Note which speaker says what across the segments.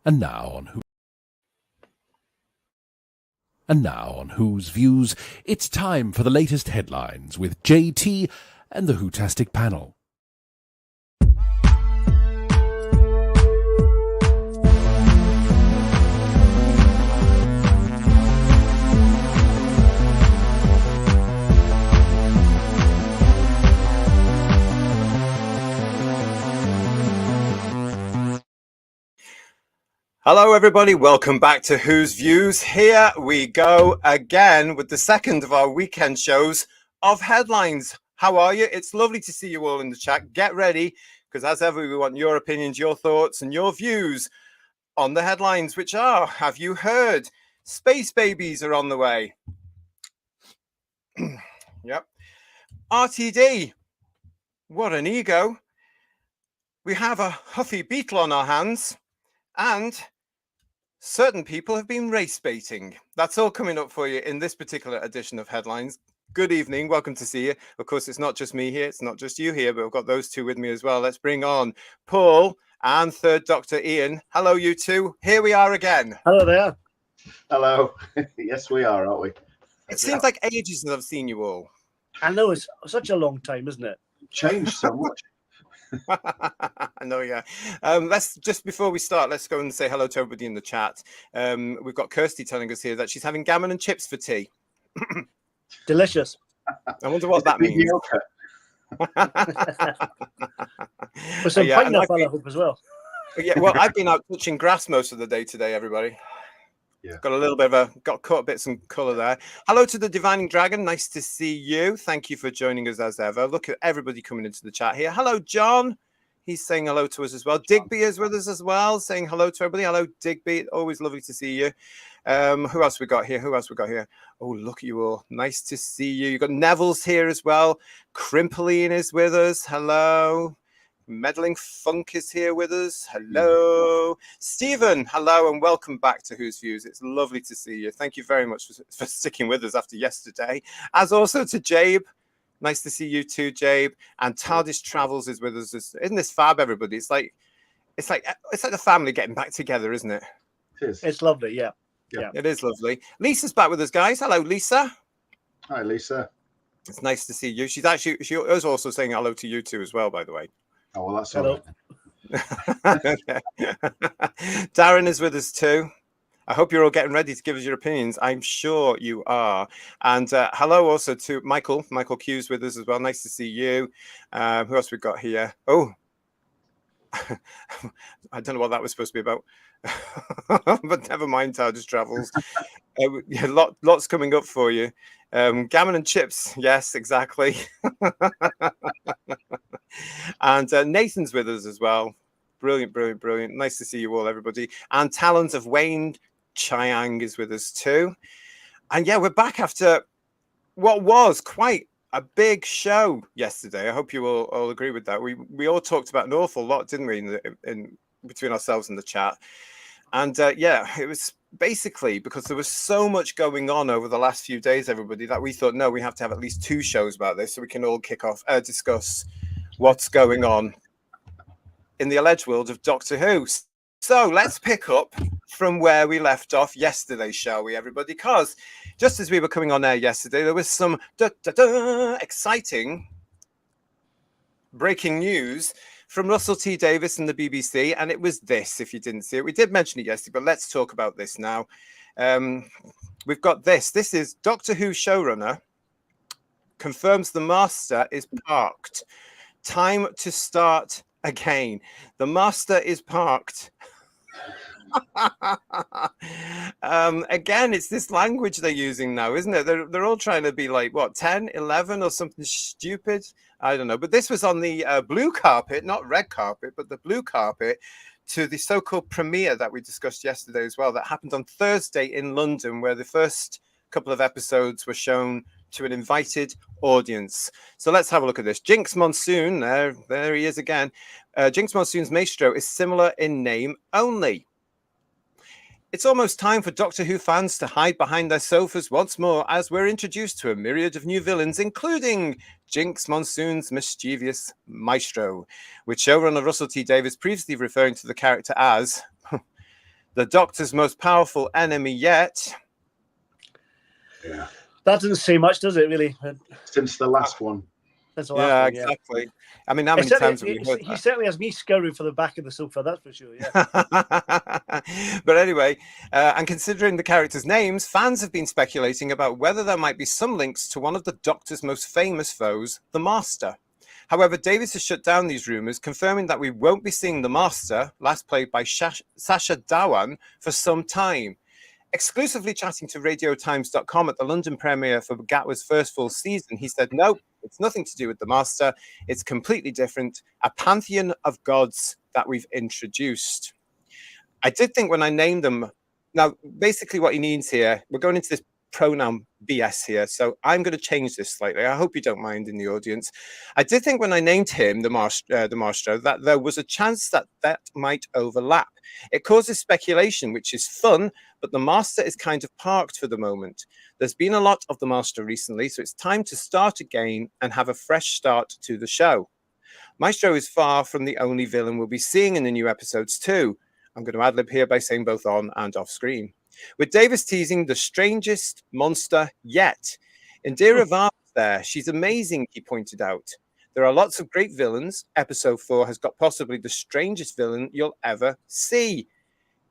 Speaker 1: And now on Whose Views, it's time for the latest headlines with JT and the Whotastic panel.
Speaker 2: Hello everybody, welcome back to Whose Views. Here we go again with the second of our weekend shows of headlines. How are you? It's lovely to see you all in the chat. Get ready, because as ever we want your opinions, your thoughts and your views on the headlines, which are, have you heard? Space babies are on the way. Yep. RTD, what an ego. We have a huffy beetle on our hands, and certain people have been race baiting. That's all coming up for you in this particular edition of Headlines. Good evening. Welcome to see you. Of course, it's not just me here. It's not just you here, but we've got those two with me as well. Let's bring on Paul and Third Doctor Ian. Hello, you two. Here we are again.
Speaker 3: Hello there.
Speaker 4: Hello. Yes, we are, aren't we?
Speaker 2: It seems like ages since I've seen you all.
Speaker 3: I know, it's such a long time, isn't it?
Speaker 4: Changed so much.
Speaker 2: I know, yeah. Let's just before we start, let's go and say hello to everybody in the chat. We've got Kirsty telling us here that she's having gammon and chips for tea.
Speaker 3: Delicious.
Speaker 2: I wonder what that means.
Speaker 3: With some pineapple, I hope, as well.
Speaker 2: Yeah, well, I've been out touching grass most of the day today, everybody.
Speaker 4: Yeah.
Speaker 2: Got a little bit of got cut bits and colour there. Hello to the Divining Dragon. Nice to see you. Thank you for joining us as ever. Look at everybody coming into the chat here. Hello, John. He's saying hello to us as well. Digby is with us as well, saying hello to everybody. Hello, Digby. Always lovely to see you. Who else we got here? Oh, look at you all. Nice to see you. You've got Neville's here as well. Crimpoline is with us. Hello. Meddling Funk is here with us. Hello. Stephen, hello and welcome back to Whose Views. It's lovely to see you. Thank you very much for sticking with us after yesterday. As also to Jabe. Nice to see you too, Jabe. And TARDIS Travels is with us. Isn't this fab, everybody? It's like the family getting back together, isn't it?
Speaker 4: It is.
Speaker 3: It's lovely, yeah.
Speaker 2: It is lovely. Lisa's back with us, guys. Hello, Lisa.
Speaker 4: Hi, Lisa.
Speaker 2: It's nice to see you. She was also saying hello to you too as well, by the way.
Speaker 4: Oh, well, that's
Speaker 3: Hello.
Speaker 4: all right.
Speaker 2: Darren is with us too. I hope you're all getting ready to give us your opinions. I'm sure you are. And hello also to Michael. Michael Q's with us as well. Nice to see you. Who else we got here? Oh, I don't know what that was supposed to be about. But never mind, TARDIS Travels. Yeah, lots coming up for you. Gammon and chips. Yes, exactly. And Nathan's with us as well. Brilliant. Nice to see you all, everybody. And Talons of Wayne Chiang is with us too. And yeah, we're back after what was quite a big show yesterday. I hope you all agree with that. We all talked about an awful lot, didn't we, in between ourselves and the chat. And yeah, it was basically because there was so much going on over the last few days, everybody, that we thought, no, we have to have at least 2 shows about this so we can all discuss what's going on in the alleged world of Doctor Who. So let's pick up from where we left off yesterday, shall we, everybody? Because just as we were coming on air yesterday, there was some exciting breaking news from Russell T Davies and the BBC, and it was this, if you didn't see it. We did mention it yesterday, but let's talk about this now. We've got this. This is Doctor Who showrunner confirms the Master is parked. Time to start again. The Master is parked. Again, it's this language they're using now, isn't it? They're all trying to be like, what, 10, 11 or something stupid? I don't know. But this was on the blue carpet, not red carpet, but the blue carpet to the so-called premiere that we discussed yesterday as well. That happened on Thursday in London, where the first couple of episodes were shown to an invited audience. So let's have a look at this. Jinx Monsoon, there he is again. Jinx Monsoon's Maestro is similar in name only. It's almost time for Doctor Who fans to hide behind their sofas once more as we're introduced to a myriad of new villains, including Jinx Monsoon's mischievous Maestro, with showrunner Russell T Davies previously referring to the character as the Doctor's most powerful enemy yet.
Speaker 4: Yeah.
Speaker 3: That doesn't say much, does it, really?
Speaker 4: Since the last one.
Speaker 3: That's the last one, yeah.
Speaker 2: Exactly. I mean, how many times have we heard
Speaker 3: he
Speaker 2: that?
Speaker 3: certainly has me scouring for the back of the sofa, that's for sure, yeah.
Speaker 2: But anyway, and considering the characters' names, fans have been speculating about whether there might be some links to one of the Doctor's most famous foes, the Master. However, Davis has shut down these rumours, confirming that we won't be seeing the Master, last played by Sacha Dhawan, for some time. Exclusively chatting to radiotimes.com at the London premiere for Gatwa's first full season, he said, no, it's nothing to do with the Master. It's completely different. A pantheon of gods that we've introduced. I did think when I named them, now, basically what he means here, we're going into this pronoun BS here, so I'm going to change this slightly. I hope you don't mind in the audience. I did think when I named him the Maestro, that there was a chance that that might overlap. It causes speculation, which is fun, but the Master is kind of parked for the moment. There's been a lot of the Master recently, so it's time to start again and have a fresh start to the show. Maestro is far from the only villain we'll be seeing in the new episodes too. I'm going to ad-lib here by saying both on and off screen. With Davis teasing the strangest monster yet. Indira Varma's there. She's amazing, he pointed out. There are lots of great villains. Episode 4 has got possibly the strangest villain you'll ever see.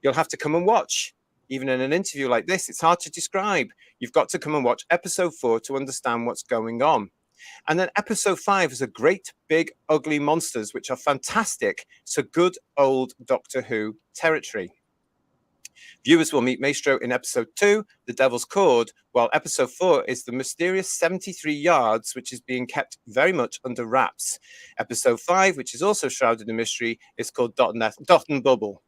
Speaker 2: You'll have to come and watch. Even in an interview like this, it's hard to describe. You've got to come and watch episode 4 to understand what's going on. And then episode 5 is a great, big, ugly monsters, which are fantastic. So good old Doctor Who territory. Viewers will meet Maestro in episode 2, The Devil's Cord, while episode 4 is the mysterious 73 yards, which is being kept very much under wraps. Episode 5, which is also shrouded in mystery, is called Dot and Bubble.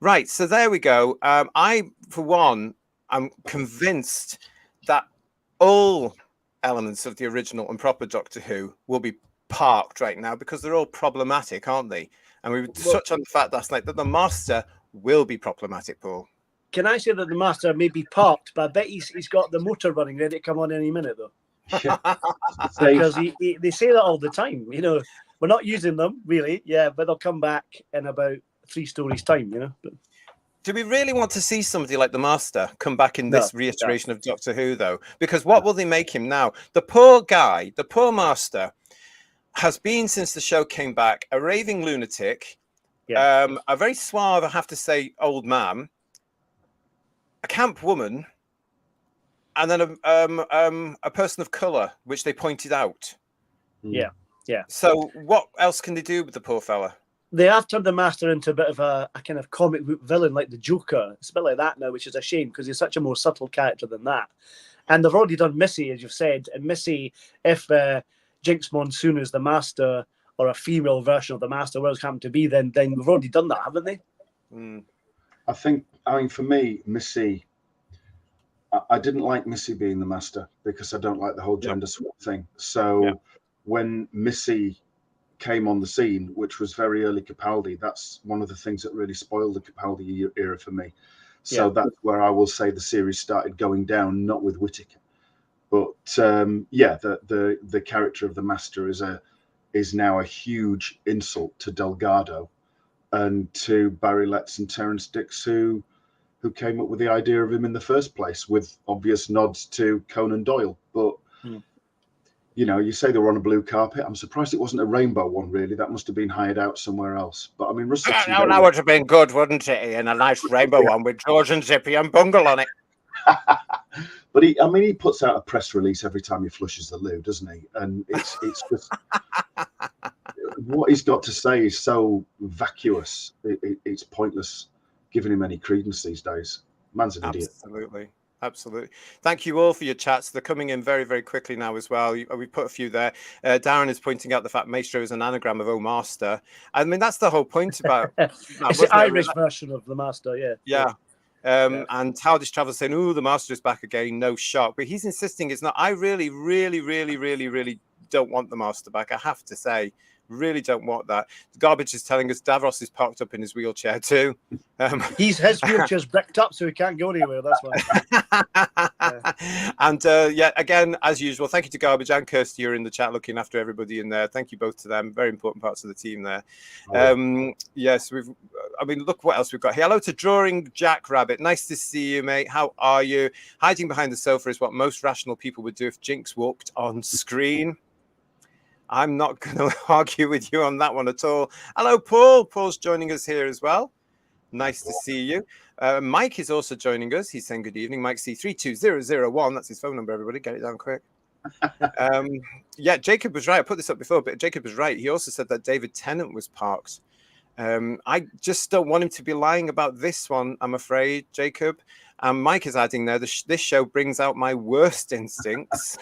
Speaker 2: Right, so there we go. I, for one, am convinced that all elements of the original and proper Doctor Who will be parked right now because they're all problematic, aren't they? And we touched on the fact last night that the Master will be problematic, Paul.
Speaker 3: Can I say that the Master may be parked, but I bet he's got the motor running ready to come on any minute, though.
Speaker 4: Yeah.
Speaker 3: Because they say that all the time. You know, we're not using them, really, yeah, but they'll come back in about 3 stories' time, you know. But
Speaker 2: do we really want to see somebody like the Master come back in this reiteration of Doctor Who, though? Because what will they make him now? The poor guy, the poor Master, has been, since the show came back, a raving lunatic, a very suave, I have to say, old man, a camp woman, and then a person of colour, which they pointed out.
Speaker 3: Yeah.
Speaker 2: So what else can they do with the poor fella?
Speaker 3: They have turned the Master into a bit of a kind of comic book villain like the Joker. It's a bit like that now, which is a shame because he's such a more subtle character than that. And they've already done Missy, as you've said. And Missy, if Jinx Monsoon is the Master or a female version of the Master, where's happened to be, then we've already done that, haven't they?
Speaker 4: I mean, for me, Missy, I didn't like Missy being the Master because I don't like the whole gender swap thing. So when Missy came on the scene, which was very early Capaldi, that's one of the things that really spoiled the Capaldi era for me. So that's where I will say the series started going down, not with Whittaker. But the character of the Master is now a huge insult to Delgado and to Barry Letts and Terence Dix, who came up with the idea of him in the first place, with obvious nods to Conan Doyle. But you know, you say they were on a blue carpet. I'm surprised it wasn't a rainbow one, really. That must have been hired out somewhere else. But I mean,
Speaker 2: that would have been good, wouldn't it, Ian? A nice rainbow one with George and Zippy and Bungle on it.
Speaker 4: But he puts out a press release every time he flushes the loo, doesn't he? And it's just what he's got to say is so vacuous. It's pointless giving him any credence these days. Man's an idiot.
Speaker 2: Absolutely. Thank you all for your chats. They're coming in very, very quickly now as well. We put a few there. Darren is pointing out the fact Maestro is an anagram of O Master. I mean, that's the whole point about
Speaker 3: it's the Irish version of the Master,
Speaker 2: and Howdish Travel saying, "Oh, the Master is back again." No shock, but he's insisting it's not. I really, really, really, really, really don't want the Master back. I have to say, Really don't want that. Garbage is telling us Davros is parked up in his wheelchair too.
Speaker 3: His wheelchair's bricked up, so he can't go anywhere. That's why.
Speaker 2: And again, as usual, thank you to Garbage and Kirsty, you're in the chat looking after everybody in there. Thank you both to them. Very important parts of the team there. Yes, look what else we've got here. Hello to Drawing Jackrabbit. Nice to see you, mate. How are you? Hiding behind the sofa is what most rational people would do if Jinx walked on screen. I'm not going to argue with you on that one at all. Hello, Paul. Paul's joining us here as well. Nice to see you. Mike is also joining us. He's saying good evening. Mike C32001. That's his phone number, everybody. Get it down quick. Jacob was right. I put this up before, but Jacob was right. He also said that David Tennant was parked. I just don't want him to be lying about this one, I'm afraid, Jacob. Mike is adding there, this show brings out my worst instincts.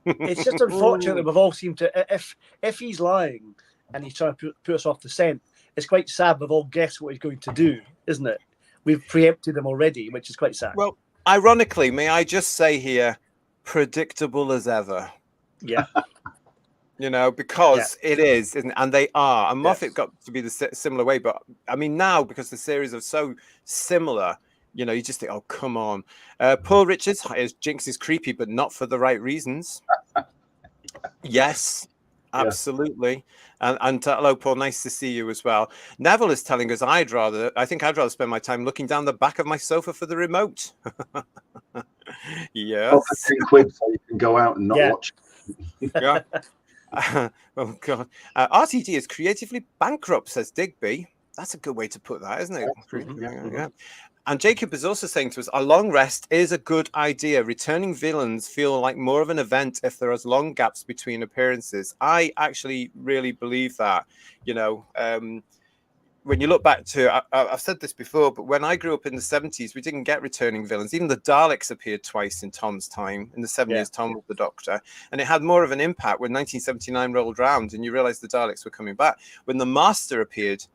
Speaker 3: It's just unfortunate that we've all seemed to, if he's lying and he's trying to put us off the scent, it's quite sad we've all guessed what he's going to do, isn't it? We've preempted him already, which is quite sad.
Speaker 2: Well, ironically, may I just say here, predictable as ever.
Speaker 3: Yeah.
Speaker 2: Because it is, and they are. And Moffat got to be the similar way, but I mean now, because the series are so similar, you just think, oh, come on. Paul Richards, Jinx is creepy, but not for the right reasons. Yes, absolutely. And hello, Paul. Nice to see you as well. Neville is telling us, I think I'd rather spend my time looking down the back of my sofa for the remote. Yes.
Speaker 4: Oh, £10 so you can go out and not watch.
Speaker 2: Yeah. Oh, God. RTD is creatively bankrupt, says Digby. That's a good way to put that, isn't it? Yeah. And Jacob is also saying to us, a long rest is a good idea. Returning villains feel like more of an event if there is long gaps between appearances. I actually really believe that. When you look back to, I've said this before, but when I grew up in the 70s, we didn't get returning villains. Even the Daleks appeared twice in Tom's time. In the 70s, Tom was the Doctor. And it had more of an impact when 1979 rolled around and you realized the Daleks were coming back. When the Master appeared,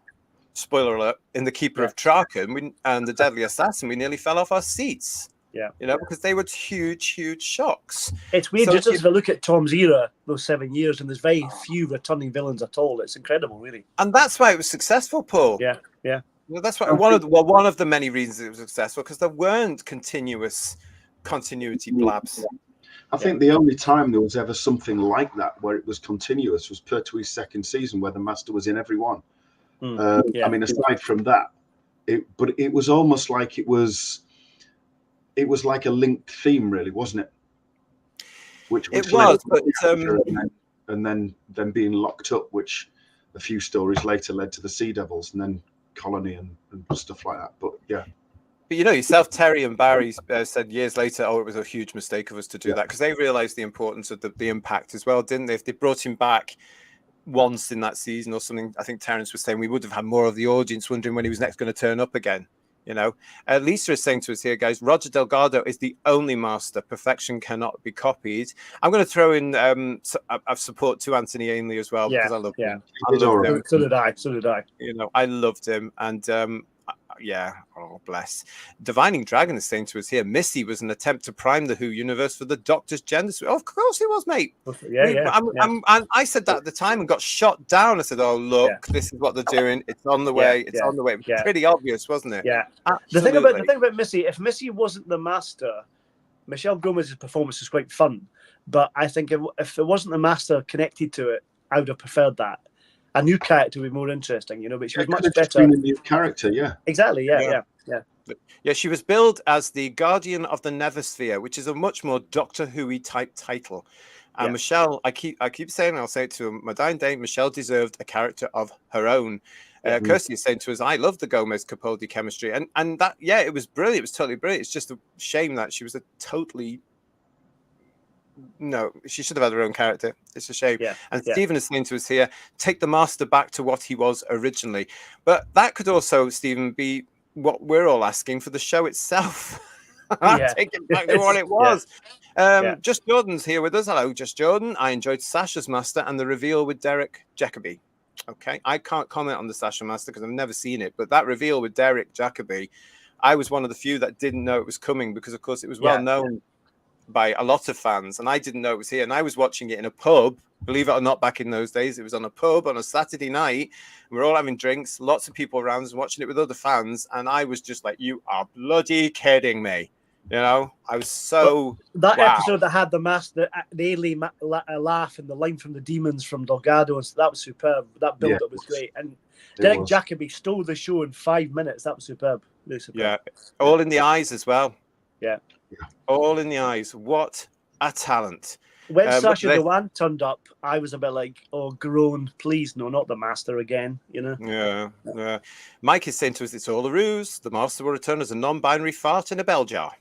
Speaker 2: spoiler alert, in The Keeper of Traken and The Deadly Assassin, we nearly fell off our seats.
Speaker 3: Yeah.
Speaker 2: Because they were huge shocks.
Speaker 3: It's weird, just as we look at Tom's era, those 7 years, and there's very few returning villains at all. It's incredible, really.
Speaker 2: And that's why it was successful, Paul.
Speaker 3: Yeah.
Speaker 2: That's why one of the many reasons it was successful, because there weren't continuity blabs.
Speaker 4: I think the only time there was ever something like that where it was continuous was Pertwee's second season, where the Master was in every one. I mean, aside from that, it was almost like it was like a linked theme, really, wasn't it? Which
Speaker 2: it was, but
Speaker 4: and then being locked up, which a few stories later led to the Sea Devils and then Colony and stuff like that. But yeah.
Speaker 2: But yourself, Terry and Barry said years later, it was a huge mistake of us to do that, because they realised the importance of the impact as well, didn't they? If they brought him back once in that season or something, I think Terence was saying we would have had more of the audience wondering when he was next going to turn up again. Lisa is saying to us here, guys, Roger Delgado is the only Master. Perfection cannot be copied. I'm going to throw in a support to Anthony Ainley as well, because I love him.
Speaker 3: So did I.
Speaker 2: I loved him, and oh bless. Divining Dragon is saying to us here, Missy was an attempt to prime the Who universe for the Doctor's gender switch. Of course it was, mate. I said that at the time and got shot down. I said, oh look, this is what they're doing. It's on the way. It's on the way. It was pretty obvious, wasn't it?
Speaker 3: Yeah. The thing about Missy, if Missy wasn't the Master, Michelle Gomez's performance was quite fun. But I think if it wasn't the Master connected to it, I would have preferred that. A new character would be more interesting, but she was much better.
Speaker 4: Been a new character,
Speaker 3: exactly, yeah.
Speaker 2: She was billed as the Guardian of the Neversphere, which is a much more Doctor Who-y type title. And Michelle, I keep saying, I'll say it to my dying day, Michelle deserved a character of her own. Kirsty is saying to us, I love the Gomez Capaldi chemistry, and that, it was brilliant. It was totally brilliant. It's just a shame that she was she should have had her own character. It's a shame. And Stephen is saying to us here, take the Master back to what he was originally. But that could also, Stephen, be what we're all asking for the show itself. Take it back to what it was. Just Jordan's here with us. Hello, Just Jordan. I enjoyed Sasha's Master and the reveal with Derek Jacobi. Okay, I can't comment on the Sasha Master because I've never seen it, but that reveal with Derek Jacobi, I was one of the few that didn't know it was coming, because of course it was well known by a lot of fans, and I didn't know it was here. And I was watching it in a pub, believe it or not, back in those days. It was on a pub on a Saturday night. We were all having drinks, lots of people around us, watching it with other fans. And I was just like, you are bloody kidding me. You know, I was so...
Speaker 3: That
Speaker 2: wow.
Speaker 3: episode that had the master, the alien laugh and the line from the demons from Delgado, and that was superb. That build-up was great. And Derek Jacobi stole the show in 5 minutes. That was superb. Really superb.
Speaker 2: Yeah, all in the eyes as well.
Speaker 3: Yeah.
Speaker 2: All in the eyes. What a talent.
Speaker 3: When Sacha Dhawan turned up, I was a bit like, oh, groan, please, no, not the master again, you know?
Speaker 2: Yeah. Mike is saying to us, it's all a ruse. The master will return as a non-binary fart in a bell jar.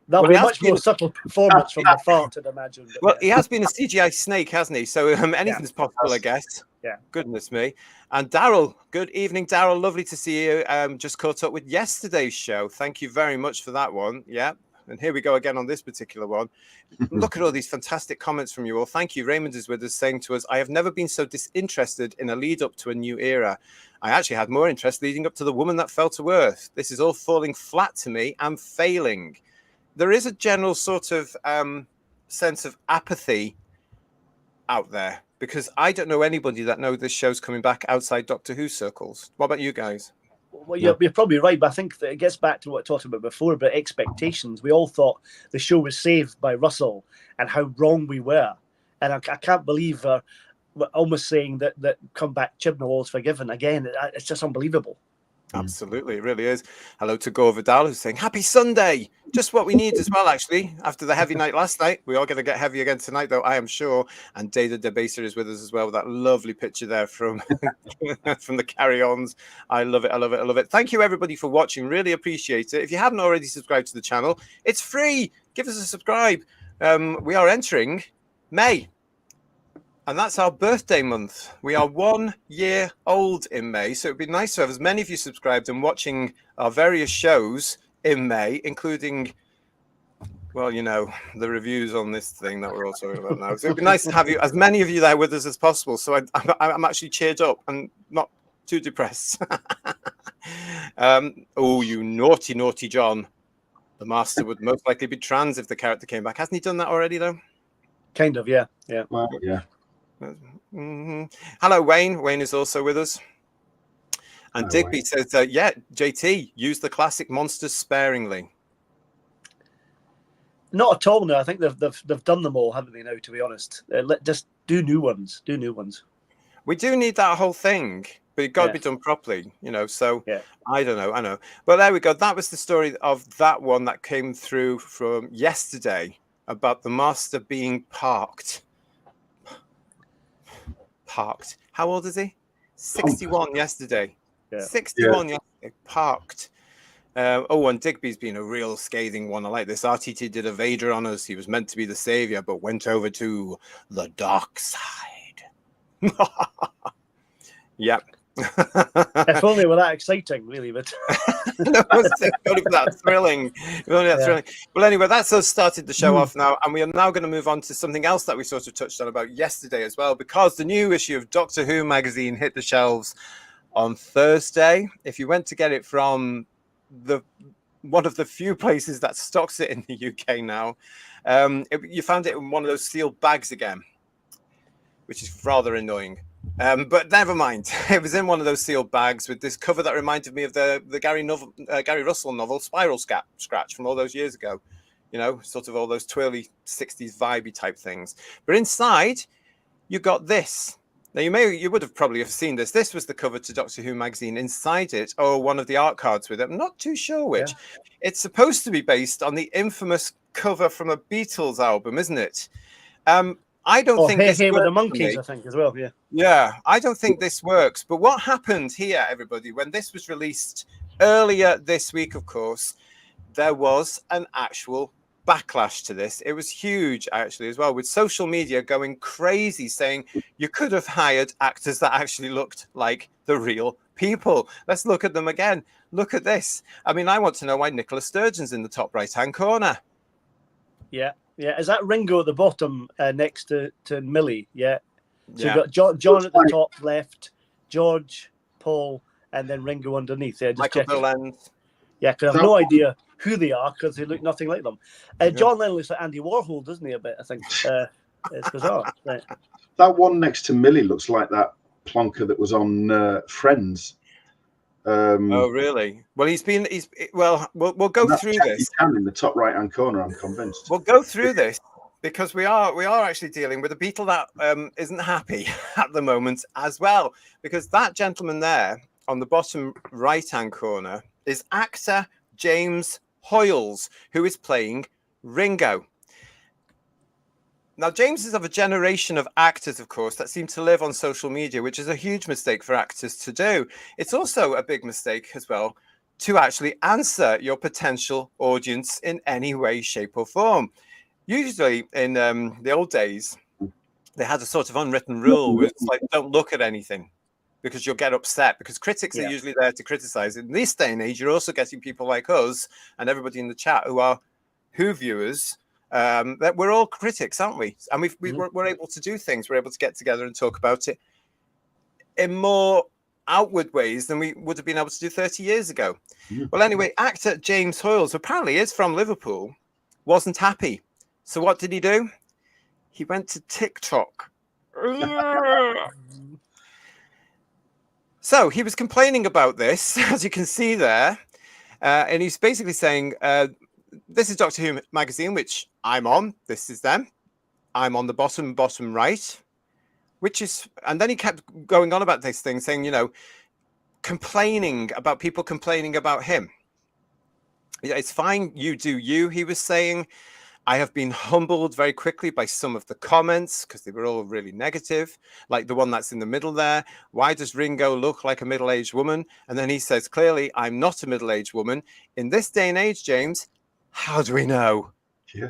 Speaker 3: That'll be a much more subtle performance from the fart, I'd imagine.
Speaker 2: Well, he has been a CGI snake, hasn't he? So anything's possible, I guess.
Speaker 3: Yeah.
Speaker 2: Goodness me. And Daryl, good evening, Daryl. Lovely to see you. Just caught up with yesterday's show. Thank you very much for that one. Yeah. And here we go again on this particular one. Look at all these fantastic comments from you all. Thank you. Raymond is with us saying to us, I have never been so disinterested in a lead up to a new era. I actually had more interest leading up to The Woman That Fell to Earth. This is all falling flat to me. I'm failing. There is a general sort of sense of apathy out there because I don't know anybody that knows this show's coming back outside Doctor Who circles. What about you guys?
Speaker 3: Well, you're probably right, but I think that it gets back to what I talked about before, about expectations. We all thought the show was saved by Russell and how wrong we were. And I can't believe we're almost saying that come back, Chibnall, all's forgiven. Again, it's just unbelievable.
Speaker 2: Absolutely, it really is. Hello to Gore Vidal, who's saying, happy Sunday. Just what we need as well, actually. After the heavy night last night, we are going to get heavy again tonight, though, I am sure. And Data Debaser is with us as well, with that lovely picture there from, from the carry-ons. I love it, I love it, I love it. Thank you, everybody, for watching. Really appreciate it. If you haven't already subscribed to the channel, it's free. Give us a subscribe. We are entering May. And that's our birthday month. We are 1 year old in May. So it'd be nice to have as many of you subscribed and watching our various shows in May, including, well, you know, the reviews on this thing that we're all talking about now. So it'd be nice to have you, as many of you there with us as possible. So I'm actually cheered up and not too depressed. Oh, you naughty, naughty John. The master would most likely be trans if the character came back. Hasn't he done that already, though?
Speaker 3: Kind of, yeah.
Speaker 4: Well, yeah.
Speaker 2: Mm-hmm. Hello, Wayne. Wayne is also with us. And hello, Digby Wayne says, yeah, JT, use the classic monsters sparingly.
Speaker 3: Not at all, no. I think they've done them all, haven't they, now, to be honest? Just do new ones. Do new ones.
Speaker 2: We do need that whole thing, but it's got to be done properly, you know, so I don't know, I know. But there we go. That was the story of that one that came through from yesterday about the master being parked. How old is he? 61 yesterday. Yeah. 61 yesterday. Parked. And Digby's been a real scathing one. I like this. RTT did a Vader on us. He was meant to be the savior, but went over to the dark side. Yep.
Speaker 3: If only were that exciting, really, but
Speaker 2: no, only for that thrilling. Thrilling. Well, anyway, that's us started the show off now, and we are now going to move on to something else that we sort of touched on about yesterday as well, because the new issue of Doctor Who magazine hit the shelves on Thursday. If you went to get it from one of the few places that stocks it in the UK now, you found it in one of those sealed bags again, which is rather annoying. But never mind. It was in one of those sealed bags with this cover that reminded me of the Gary Russell novel Spiral Scratch from all those years ago. You know, sort of all those twirly 60s vibey type things. But inside, you got this. Now, you would have probably seen this. This was the cover to Doctor Who magazine. Inside it, one of the art cards with it. I'm not too sure which. Yeah. It's supposed to be based on the infamous cover from a Beatles album, isn't it? I don't think this
Speaker 3: with the monkeys, I think, as well.
Speaker 2: Yeah, I don't think this works. But what happened here, everybody, when this was released earlier this week, of course, there was an actual backlash to this. It was huge, actually, as well, with social media going crazy, saying you could have hired actors that actually looked like the real people. Let's look at them again. Look at this. I mean, I want to know why Nicola Sturgeon's in the top right-hand corner.
Speaker 3: Yeah. Yeah, is that Ringo at the bottom next to Millie? Yeah. So you've got John at the top left, George, Paul, and then Ringo underneath. Yeah, just
Speaker 2: Michael Berland.
Speaker 3: Yeah, because I have no idea who they are because they look nothing like them. John Lennon looks like Andy Warhol, doesn't he? A bit, I think. It's bizarre. Right.
Speaker 4: That one next to Millie looks like that plonker that was on Friends.
Speaker 2: Oh, really? Well, we'll go through this.
Speaker 4: In the top right-hand corner, I'm convinced.
Speaker 2: We'll go through this because we are actually dealing with a Beatle that isn't happy at the moment as well. Because that gentleman there on the bottom right-hand corner is actor James Hoyles, who is playing Ringo. Now, James is of a generation of actors, of course, that seem to live on social media, which is a huge mistake for actors to do. It's also a big mistake as well to actually answer your potential audience in any way, shape or form. Usually in the old days, they had a sort of unwritten rule where it's like, don't look at anything because you'll get upset, because critics are usually there to criticize. In this day and age, you're also getting people like us and everybody in the chat who are Who viewers, that we're all critics, aren't we? And we're able to do things. We're able to get together and talk about it in more outward ways than we would have been able to do 30 years ago. Well, anyway, actor James Hoyles apparently is from Liverpool, wasn't happy. So what did he do? He went to TikTok. So he was complaining about this, as you can see there. And he's basically saying, this is Doctor Who magazine, which I'm on. This is them. I'm on the bottom right, which is, and then he kept going on about this thing, saying, you know, complaining about people complaining about him. Yeah, it's fine. You do you, he was saying. I have been humbled very quickly by some of the comments because they were all really negative, like the one that's in the middle there. Why does Ringo look like a middle-aged woman? And then he says, clearly, I'm not a middle-aged woman. In this day and age, James, how do we know?
Speaker 4: Yeah.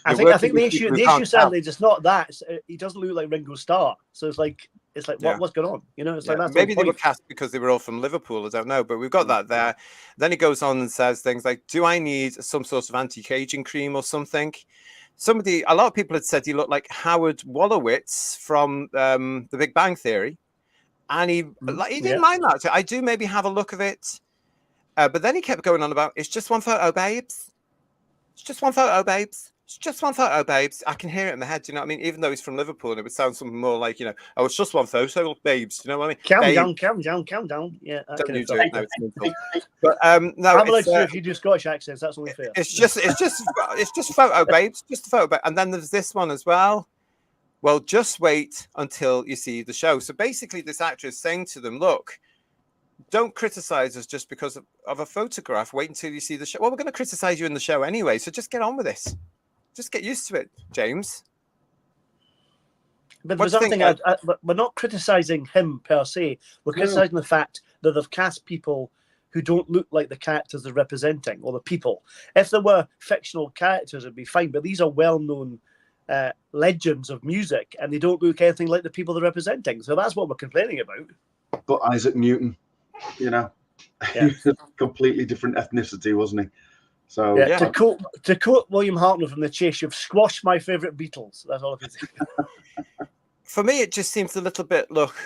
Speaker 3: I think the issue sadly is just not that. He doesn't look like Ringo Starr. So it's like what's going on? You know, it's like that's
Speaker 2: maybe they were cast because they were all from Liverpool. I don't know, but we've got that there. Then he goes on and says things like, "Do I need some sort of anti-aging cream or something?" A lot of people had said he looked like Howard Wolowitz from The Big Bang Theory, and he didn't mind that. I do maybe have a look of it, but then he kept going on about, "It's just one photo, babes. It's just one photo, babes. It's just one photo, babes." I can hear it in my head. Do you know what I mean? Even though he's from Liverpool, and it would sound something more like, you know, "Oh, it's just one photo, babes." Do you know what I mean?
Speaker 3: Calm down. Yeah.
Speaker 2: Don't you do it? No, it's mental. But no,
Speaker 3: I'm allowed to do if you do Scottish accents. That's only fair.
Speaker 2: It's just photo, babes. Just a photo, babe. And then there's this one as well. Well, just wait until you see the show. So basically, this actor is saying to them, "Look, don't criticize us just because of a photograph. Wait until you see the show. Well, we're going to criticize you in the show anyway. So just get on with this. Just get used to it, James."
Speaker 3: But there's something we're not criticizing him per se. We're criticizing the fact that they've cast people who don't look like the characters they're representing, or the people. If there were fictional characters, it'd be fine. But these are well-known legends of music, and they don't look anything like the people they're representing. So that's what we're complaining about.
Speaker 4: But Isaac Newton, you know, he was a completely different ethnicity, wasn't he? So
Speaker 3: to quote William Hartnell from The Chase, "You've squashed my favourite Beatles." That's all I can say.
Speaker 2: For me, it just seems a little bit. Look,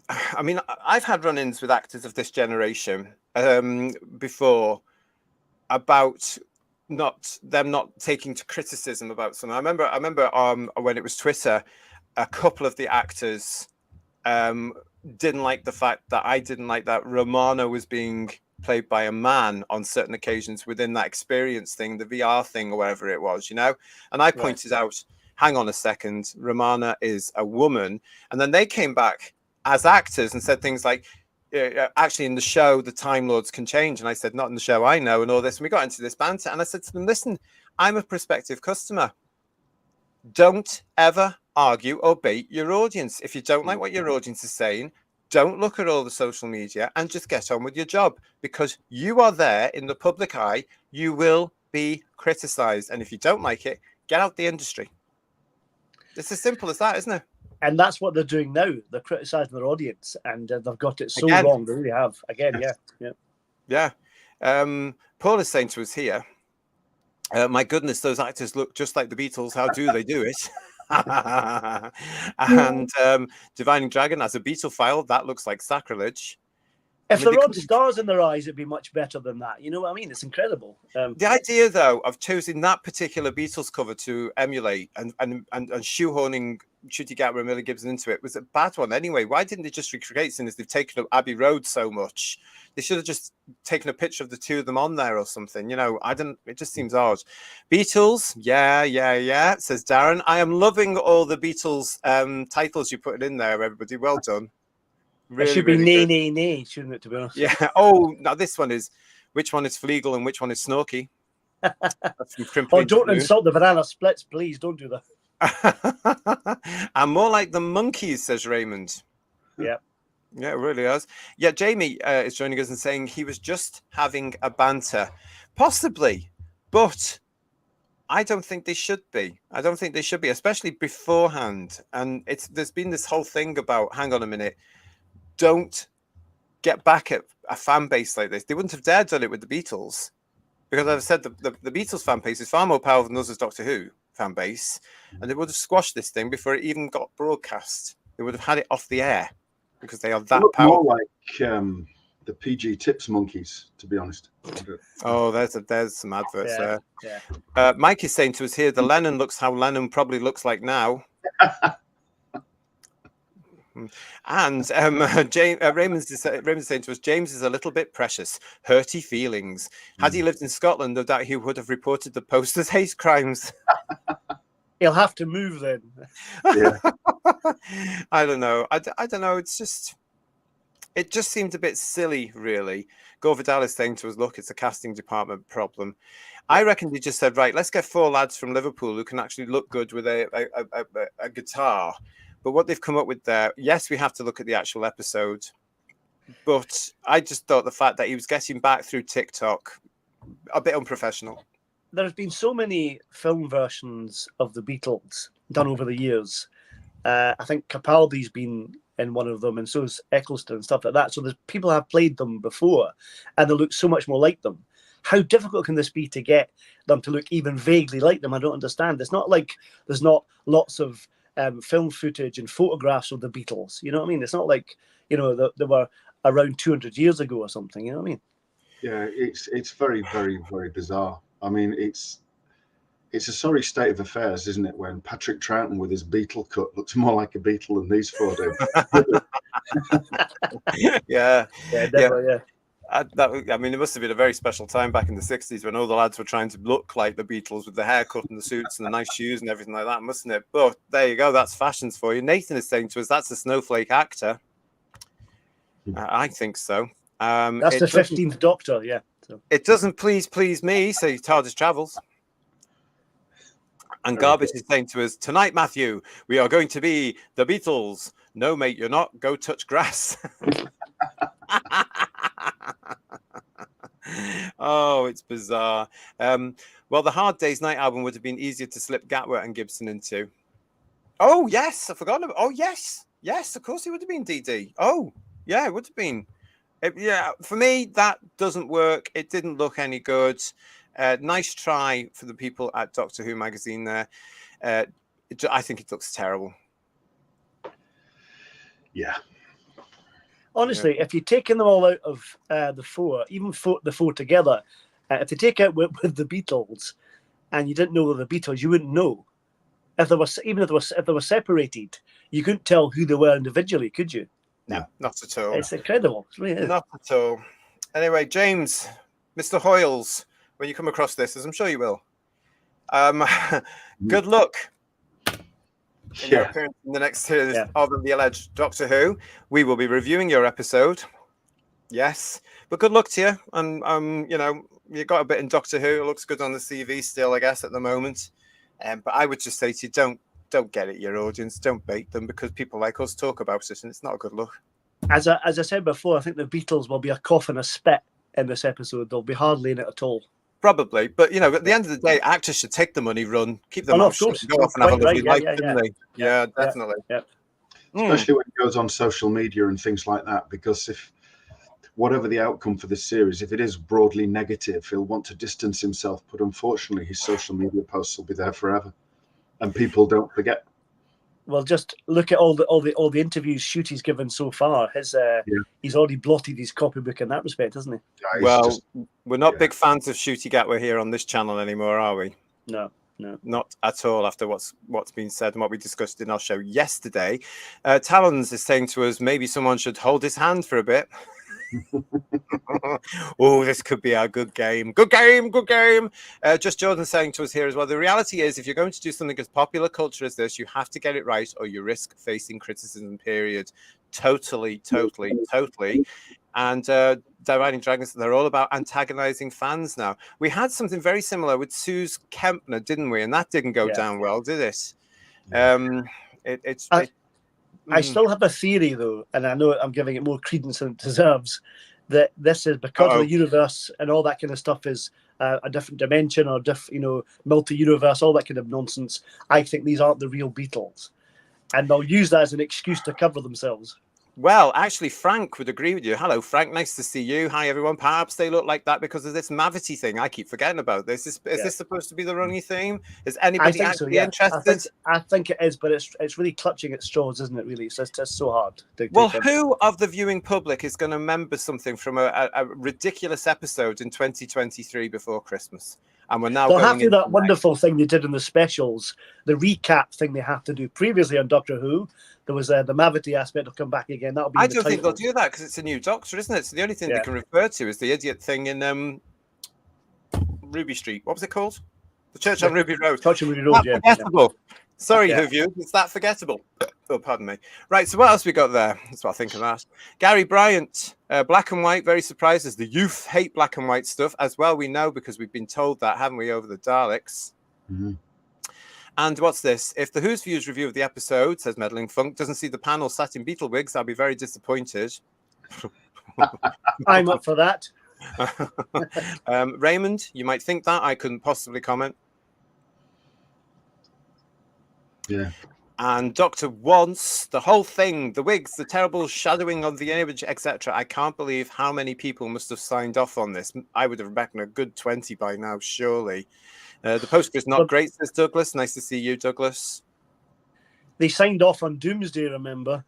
Speaker 2: I mean, I've had run-ins with actors of this generation before about not taking to criticism about something. I remember when it was Twitter, a couple of the actors didn't like the fact that I didn't like that Romana was being played by a man on certain occasions within that experience thing, the VR thing or whatever it was, you know. And I pointed out, hang on a second, Romana is a woman. And then they came back as actors and said things like, actually in the show the Time Lords can change. And I said, not in the show I know, and all this. And we got into this banter, and I said to them, listen, I'm a prospective customer. Don't ever argue or bait your audience. If you don't like what your audience is saying, don't look at all the social media and just get on with your job, because you are there in the public eye. You will be criticized. And if you don't like it, get out the industry. It's as simple as that, isn't it?
Speaker 3: And that's what they're doing now. They're criticizing their audience, and they've got it so wrong. They really have. Again,
Speaker 2: yeah. Paul is saying to us here, my goodness, those actors look just like the Beatles. How do they do it? And Divining Dragon, as a Beatle file, that looks like sacrilege.
Speaker 3: If
Speaker 2: I mean,
Speaker 3: there
Speaker 2: they
Speaker 3: were
Speaker 2: couldn't-
Speaker 3: stars in their eyes, it'd be much better than that. You know what I mean? It's incredible.
Speaker 2: The idea, though, of choosing that particular Beatles cover to emulate and shoehorning Shooty Gatwa and Millie Gibson into it was a bad one anyway. Why didn't they just recreate, since they've taken up Abbey Road so much? They should have just taken a picture of the two of them on there or something. You know, it just seems odd. Beatles, yeah, says Darren. I am loving all the Beatles titles you put in there, everybody. Well done. Really,
Speaker 3: it should be
Speaker 2: really
Speaker 3: nay,
Speaker 2: good.
Speaker 3: nay, nay, shouldn't it, to be honest?
Speaker 2: Yeah. Oh, now this one is, which one is Fleagle and which one is Snorky? That's from Crimping
Speaker 3: Oh,
Speaker 2: into
Speaker 3: don't
Speaker 2: the Moon.
Speaker 3: insult the banana splits, please. Don't do that.
Speaker 2: And more like the monkeys, says Raymond.
Speaker 3: Yeah.
Speaker 2: Yeah, it really is. Yeah, Jamie is joining us and saying he was just having a banter. Possibly, but I don't think they should be. I don't think they should be, especially beforehand. And there's been this whole thing about, hang on a minute, don't get back at a fan base like this. They wouldn't have dared done it with the Beatles, because as I said, the Beatles fan base is far more powerful than us as Doctor Who fan base, and they would have squashed this thing before it even got broadcast. They would have had it off the air because they are that powerful.
Speaker 4: More like the PG Tips monkeys, to be honest.
Speaker 2: Oh, there's some adverts there.
Speaker 3: Yeah.
Speaker 2: Mike is saying to us here, the Lennon looks how Lennon probably looks like now. And Raymond's saying to us, James is a little bit precious, hurty feelings. Had he lived in Scotland, no doubt he would have reported the post as hate crimes.
Speaker 3: He'll have to move then.
Speaker 4: Yeah.
Speaker 2: I don't know. I don't know. It just seemed a bit silly, really. Gore Vidal is saying to us, look, it's a casting department problem. I reckon they just said, right, let's get 4 lads from Liverpool who can actually look good with a guitar. But what they've come up with there, yes, we have to look at the actual episode. But I just thought the fact that he was getting back through TikTok, a bit unprofessional.
Speaker 3: There's been so many film versions of the Beatles done over the years. I think Capaldi's been in one of them, and so is Eccleston and stuff like that. So there's people have played them before, and they look so much more like them. How difficult can this be to get them to look even vaguely like them? I don't understand. It's not like there's not lots of film footage and photographs of the Beatles. You know what I mean? It's not like, you know, they were around 200 years ago or something. You know what I mean?
Speaker 4: Yeah, it's very, very, very bizarre. I mean, it's a sorry state of affairs, isn't it? When Patrick Troughton with his Beatle cut looks more like a Beatle than these 4 do.
Speaker 2: Yeah,
Speaker 3: definitely, yeah.
Speaker 2: I mean, it must have been a very special time back in the 60s when all the lads were trying to look like the Beatles with the haircut and the suits and the nice shoes and everything like that, mustn't it? But there you go. That's fashions for you. Nathan is saying to us, that's a snowflake actor. I think so.
Speaker 3: That's the 15th Doctor, yeah. So.
Speaker 2: It doesn't please me, say TARDIS Travels. And Garbage is saying to us, tonight, Matthew, we are going to be the Beatles. No, mate, you're not. Go touch grass. Oh, it's bizarre. Well, the Hard Day's Night album would have been easier to slip Gatwa and Gibson into. Oh, yes, I forgot about. Oh, yes, of course it would have been DD. Oh, yeah, it would have been. Yeah, for me, that doesn't work. It didn't look any good. Nice try for the people at Doctor Who magazine there. I think it looks terrible.
Speaker 4: Yeah.
Speaker 3: Honestly, if you'd taken them all out of the 4, even the 4 together, if they take out with the Beatles, and you didn't know the Beatles, you wouldn't know. If they were separated, you couldn't tell who they were individually, could you?
Speaker 2: No, not at all.
Speaker 3: It's incredible. It really is.
Speaker 2: Not at all. Anyway, James, Mr. Hoyles, when you come across this, as I'm sure you will, good luck in your appearance in the next series of the alleged Doctor Who. We will be reviewing your episode. Yes, but good luck to you. And you know, you got a bit in Doctor Who. It looks good on the CV still, I guess, at the moment. But I would just say to you, don't get it your audience. Don't bait them, because people like us talk about it, and it's not a good look.
Speaker 3: As I said before, I think the Beatles will be a cough and a spit in this episode. They'll be hardly in it at all.
Speaker 2: Probably, but you know, at the end of the day, actors should take the money, run, keep them off, go off and have a lovely life, shouldn't they? Yeah, definitely.
Speaker 3: Yeah.
Speaker 4: Especially when it goes on social media and things like that, because if whatever the outcome for this series, if it is broadly negative, he'll want to distance himself. But unfortunately, his social media posts will be there forever, and people don't forget.
Speaker 3: Well, just look at all the interviews Shooty's given so far. He's already blotted his copybook in that respect, hasn't he?
Speaker 4: Yeah,
Speaker 2: Well, we're not big fans of Shooty Gatwa here on this channel anymore, are we?
Speaker 3: No.
Speaker 2: Not at all. After what's been said and what we discussed in our show yesterday, Talons is saying to us, maybe someone should hold his hand for a bit. Oh, this could be a good game. Good game. Just Jordan saying to us here as well, the reality is if you're going to do something as popular culture as this, you have to get it right or you risk facing criticism, period. Totally. And Dividing Dragons, they're all about antagonizing fans now. We had something very similar with Suze Kempner, didn't we? And that didn't go down well, did it?
Speaker 3: I still have a theory, though, and I know I'm giving it more credence than it deserves, that this is because of the universe and all that kind of stuff is a different dimension or multi-universe, all that kind of nonsense. I think these aren't the real Beatles. And they'll use that as an excuse to cover themselves.
Speaker 2: Well, actually, Frank would agree with you. Hello, Frank. Nice to see you. Hi, everyone. Perhaps they look like that because of this Mavity thing. I keep forgetting about this. Is this supposed to be the running theme? Is anybody actually interested?
Speaker 3: I think it is, but it's really clutching at straws, isn't it, really? It's just so hard.
Speaker 2: Who of the viewing public is going to remember something from a ridiculous episode in 2023 before Christmas? And we're now
Speaker 3: they'll
Speaker 2: going
Speaker 3: have to do that wonderful thing they did in the specials, the recap thing they have to do. Previously on Doctor Who, there was the Mavity aspect will come back again. That'll be.
Speaker 2: I don't think they'll do that because it's a new Doctor, isn't it? So the only thing they can refer to is the idiot thing in Ruby Street. What was it called? The Church on Ruby Road.
Speaker 3: Church on Ruby Road.
Speaker 2: Forgettable. Sorry, Whoview, it's that forgettable. Oh, pardon me. Right, so what else we got there? That's what I think of that. Gary Bryant, black and white, very surprised as the youth hate black and white stuff. As well, we know because we've been told that, haven't we, over the Daleks? Mm-hmm. And what's this? If the Who's Views review of the episode, says Meddling Funk, doesn't see the panel sat in Beatle wigs, I'll be very disappointed.
Speaker 3: I'm up for that.
Speaker 2: Raymond, you might think that. I couldn't possibly comment.
Speaker 4: Yeah.
Speaker 2: And Doctor wants the whole thing, the wigs, the terrible shadowing of the image, etc. I can't believe how many people must have signed off on this. I would have reckoned a good 20 by now, surely. The poster is not great, says Douglas. Nice to see you, Douglas.
Speaker 3: They signed off on Doomsday, remember?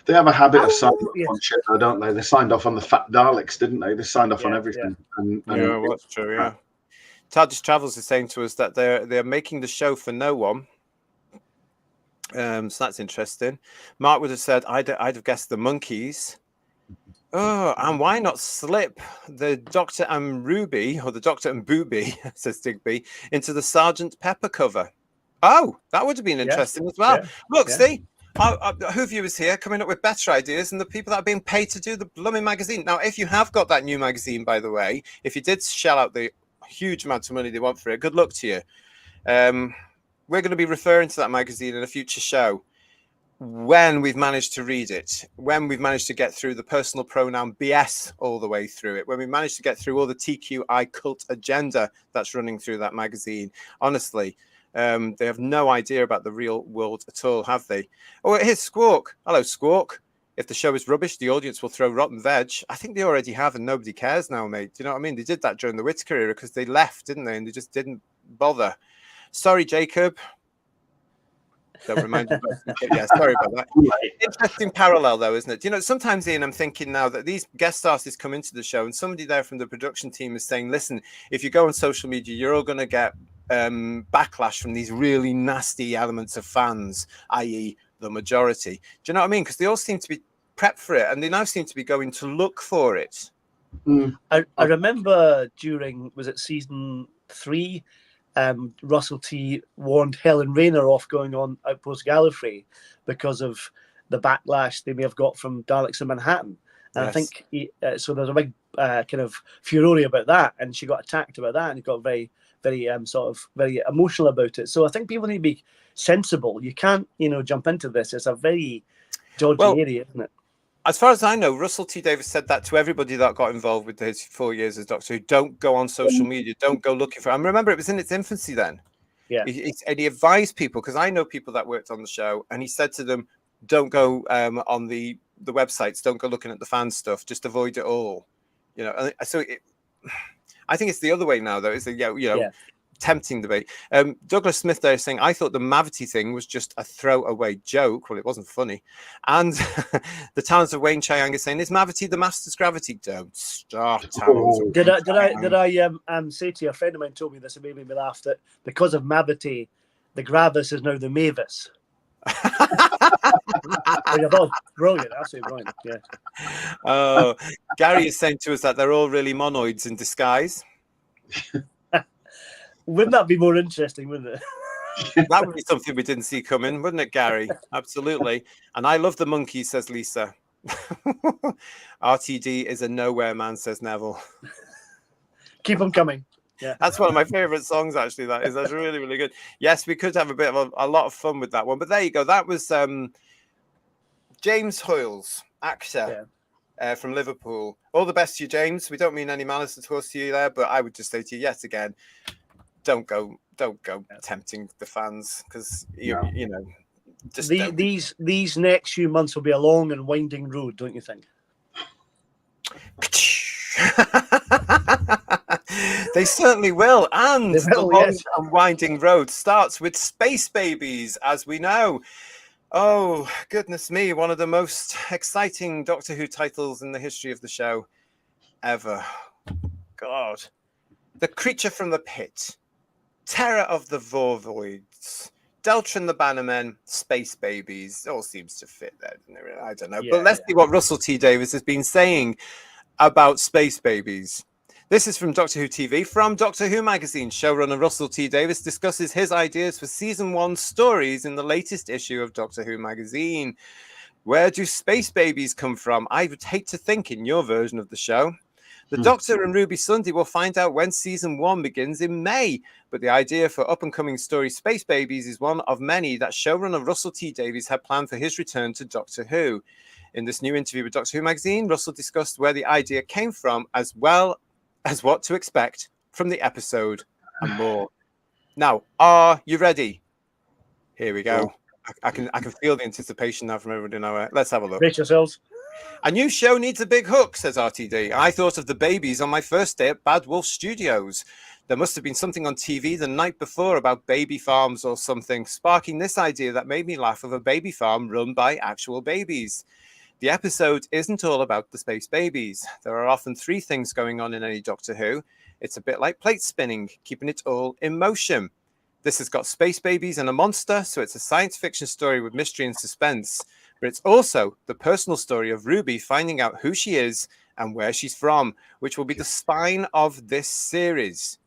Speaker 4: They have a habit of signing off on shit, though, don't they? They signed off on the Fat Daleks, didn't they? They signed off on everything.
Speaker 2: Yeah, that's true, yeah. TARDIS Travels is saying to us that they're making the show for no one. So that's interesting. Mark would have said, I'd have guessed the Monkeys. Oh, and why not slip the Doctor and Ruby, or the Doctor and Booby, says Digby, into the Sergeant Pepper cover? Oh, that would have been interesting as well. Yeah. Look, see, Whoview is here coming up with better ideas than the people that are being paid to do the blooming magazine. Now, if you have got that new magazine, by the way, if you did shell out the huge amount of money they want for it, good luck to you. We're going to be referring to that magazine in a future show when we've managed to read it, when we've managed to get through the personal pronoun BS all the way through it, when we managed to get through all the TQI cult agenda that's running through that magazine. Honestly, they have no idea about the real world at all, have they? Oh, here's Squawk. Hello, Squawk. If the show is rubbish, the audience will throw rotten veg. I think they already have, and nobody cares now, mate. Do you know what I mean? They did that during the Whittaker era because they left, didn't they? And they just didn't bother. Sorry, Jacob. Don't remind you. Yeah, sorry about that. Interesting parallel, though, isn't it? You know, sometimes, Ian, I'm thinking now that these guest artists come into the show, and somebody there from the production team is saying, "Listen, if you go on social media, you're all going to get backlash from these really nasty elements of fans, i.e., the majority." Do you know what I mean? Because they all seem to be prepped for it, and they now seem to be going to look for it.
Speaker 3: I remember during, was it season 3, Russell T warned Helen Rayner off going on Outpost Gallifrey because of the backlash they may have got from Daleks in Manhattan. And I think so there's a big kind of furore about that, and she got attacked about that, and got very very emotional about it. So I think people need to be sensible. You can't, jump into this. It's a very dodgy area, isn't it?
Speaker 2: As far as I know, Russell T Davies said that to everybody that got involved with his 4 years as Doctor Who. Don't go on social media. Don't go looking for it. And remember, it was in its infancy then.
Speaker 3: Yeah.
Speaker 2: And he advised people, because I know people that worked on the show, and he said to them, don't go on the websites. Don't go looking at the fan stuff. Just avoid it all. So I think it's the other way now, though. Is that, tempting debate. Douglas Smith there is saying, I thought the Mavity thing was just a throwaway joke. Well, it wasn't funny. And the Talents of Wayne Chiang is saying, is Mavity the Master's Gravity? Don't stop, Talents.
Speaker 4: Oh.
Speaker 3: Did I say to you, a friend of mine told me this and made me laugh, that because of Mavity, the Gravis is now the Mavis. That was brilliant, absolutely brilliant. Yeah.
Speaker 2: Oh, Gary is saying to us that they're all really monoids in disguise.
Speaker 3: Wouldn't that be more interesting, wouldn't it?
Speaker 2: That would be something we didn't see coming, wouldn't it, Gary? Absolutely. And I love the monkeys, says Lisa. RTD is a nowhere man, says Neville.
Speaker 3: Keep them coming. Yeah,
Speaker 2: that's one of my favorite songs, actually. That's really, really good. Yes, we could have a bit of a lot of fun with that one. But there you go. That was James Hoyles, actor. Yeah. From Liverpool. All the best to you, James. We don't mean any malice towards you there, but I would just say to you yet again, don't go tempting the fans, because you know, just
Speaker 3: these next few months will be a long and winding road, don't you think?
Speaker 2: They certainly will, and the long and winding road starts with Space Babies, as we know. Oh, goodness me, one of the most exciting Doctor Who titles in the history of the show ever. God. The Creature from the Pit, Terror of the Vorvoids, Deltron the Bannermen, Space Babies. It all seems to fit there, doesn't it? I don't know. But let's see what Russell T Davies has been saying about Space Babies. This is from Doctor Who TV. From Doctor Who magazine, showrunner Russell T Davies discusses his ideas for Season 1 stories in the latest issue of Doctor Who magazine. Where do Space Babies come from? I would hate to think in your version of the show. The Doctor and Ruby Sunday will find out when Season 1 begins in May, but the idea for up-and-coming story Space Babies is one of many that showrunner Russell T Davies had planned for his return to Doctor Who. In this new interview with Doctor Who magazine, Russell discussed where the idea came from, as well as what to expect from the episode and more. Now, are you ready? Here we go. I can feel the anticipation now from everybody now. Let's have a look.
Speaker 3: Brace yourselves.
Speaker 2: A new show needs a big hook, says RTD. I thought of the babies on my first day at Bad Wolf Studios. There must have been something on TV the night before about baby farms or something, sparking this idea that made me laugh of a baby farm run by actual babies. The episode isn't all about the space babies. There are often three things going on in any Doctor Who. It's a bit like plate spinning, keeping it all in motion. This has got space babies and a monster, so it's a science fiction story with mystery and suspense. But it's also the personal story of Ruby finding out who she is and where she's from, which will be the spine of this series.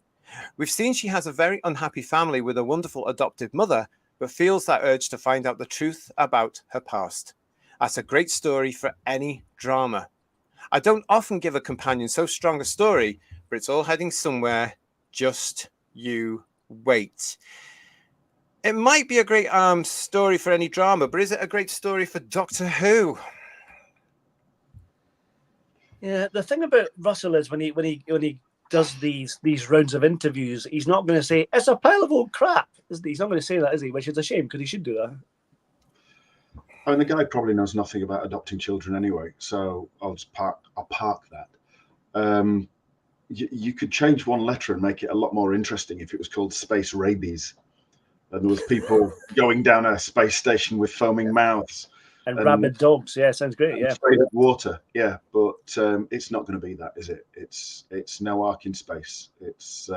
Speaker 2: We've seen she has a very unhappy family with a wonderful adoptive mother, but feels that urge to find out the truth about her past. That's a great story for any drama. I don't often give a companion so strong a story, but it's all heading somewhere. Just you wait. It might be a great story for any drama, but is it a great story for Doctor Who?
Speaker 3: Yeah, the thing about Russell is when he does these rounds of interviews, he's not going to say it's a pile of old crap. He's not going to say that, is he? Which is a shame, because he should do that.
Speaker 4: I mean, the guy probably knows nothing about adopting children anyway, so I'll park that. You could change one letter and make it a lot more interesting if it was called Space Rabies. And there was people going down a space station with foaming mouths.
Speaker 3: And rabid dogs. Yeah, sounds great. Yeah.
Speaker 4: Straight up water. Yeah, but it's not going to be that, is it? It's no ark in space. It's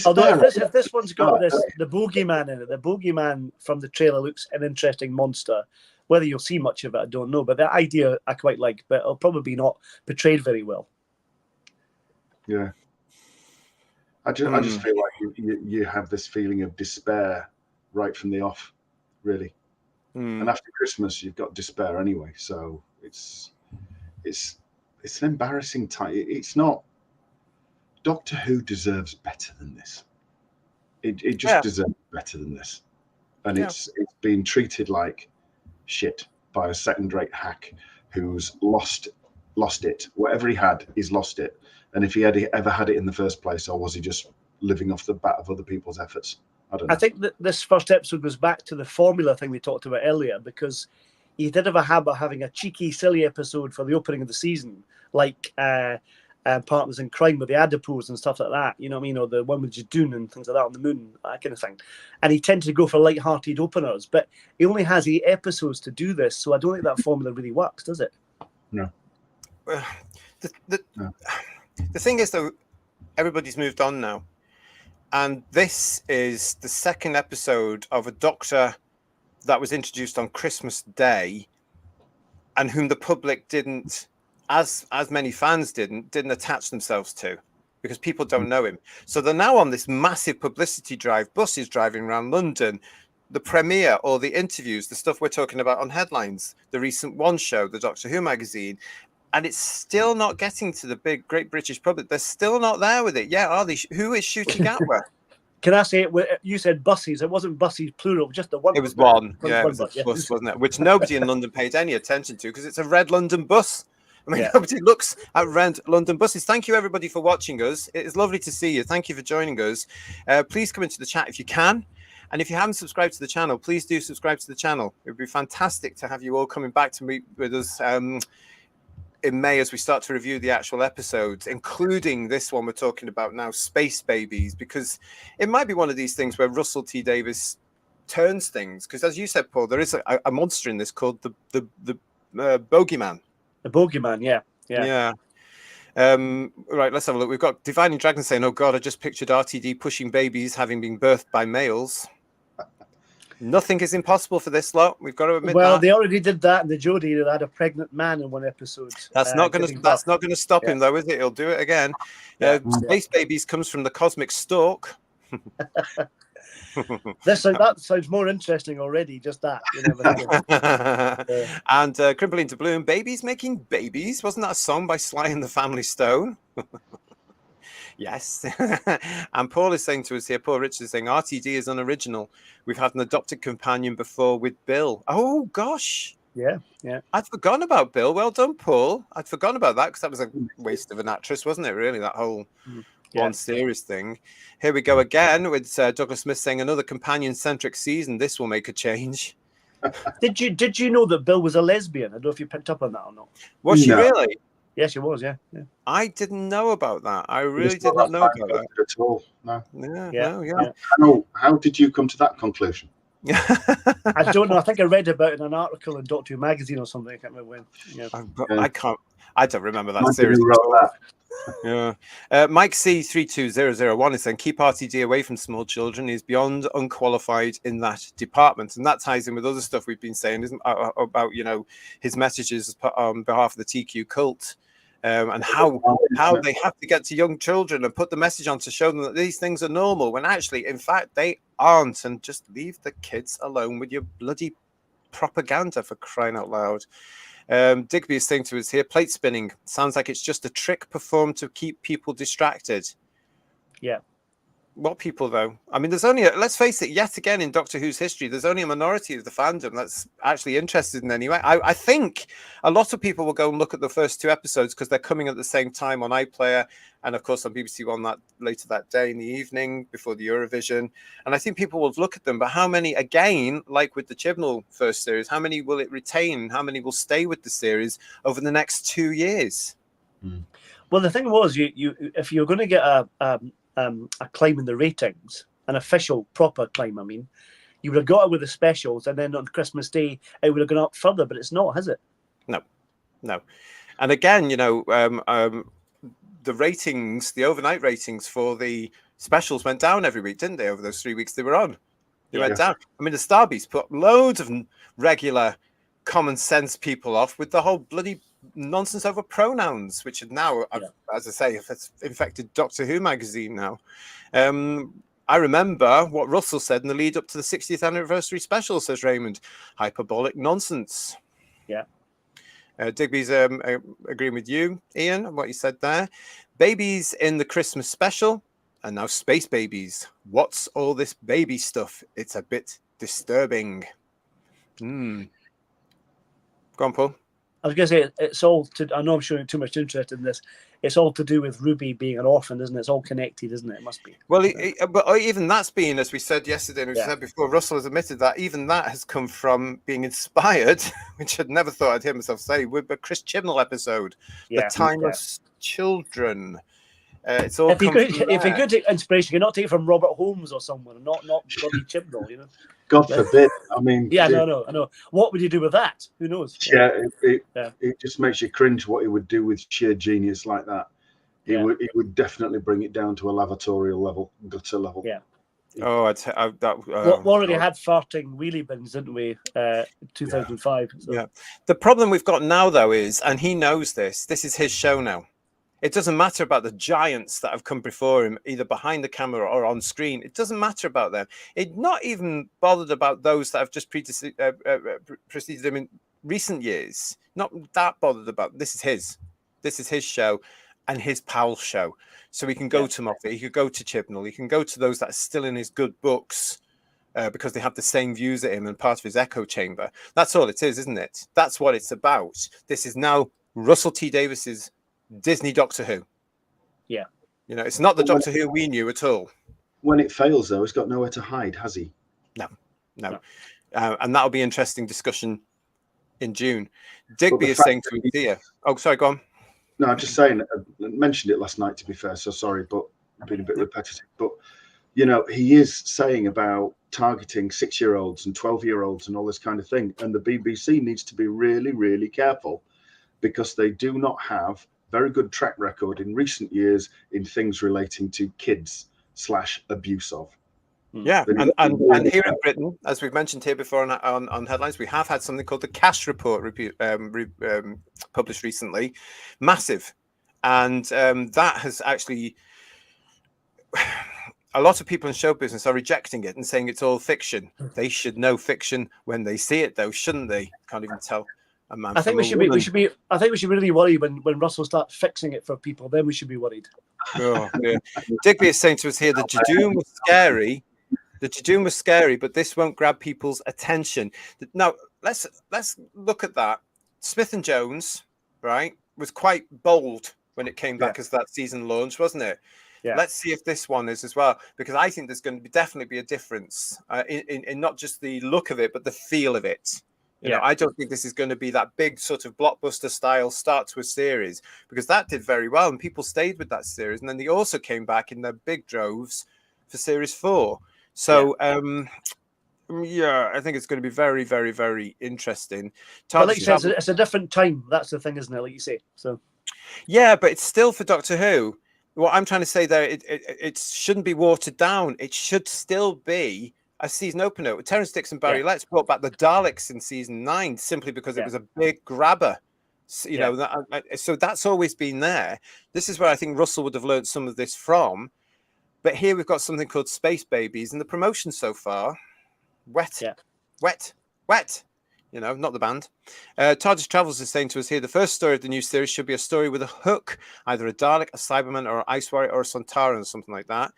Speaker 3: although if this one's got the bogeyman in it, the bogeyman from the trailer looks an interesting monster. Whether you'll see much of it, I don't know. But the idea I quite like, but it'll probably not portrayed very well.
Speaker 4: Yeah. I just feel like you have this feeling of despair right from the off, really. And after Christmas, you've got despair anyway. So it's an embarrassing time. It's not. Doctor Who deserves better than this. It just deserves better than this, and it's been treated like shit by a second-rate hack who's lost it. Whatever he had, he's lost it. And if he had ever had it in the first place, or was he just living off the bat of other people's efforts? I don't know.
Speaker 3: I think that this first episode goes back to the formula thing we talked about earlier, because he did have a habit of having a cheeky, silly episode for the opening of the season, like partners in crime with the adipose and stuff like that. You know what I mean? Or the one with Jadoon and things like that on the moon, that kind of thing. And he tended to go for light-hearted openers, but he only has 8 episodes to do this, so I don't think that formula really works, does it?
Speaker 4: No.
Speaker 2: The thing is, though, everybody's moved on now. And this is the 2nd episode of a Doctor that was introduced on Christmas Day and whom the public didn't, as many fans didn't attach themselves to, because people don't know him. So they're now on this massive publicity drive, buses driving around London, the premiere, all the interviews, the stuff we're talking about on headlines, the recent One Show, the Doctor Who magazine, and it's still not getting to the big, great British public. They're still not there with it. Yeah, are they? Who is shooting Gatwa?
Speaker 3: Can I say it? You said buses. It wasn't buses plural, just the one.
Speaker 2: It was one.
Speaker 3: Yeah,
Speaker 2: it was a bus, wasn't it? Which nobody in London paid any attention to because it's a red London bus. I mean, nobody looks at red London buses. Thank you, everybody, for watching us. It is lovely to see you. Thank you for joining us. Please come into the chat if you can. And if you haven't subscribed to the channel, please do subscribe to the channel. It would be fantastic to have you all coming back to meet with us in May as we start to review the actual episodes, including this one we're talking about now, Space Babies, because it might be one of these things where Russell T Davies turns things. Because as you said, Paul, there is a monster in this called the Bogeyman.
Speaker 3: The Bogeyman, yeah.
Speaker 2: Right, let's have a look. We've got Divining Dragon saying, "Oh God, I just pictured RTD pushing babies having been birthed by males." Nothing is impossible for this lot. We've got to admit.
Speaker 3: Well,
Speaker 2: that.
Speaker 3: they already did that in the Jodie. They had a pregnant man in one episode.
Speaker 2: That's not going to stop him, though, is it? He'll do it again. Space Babies comes from the Cosmic Stork.
Speaker 3: That sounds more interesting already. Just that,
Speaker 2: And Crimpling to Bloom, babies making babies. Wasn't that a song by Sly and the Family Stone? Yes. And Paul is saying to us here, Paul Richards is saying, RTD is unoriginal. We've had an adopted companion before with Bill. Oh, gosh.
Speaker 3: Yeah.
Speaker 2: I'd forgotten about Bill. Well done, Paul. I'd forgotten about that because that was a waste of an actress, wasn't it, really, that whole one series thing. Here we go again with Douglas Smith saying another companion-centric season. This will make a change.
Speaker 3: Did you know that Bill was a lesbian? I don't know if you picked up on that or not.
Speaker 2: Was she really?
Speaker 3: Yes, she was. Yeah.
Speaker 2: I didn't know about that. I really did not know about that
Speaker 4: at all. No.
Speaker 2: Yeah.
Speaker 4: How did you come to that conclusion?
Speaker 3: I don't know. I think I read about it in an article in Doctor Who magazine or something. I can't remember when.
Speaker 2: I don't remember that series. Mike C32001 is saying keep RTD away from small children. He's beyond unqualified in that department, and that ties in with other stuff we've been saying, isn't about his messages on behalf of the TQ cult. And how they have to get to young children and put the message on to show them that these things are normal, when actually, in fact, they aren't. And just leave the kids alone with your bloody propaganda, for crying out loud. Digby is saying to us here, plate spinning sounds like it's just a trick performed to keep people distracted. Yeah. What people, though? I mean, there's only, let's face it, yet again in Doctor Who's history, there's only a minority of the fandom that's actually interested in any way. I think a lot of people will go and look at the first 2 episodes because they're coming at the same time on iPlayer and, of course, on BBC One that later that day in the evening before the Eurovision. And I think people will look at them. But how many, again, like with the Chibnall first series, how many will it retain? How many will stay with the series over the next 2 years?
Speaker 3: Well, the thing was, you if you're going to get a climb in the ratings, an official proper climb, I mean, you would have got it with the specials, and then on Christmas Day it would have gone up further, but it's not, has it? No. And again, the ratings, the overnight ratings for the specials went down every week, didn't they? Over those 3 weeks they were on, they went down. I mean, the Starbeast put loads of regular common sense people off with the whole bloody nonsense over pronouns, which have now, as I say, it's infected Doctor Who magazine now. I remember what Russell said in the lead up to the 60th anniversary special, says Raymond. Hyperbolic nonsense. Yeah. Digby's agreeing with you, Ian, what you said there. Babies in the Christmas special, and now space babies. What's all this baby stuff? It's a bit disturbing. Go on, Paul. I was going to say it's all to. I know I'm showing too much interest in this. It's all to do with Ruby being an orphan, isn't it? It's all connected, isn't it? It must be.
Speaker 2: Well, but even that's been, as we said yesterday, and we said before, Russell has admitted that even that has come from being inspired, which I'd never thought I'd hear myself say, with a Chris Chibnall episode, The Timeless Children. It's all.
Speaker 3: If you could take inspiration, you're not take it from Robert Holmes or someone, not bloody Chibnall, you know.
Speaker 4: God forbid. I mean,
Speaker 3: I know. What would you do with that? Who knows?
Speaker 4: Yeah, it just makes you cringe what he would do with sheer genius like that. He would definitely bring it down to a lavatorial level, gutter level.
Speaker 3: Yeah.
Speaker 2: Oh,
Speaker 3: we already had farting wheelie bins, didn't we? 2005. So.
Speaker 2: Yeah. The problem we've got now, though, is, and he knows this. This is his show now. It doesn't matter about the giants that have come before him, either behind the camera or on screen. It doesn't matter about them. It's not even bothered about those that have just preceded him in recent years. Not that bothered about. This is his. This is his show and his pal's show. So he can go to Moffat, he could go to Chibnall, he can go to those that are still in his good books because they have the same views at him and part of his echo chamber. That's all it is, isn't it? That's what it's about. This is now Russell T Davis's Disney Doctor Who.
Speaker 3: Yeah.
Speaker 2: You know, it's not the Doctor Who we knew at all.
Speaker 4: When it fails, though, he's got nowhere to hide, has he?
Speaker 2: No. And that'll be interesting discussion in June. Digby is saying to Thea. Oh, sorry, go on.
Speaker 4: No, I'm just saying, I mentioned it last night, to be fair, so sorry, but I've been a bit repetitive. But, you know, he is saying about targeting 6-year-olds and 12-year-olds and all this kind of thing. And the BBC needs to be really, really careful because they do not have very good track record in recent years in things relating to kids / abuse of.
Speaker 2: Yeah, and here in Britain, as we've mentioned here before on headlines, we have had something called the Cash Report published recently, massive, and that has actually a lot of people in show business are rejecting it and saying it's all fiction. They should know fiction when they see it, though, shouldn't they? Can't even tell.
Speaker 3: I think we should be. I think we should really worry when Russell starts fixing it for people. Then we should be worried.
Speaker 2: Oh, yeah. Digby is saying to us here, the Jadoon was scary. The Jadoon was scary, but this won't grab people's attention. Now let's look at that. Smith and Jones, right, was quite bold when it came back as that season launched, wasn't it? Yeah. Let's see if this one is as well, because I think there's going to definitely be a difference in not just the look of it, but the feel of it. You know, I don't think this is going to be that big sort of blockbuster style start to a series, because that did very well and people stayed with that series. And then they also came back in their big droves for series 4. So, I think it's going to be very, very, very interesting.
Speaker 3: But like you said, it's a different time. That's the thing, isn't it? Like you say. So,
Speaker 2: yeah, but it's still for Doctor Who. What I'm trying to say there, it shouldn't be watered down. It should still be a season opener. Terrence Dix and Barry Letts brought back the Daleks in season 9 simply because it was a big grabber. You know, so that's always been there. This is where I think Russell would have learned some of this from. But here we've got something called Space Babies, and the promotion so far, wet. You know, not the band. TARDIS Travels is saying to us here, the first story of the new series should be a story with a hook, either a Dalek, a Cyberman, or an Ice Warrior, or a Sontaran, or something like that.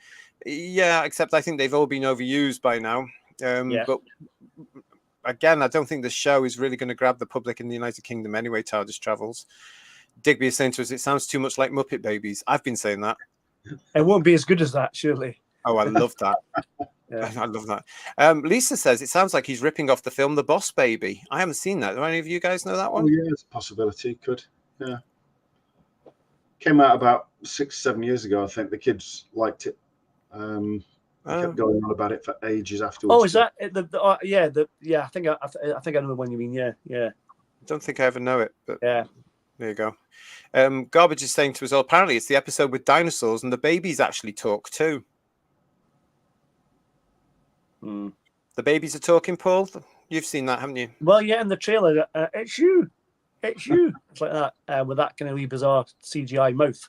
Speaker 2: Yeah, except I think they've all been overused by now. But again, I don't think the show is really going to grab the public in the United Kingdom anyway, TARDIS Travels. Digby is saying to us, it sounds too much like Muppet Babies. I've been saying that.
Speaker 3: It won't be as good as that, surely.
Speaker 2: Oh, I love that. I love that. Lisa says, it sounds like he's ripping off the film The Boss Baby. I haven't seen that. Do any of you guys know that one?
Speaker 4: Oh, yeah, it's a possibility. Could. Yeah. Came out about 6-7 years ago, I think. The kids liked it. Kept going on about it for ages afterwards.
Speaker 3: Oh, is that I think I know the one you mean. Yeah.
Speaker 2: I don't think I ever know it, but
Speaker 3: there
Speaker 2: you go. Garbage is saying to us all, apparently it's the episode with dinosaurs and the babies actually talk too. The babies are talking, Paul. You've seen that, haven't you?
Speaker 3: Well, yeah, in the trailer, it's you. It's like that with that kind of wee bizarre CGI mouth.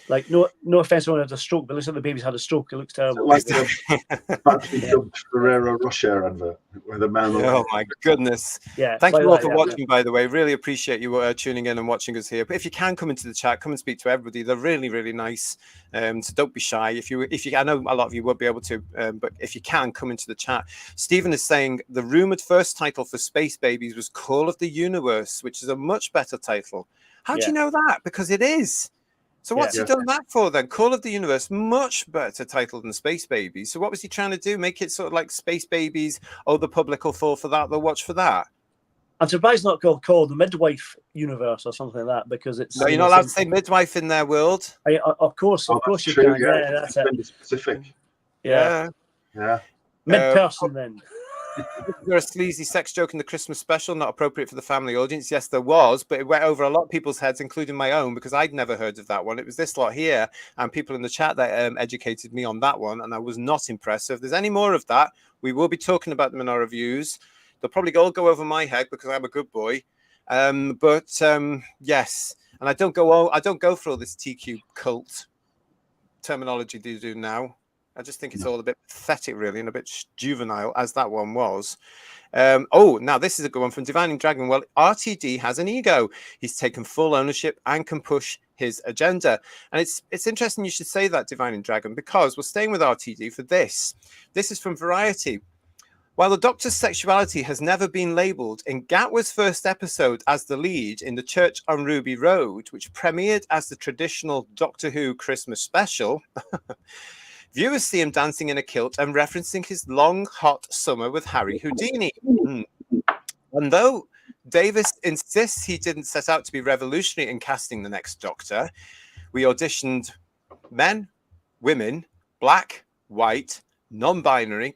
Speaker 3: Like, no offense, anyone had a stroke, but it looks like the baby's had a stroke. It looks terrible.
Speaker 4: Like the badly dubbed Ferrero Rocher advert with a man.
Speaker 2: Oh my goodness.
Speaker 3: Yeah.
Speaker 2: Thank
Speaker 3: like
Speaker 2: you all
Speaker 3: that,
Speaker 2: for
Speaker 3: yeah.
Speaker 2: watching, by the way. Really appreciate you tuning in and watching us here. But if you can come into the chat, come and speak to everybody. They're really, really nice. So don't be shy. If you, I know a lot of you will be able to, but if you can, come into the chat. Stephen is saying the rumored first title for Space Babies was Call of the Universe, which is a much better title. How do you know that? Because it is. So what's he done that for then? Call of the Universe, much better title than Space Babies. So what was he trying to do? Make it sort of like Space Babies? Oh, the public will fall for that. They'll watch for that.
Speaker 3: I'm surprised it's not called the Midwife Universe or something like that, because it's...
Speaker 2: No, you're not allowed to say midwife in their world.
Speaker 3: Of course you
Speaker 4: true,
Speaker 3: can. Yeah, that's it.
Speaker 4: Specific.
Speaker 3: Yeah. Mid-person then.
Speaker 2: There's a sleazy sex joke in the Christmas special, not appropriate for the family audience. Yes, there was, but it went over a lot of people's heads, including my own, because I'd never heard of that one. It was this lot here and people in the chat that educated me on that one, and I was not impressed. So if there's any more of that, we will be talking about them in our reviews. They'll probably all go over my head because I'm a good boy. Yes, and I don't go for all this TQ cult terminology they do now. I just think it's all a bit pathetic, really, and a bit juvenile, as that one was. Now this is a good one from Divining Dragon. Well, RTD has an ego. He's taken full ownership and can push his agenda. And it's interesting you should say that, Divining Dragon, because we're staying with RTD for this. This is from Variety. While the Doctor's sexuality has never been labelled, in Gatwa's first episode as the lead in the Church on Ruby Road, which premiered as the traditional Doctor Who Christmas special, viewers see him dancing in a kilt and referencing his long, hot summer with Harry Houdini. And though Davis insists he didn't set out to be revolutionary in casting the next Doctor, we auditioned men, women, black, white, non-binary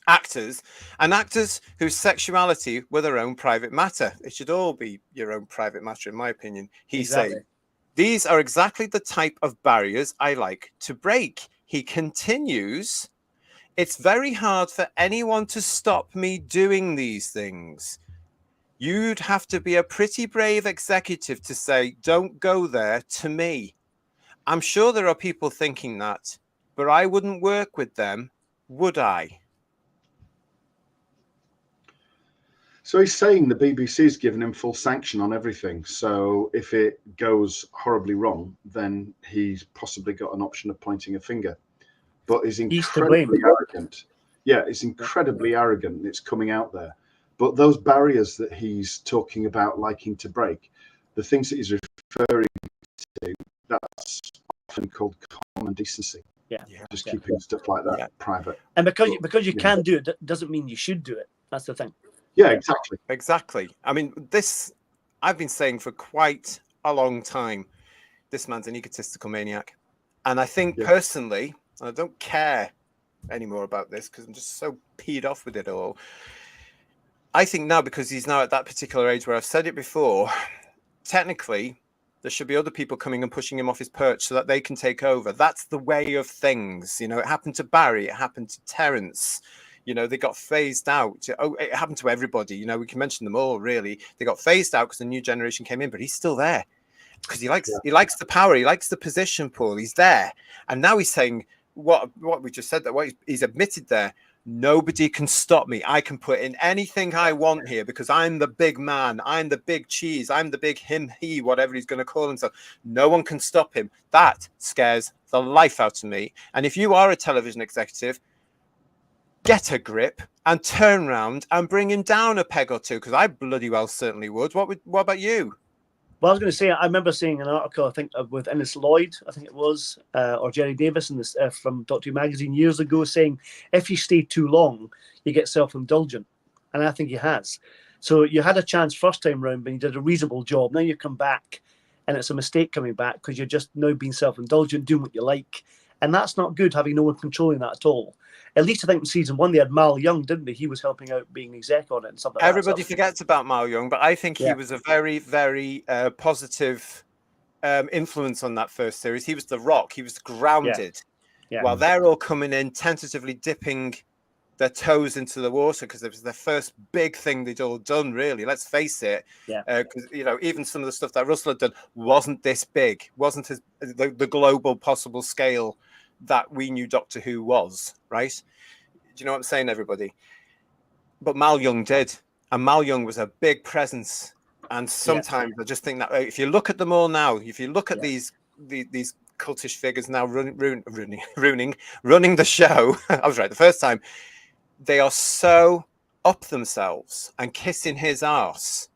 Speaker 2: actors, and actors whose sexuality were their own private matter. It should all be your own private matter, in my opinion. He's saying, these are exactly the type of barriers I like to break. He continues, it's very hard for anyone to stop me doing these things. You'd have to be a pretty brave executive to say, don't go there to me. I'm sure there are people thinking that, but I wouldn't work with them, would I?
Speaker 4: So he's saying the BBC's given him full sanction on everything. So if it goes horribly wrong, then he's possibly got an option of pointing a finger. But he's incredibly arrogant. Yeah, he's incredibly arrogant, and it's coming out there. But those barriers that he's talking about liking to break, the things that he's referring to, that's often called common decency. Just keeping stuff like that private.
Speaker 3: And because you can do it doesn't mean you should do it. That's the thing.
Speaker 4: Yeah, exactly.
Speaker 2: Exactly. I mean, this I've been saying for quite a long time. This man's an egotistical maniac. And I think personally, I don't care anymore about this because I'm just so peed off with it all. I think now, because he's now at that particular age where I've said it before, technically, there should be other people coming and pushing him off his perch so that they can take over. That's the way of things. You know, it happened to Barry. It happened to Terence. You know, they got phased out. Oh, it happened to everybody. You know, we can mention them all, really. They got phased out because the new generation came in, but he's still there because he likes the power. He likes the position, Paul. He's there. And now he's saying what we just said, that what he's admitted there. Nobody can stop me. I can put in anything I want here because I'm the big man. I'm the big cheese. I'm the big him, he, whatever he's going to call himself. No one can stop him. That scares the life out of me. And if you are a television executive, get a grip and turn around and bring him down a peg or two, because I bloody well certainly would. What about you?
Speaker 3: Well, I was going to say, I remember seeing an article, I think, with Ennis Lloyd, I think it was, or Jerry Davis in this from Doctor Who magazine years ago, saying if you stay too long, you get self-indulgent. And I think he has. So you had a chance first time round, but you did a reasonable job. Now you come back, and it's a mistake coming back because you're just now being self-indulgent, doing what you like. And that's not good, having no one controlling that at all. At least I think in season 1 they had Mal Young, didn't they? He was helping out, being exec on it and stuff like
Speaker 2: Everybody forgets about Mal Young, but I think he was a very, very positive influence on that first series. He was the rock. He was grounded. While they're all coming in, tentatively dipping their toes into the water because it was their first big thing they'd all done, really. Let's face it.
Speaker 3: Yeah.
Speaker 2: Because, even some of the stuff that Russell had done wasn't this big, wasn't as the global possible scale that we knew Doctor Who was, right? Do you know what I'm saying, everybody? But Mal Young did. And Mal Young was a big presence. And sometimes I just think that if you look at them all now, if you look at these cultish figures now running the show, I was right the first time, they are so up themselves and kissing his arse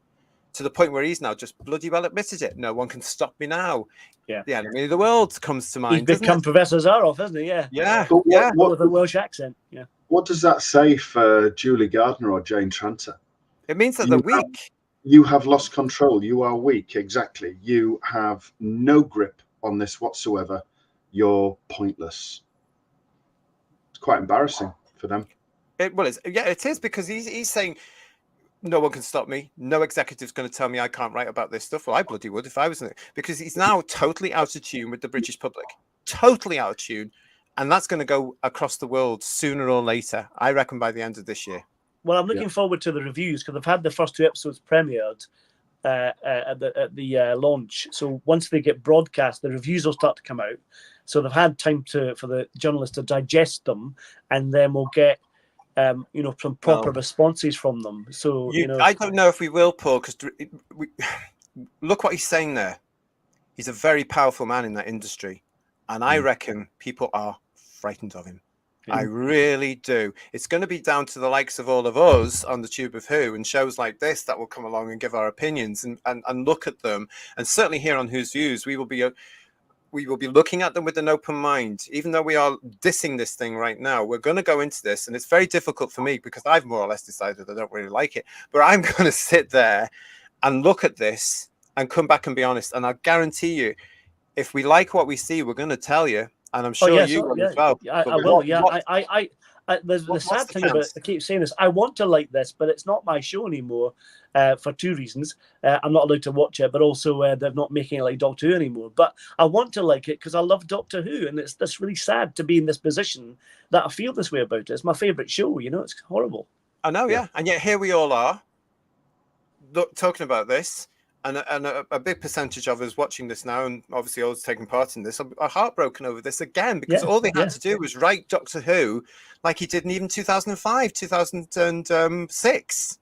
Speaker 2: to the point where he's now just bloody well admitted it. No one can stop me now.
Speaker 3: Yeah.
Speaker 2: The enemy of the world comes to mind.
Speaker 3: He's become Professor Zaroff, hasn't he? Yeah.
Speaker 2: Yeah.
Speaker 4: But
Speaker 3: with a Welsh accent. Yeah.
Speaker 4: What does that say for Julie Gardner or Jane Tranter?
Speaker 2: It means that they're weak.
Speaker 4: You have lost control. You are weak. Exactly. You have no grip on this whatsoever. You're pointless. It's quite embarrassing for them.
Speaker 2: It is, because he's saying no one can stop me. No executive's going to tell me I can't write about this stuff. Well, I bloody would if I was in it, because he's now totally out of tune with the British public. Totally out of tune. And that's going to go across the world sooner or later. I reckon by the end of this year.
Speaker 3: Well, I'm looking forward to the reviews because I've had the first 2 episodes premiered at the launch. So once they get broadcast, the reviews will start to come out. So they've had time for the journalists to digest them, and then we'll get some proper responses from them. So
Speaker 2: I don't know if we will, Paul, because look what he's saying there. He's a very powerful man in that industry, and I reckon people are frightened of him. I really do. It's going to be down to the likes of all of us on the Tube of Who and shows like this that will come along and give our opinions and look at them. And certainly here on Who's Views, we will be looking at them with an open mind. Even though we are dissing this thing right now, we're going to go into this, and it's very difficult for me because I've more or less decided I don't really like it. But I'm going to sit there and look at this and come back and be honest. And I guarantee you, if we like what we see, we're going to tell you. And I'm sure you will as well.
Speaker 3: I will. The sad thing about it, I keep saying this, I want to like this, but it's not my show anymore for 2 reasons. I'm not allowed to watch it, but also they're not making it like Doctor Who anymore. But I want to like it because I love Doctor Who, and it's really sad to be in this position that I feel this way about it. It's my favourite show, it's horrible. I know,
Speaker 2: yeah. And yet here we all are talking about this. And a big percentage of us watching this now, and obviously all taking part in this, are heartbroken over this again, because all they had to do was write Doctor Who like he did in even 2005, 2006.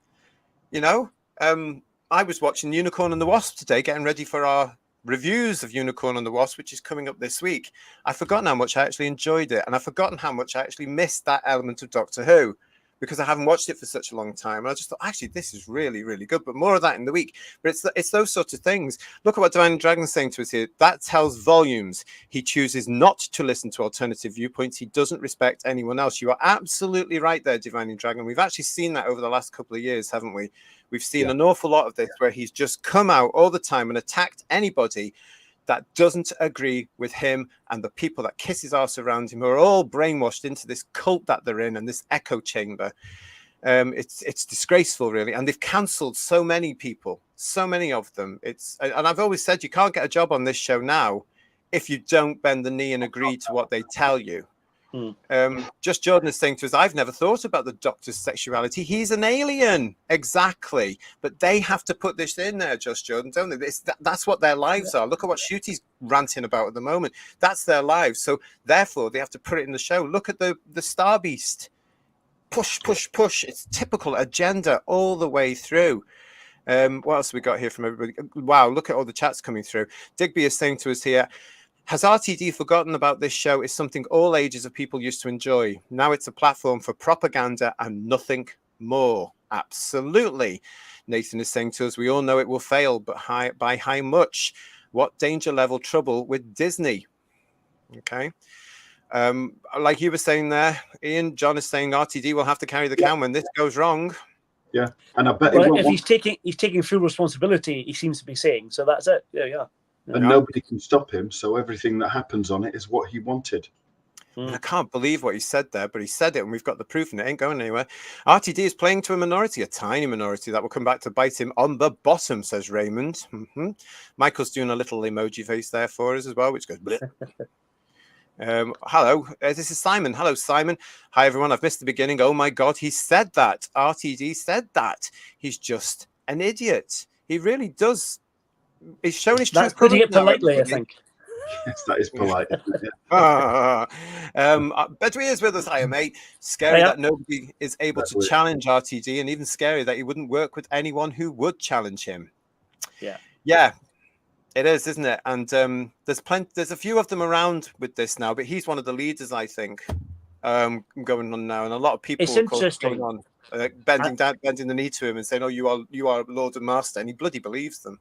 Speaker 2: I was watching Unicorn and the Wasp today, getting ready for our reviews of Unicorn and the Wasp, which is coming up this week. I've forgotten how much I actually enjoyed it, and I've forgotten how much I actually missed that element of Doctor Who, because I haven't watched it for such a long time. And I just thought, actually, this is really, really good. But more of that in the week. But it's those sorts of things. Look at what Divine Dragon's saying to us here. That tells volumes. He chooses not to listen to alternative viewpoints. He doesn't respect anyone else. You are absolutely right there, Divine Dragon. We've actually seen that over the last couple of years, haven't we? We've seen an awful lot of this where he's just come out all the time and attacked anybody that doesn't agree with him, and the people that kiss his arse around him, who are all brainwashed into this cult that they're in and this echo chamber. It's disgraceful, really. And they've cancelled so many people, so many of them. And I've always said you can't get a job on this show now if you don't bend the knee and agree to what they tell you. Just Jordan is saying to us, I've never thought about the Doctor's sexuality. He's an alien. Exactly. But they have to put this in there, Just Jordan, don't they? That's what their lives are. Look at what Shooty's ranting about at the moment. That's their lives. So therefore, they have to put it in the show. Look at the Star Beast. Push, push, push. It's typical agenda all the way through. What else have we got here from everybody? Wow, look at all the chats coming through. Digby is saying to us here, has RTD forgotten about this show? Is something all ages of people used to enjoy. Now it's a platform for propaganda and nothing more. Absolutely. Nathan is saying to us, we all know it will fail, but by how much? What danger level trouble with Disney? Okay. Like you were saying there, Ian, John is saying RTD will have to carry the can when this goes wrong.
Speaker 4: Yeah, and I bet
Speaker 3: if he's taking full responsibility, he seems to be saying. So that's it. Yeah.
Speaker 4: And nobody can stop him, so everything that happens on it is what he wanted.
Speaker 2: And I can't believe what he said there, but he said it, and we've got the proof, and it ain't going anywhere. RTD is playing to a minority, a tiny minority, that will come back to bite him on the bottom, says Raymond. Michael's doing a little emoji face there for us as well, which goes bleh. Hello, this is Simon. Hello, Simon. Hi, everyone. I've missed the beginning. Oh my God, he said that. RTD said that. He's just an idiot. He really does. He's shown his true
Speaker 3: That's putting
Speaker 2: colours
Speaker 3: it
Speaker 2: now,
Speaker 3: politely, I
Speaker 2: everybody.
Speaker 3: think.
Speaker 4: Yes, that is polite, isn't it?
Speaker 2: Bedouin is with us, hiya, mate. Scary
Speaker 3: Hiya.
Speaker 2: that nobody is able to
Speaker 4: Bedouin.
Speaker 2: challenge RTD, and even scarier that he wouldn't work with anyone who would challenge him.
Speaker 3: Yeah.
Speaker 2: Yeah, it is, isn't it? And there's a few of them around with this now, but he's one of the leaders, I think, going on now, and a lot of people,
Speaker 3: It's
Speaker 2: of course,
Speaker 3: interesting.
Speaker 2: going on, bending the knee to him and saying, "Oh, you are Lord and Master," and he bloody believes them.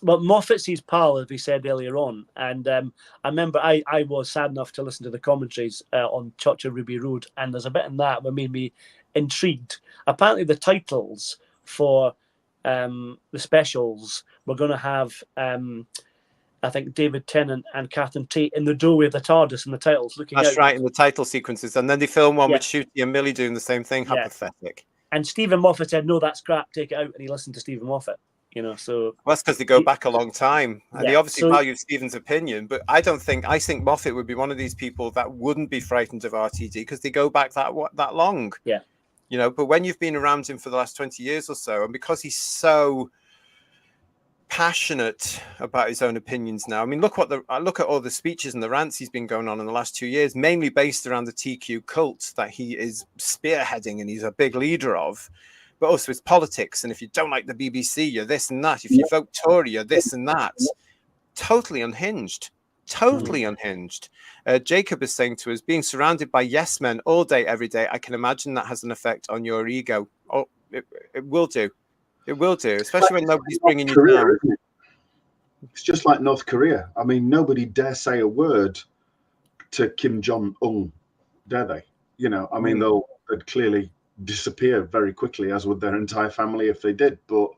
Speaker 3: Well, Moffat's his pal, as we said earlier on, and I remember I was sad enough to listen to the commentaries on Church of Ruby Road, and there's a bit in that made me intrigued. Apparently, the titles for the specials were going to have, I think, David Tennant and Catherine Tate in the doorway of the TARDIS in the titles, looking out.
Speaker 2: That's right, in the title sequences, and then they film one
Speaker 3: Yeah.
Speaker 2: with Shooty and Millie doing the same thing. How
Speaker 3: Yeah.
Speaker 2: pathetic!
Speaker 3: And Stephen Moffat said, "No, that's crap. Take it out." And he listened to Stephen Moffat. So
Speaker 2: Well, that's because they go back a long time, and they
Speaker 3: Yeah,
Speaker 2: obviously
Speaker 3: so-
Speaker 2: value Stephen's opinion. But I think Moffat would be one of these people that wouldn't be frightened of RTD because they go back that long.
Speaker 3: Yeah.
Speaker 2: But when you've been around him for the last 20 years or so, and because he's so passionate about his own opinions now. I mean, look at all the speeches and the rants he's been going on in the last 2 years, mainly based around the TQ cult that he is spearheading and he's a big leader of. But also it's politics. And if you don't like the BBC, you're this and that. If you vote Tory, you're this and that. Totally unhinged. Totally unhinged. Jacob is saying to us, being surrounded by yes men all day, every day, I can imagine that has an effect on your ego. Oh, it will do. It will do, especially when nobody's bringing you down.
Speaker 4: Isn't it? It's just like North Korea. I mean, nobody dare say a word to Kim Jong-un, dare they? I mean, they'd clearly disappear very quickly, as would their entire family if they did. But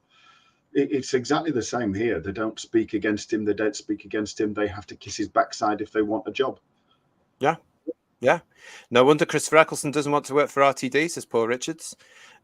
Speaker 4: it's exactly the same here. They don't speak against him. They don't speak against him. They have to kiss his backside if they want a job.
Speaker 2: Yeah. Yeah. No wonder Christopher Eccleston doesn't want to work for RTD, says Paul Richards.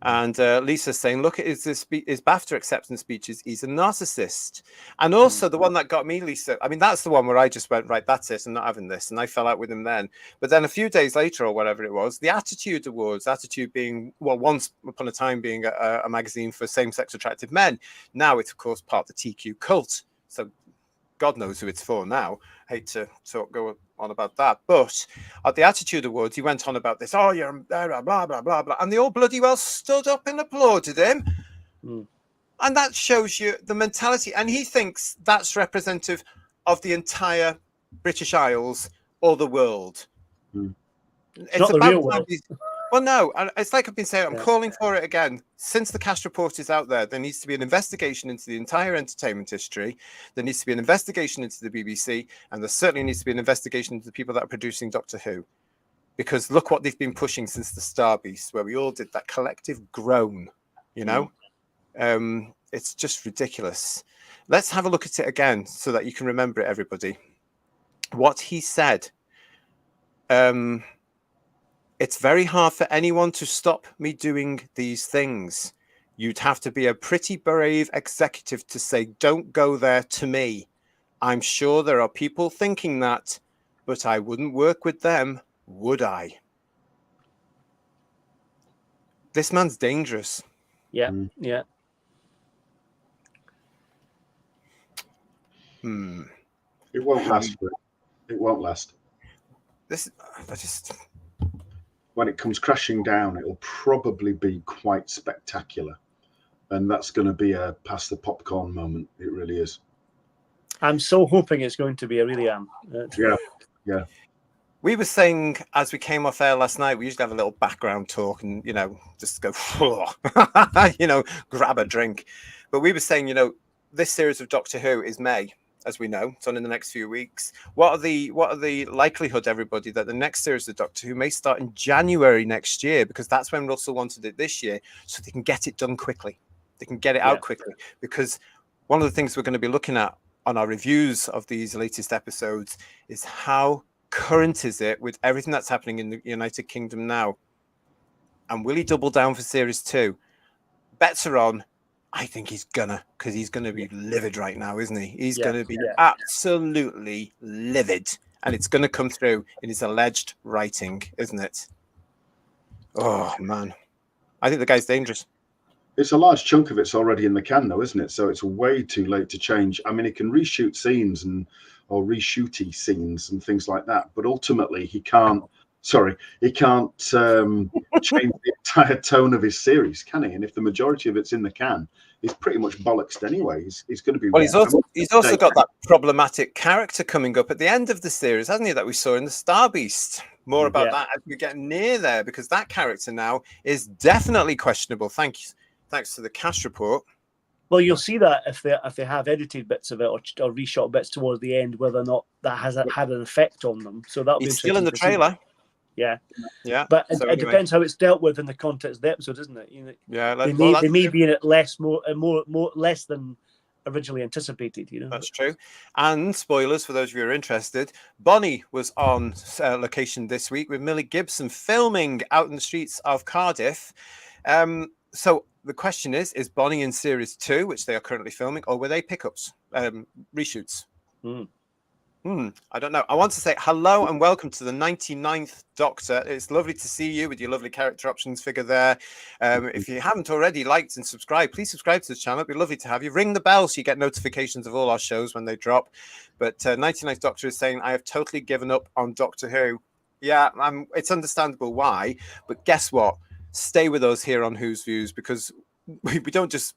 Speaker 2: And Lisa's saying, look at his BAFTA acceptance speeches. He's a narcissist. And also the one that got me, Lisa, I mean, that's the one where I just went, right, that's it. I'm not having this. And I fell out with him then. But then a few days later or whatever it was, the Attitude Awards, Attitude being, well, once upon a time being a magazine for same-sex attractive men. Now it's, of course, part of the TQ cult. So God knows who it's for now. Hate to go on about that. But at the Attitude Awards, he went on about this. Oh, you're blah, blah, blah, blah, blah. And they all bloody well stood up and applauded him. And that shows you the mentality. And he thinks that's representative of the entire British Isles or the world.
Speaker 3: It's not the real world.
Speaker 2: Well, no, it's like I've been saying, I'm calling for it again. Since the Cast report is out there needs to be an investigation into the entire entertainment history. There needs to be an investigation into the BBC, and there certainly needs to be an investigation into the people that are producing Doctor Who. Because look what they've been pushing since the Star Beast, where we all did that collective groan, It's just ridiculous. Let's have a look at it again so that you can remember it, everybody. What he said. It's very hard for anyone to stop me doing these things. You'd have to be a pretty brave executive to say, don't go there to me. I'm sure there are people thinking that, but I wouldn't work with them, would I? This man's dangerous.
Speaker 3: Yeah.
Speaker 4: It won't last. It won't last. When it comes crashing down, it'll probably be quite spectacular. And that's going to be a pass the popcorn moment. It really is. I'm
Speaker 3: so hoping it's going to be. I really am.
Speaker 4: Yeah.
Speaker 2: We were saying as we came off air last night, we usually have a little background talk and, just go, grab a drink. But we were saying, this series of Doctor Who is May. As we know, it's on in the next few weeks. What are the likelihood, everybody, that the next series of Doctor Who may start in January next year? Because that's when Russell wanted it this year, so they can get it done quickly. They can get it out quickly. Because one of the things we're going to be looking at on our reviews of these latest episodes is how current is it with everything that's happening in the United Kingdom now? And will he double down for series 2? Bets are on. I think he's because he's gonna be livid right now, isn't he? He's gonna be absolutely livid, and it's going to come through in his alleged writing, isn't it? Oh, man. I think the guy's dangerous.
Speaker 4: It's a large chunk of it's already in the can, though, isn't it? So it's way too late to change. I mean, he can reshoot scenes or reshooty scenes and things like that, but ultimately he can't. Sorry, he can't change the entire tone of his series, can he? And if the majority of it's in the can, he's pretty much bollocksed anyway. He's going to be.
Speaker 2: Well, he's also got that problematic character coming up at the end of the series, hasn't he? That we saw in the Star Beast. More about that as we get near there, because that character now is definitely questionable. Thanks to the cast report.
Speaker 3: Well, you'll see that if they have edited bits of it or reshot bits towards the end, whether or not that has had an effect on them. So that'll be
Speaker 2: still in the trailer.
Speaker 3: Yeah.
Speaker 2: But
Speaker 3: it depends how it's dealt with in the context of the episode, isn't it? You know, they may be in it less than originally anticipated. You know,
Speaker 2: that's true. And spoilers for those of you who are interested: Bonnie was on location this week with Millie Gibson filming out in the streets of Cardiff. So the question is Bonnie in series 2, which they are currently filming, or were they pickups, reshoots? I don't know. I want to say hello and welcome to the 99th Doctor. It's lovely to see you with your lovely character options figure there. If you haven't already liked and subscribed, please subscribe to this channel. It'd be lovely to have you. Ring the bell so you get notifications of all our shows when they drop. But 99th Doctor is saying, I have totally given up on Doctor Who. Yeah, it's understandable why. But guess what? Stay with us here on Who's Views, because we don't just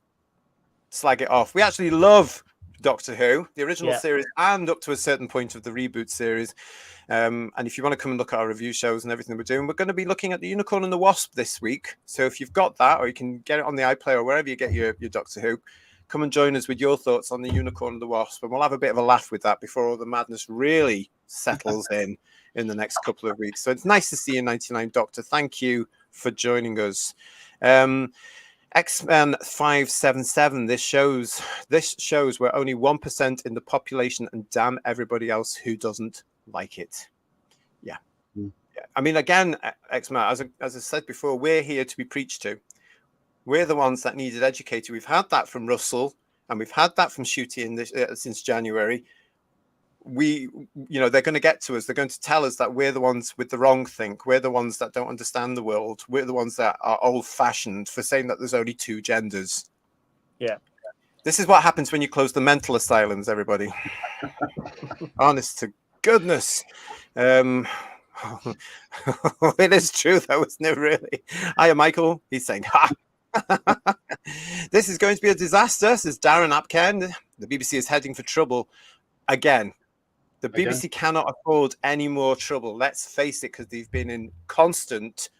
Speaker 2: slag it off. We actually love Doctor Who, the original series, and up to a certain point of the reboot series. And if you want to come and look at our review shows and everything we're doing, we're going to be looking at the Unicorn and the Wasp this week. So if you've got that, or you can get it on the iPlayer or wherever you get your Doctor Who, come and join us with your thoughts on the Unicorn and the Wasp, and we'll have a bit of a laugh with that before all the madness really settles in the next couple of weeks. So it's nice to see you, 99 Doctor. Thank you for joining us. X-Men 577. This shows we're only 1% in the population, and damn everybody else who doesn't like it. Yeah. I mean, again, X-Men, as I said before, we're here to be preached to. We're the ones that needed educated. We've had that from Russell, and we've had that from Shooty since January. They're going to get to us. They're going to tell us that we're the ones with the wrong think. We're the ones that don't understand the world. We're the ones that are old-fashioned for saying that there's only 2 genders.
Speaker 3: Yeah.
Speaker 2: This is what happens when you close the mental asylums, everybody. Honest to goodness. It is true, though, isn't it, really? Hiya, Michael. He's saying, ha! This is going to be a disaster, says Darren Apken. The BBC is heading for trouble again. The BBC cannot afford any more trouble. Let's face it, because they've been in constant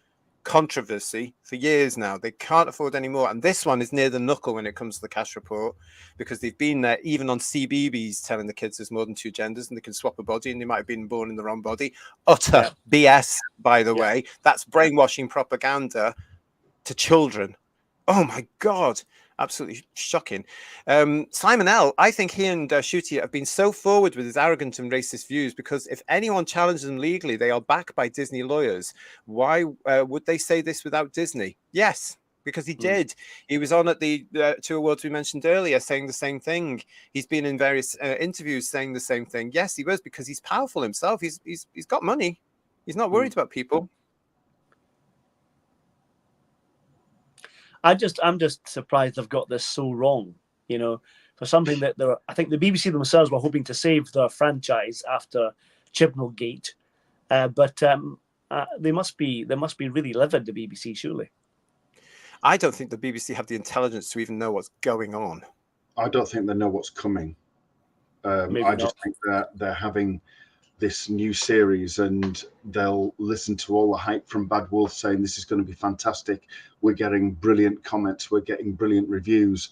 Speaker 2: controversy for years now. They can't afford any more. And this one is near the knuckle when it comes to the cash report, because they've been there even on CBeebies telling the kids there's more than 2 genders and they can swap a body and they might have been born in the wrong body. Utter BS, by the way. That's brainwashing propaganda to children. Oh, my God. Absolutely shocking. Simon L., I think he and Shooty have been so forward with his arrogant and racist views, because if anyone challenges them legally, they are backed by Disney lawyers. Why would they say this without Disney? Yes, because he did. He was on at the 2 awards we mentioned earlier saying the same thing. He's been in various interviews saying the same thing. Yes, he was, because he's powerful himself. He's got money. He's not worried about people. I'm just surprised they've got this so wrong, for something that I think the BBC themselves were hoping to save their franchise after Chibnall Gate, but they must be really livid, the BBC, surely. I don't think the BBC have the intelligence to even know what's going on.
Speaker 4: I don't think they know what's coming. I just think that they're having this new series and they'll listen to all the hype from Bad Wolf saying this is going to be fantastic. We're getting brilliant comments. We're getting brilliant reviews,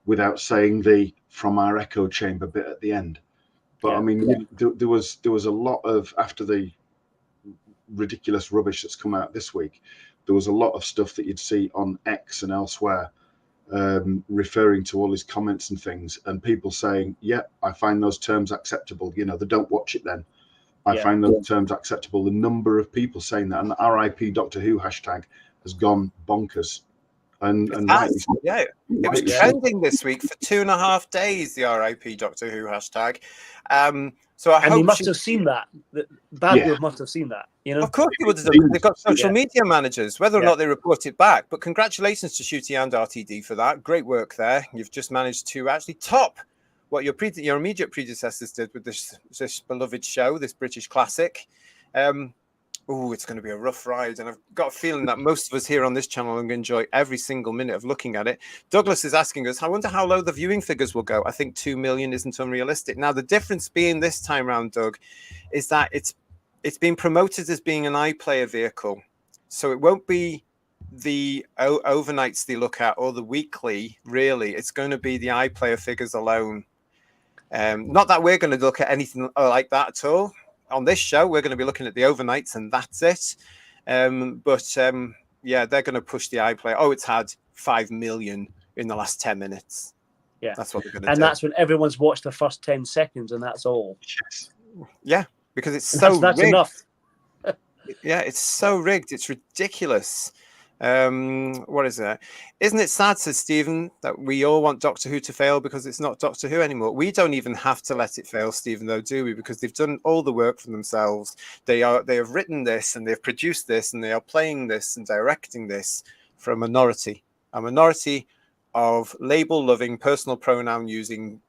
Speaker 4: without saying the from our echo chamber bit at the end. But I mean, there was a lot of, after the ridiculous rubbish that's come out this week, there was a lot of stuff that you'd see on X and elsewhere referring to all his comments and things, and people saying, yeah, I find those terms acceptable. They don't watch it then. I find those terms acceptable. The number of people saying that, and the RIP Doctor Who hashtag has gone bonkers. And rightly so.
Speaker 2: Yeah, it was trending this week for 2.5 days. The RIP Doctor Who hashtag. So I
Speaker 3: And
Speaker 2: hope
Speaker 3: he must have seen that. Bad Blood must have seen that. You know,
Speaker 2: of course he would have done. They've got social media managers, whether or not they report it back. But congratulations to Shooty and RTD for that. Great work there. You've just managed to actually top what your immediate predecessors did with this beloved show, this British classic. It's going to be a rough ride, and I've got a feeling that most of us here on this channel are going to enjoy every single minute of looking at it. Douglas is asking us, I wonder how low the viewing figures will go. I think 2 million isn't unrealistic. Now, the difference being this time round, Doug, is that it's being promoted as being an iPlayer vehicle. So it won't be the overnights they look at or the weekly, really. It's going to be the iPlayer figures alone. Not that we're going to look at anything like that at all. On this show, we're going to be looking at the overnights, and that's it. They're going to push the iPlayer. Oh, it's had 5 million in the last 10 minutes.
Speaker 3: Yeah,
Speaker 2: that's what they're going to do.
Speaker 3: And that's when everyone's watched the first 10 seconds, and that's all.
Speaker 2: Yeah, because it's
Speaker 3: that's
Speaker 2: rigged.
Speaker 3: enough.
Speaker 2: Yeah, it's so rigged. It's ridiculous. What is it? Isn't it sad, says Stephen, that we all want Doctor Who to fail because it's not Doctor Who anymore? We don't even have to let it fail, Stephen, though, do we? Because they've done all the work for themselves. They have written this, and they've produced this, and they are playing this and directing this for a minority of label-loving, personal pronoun-using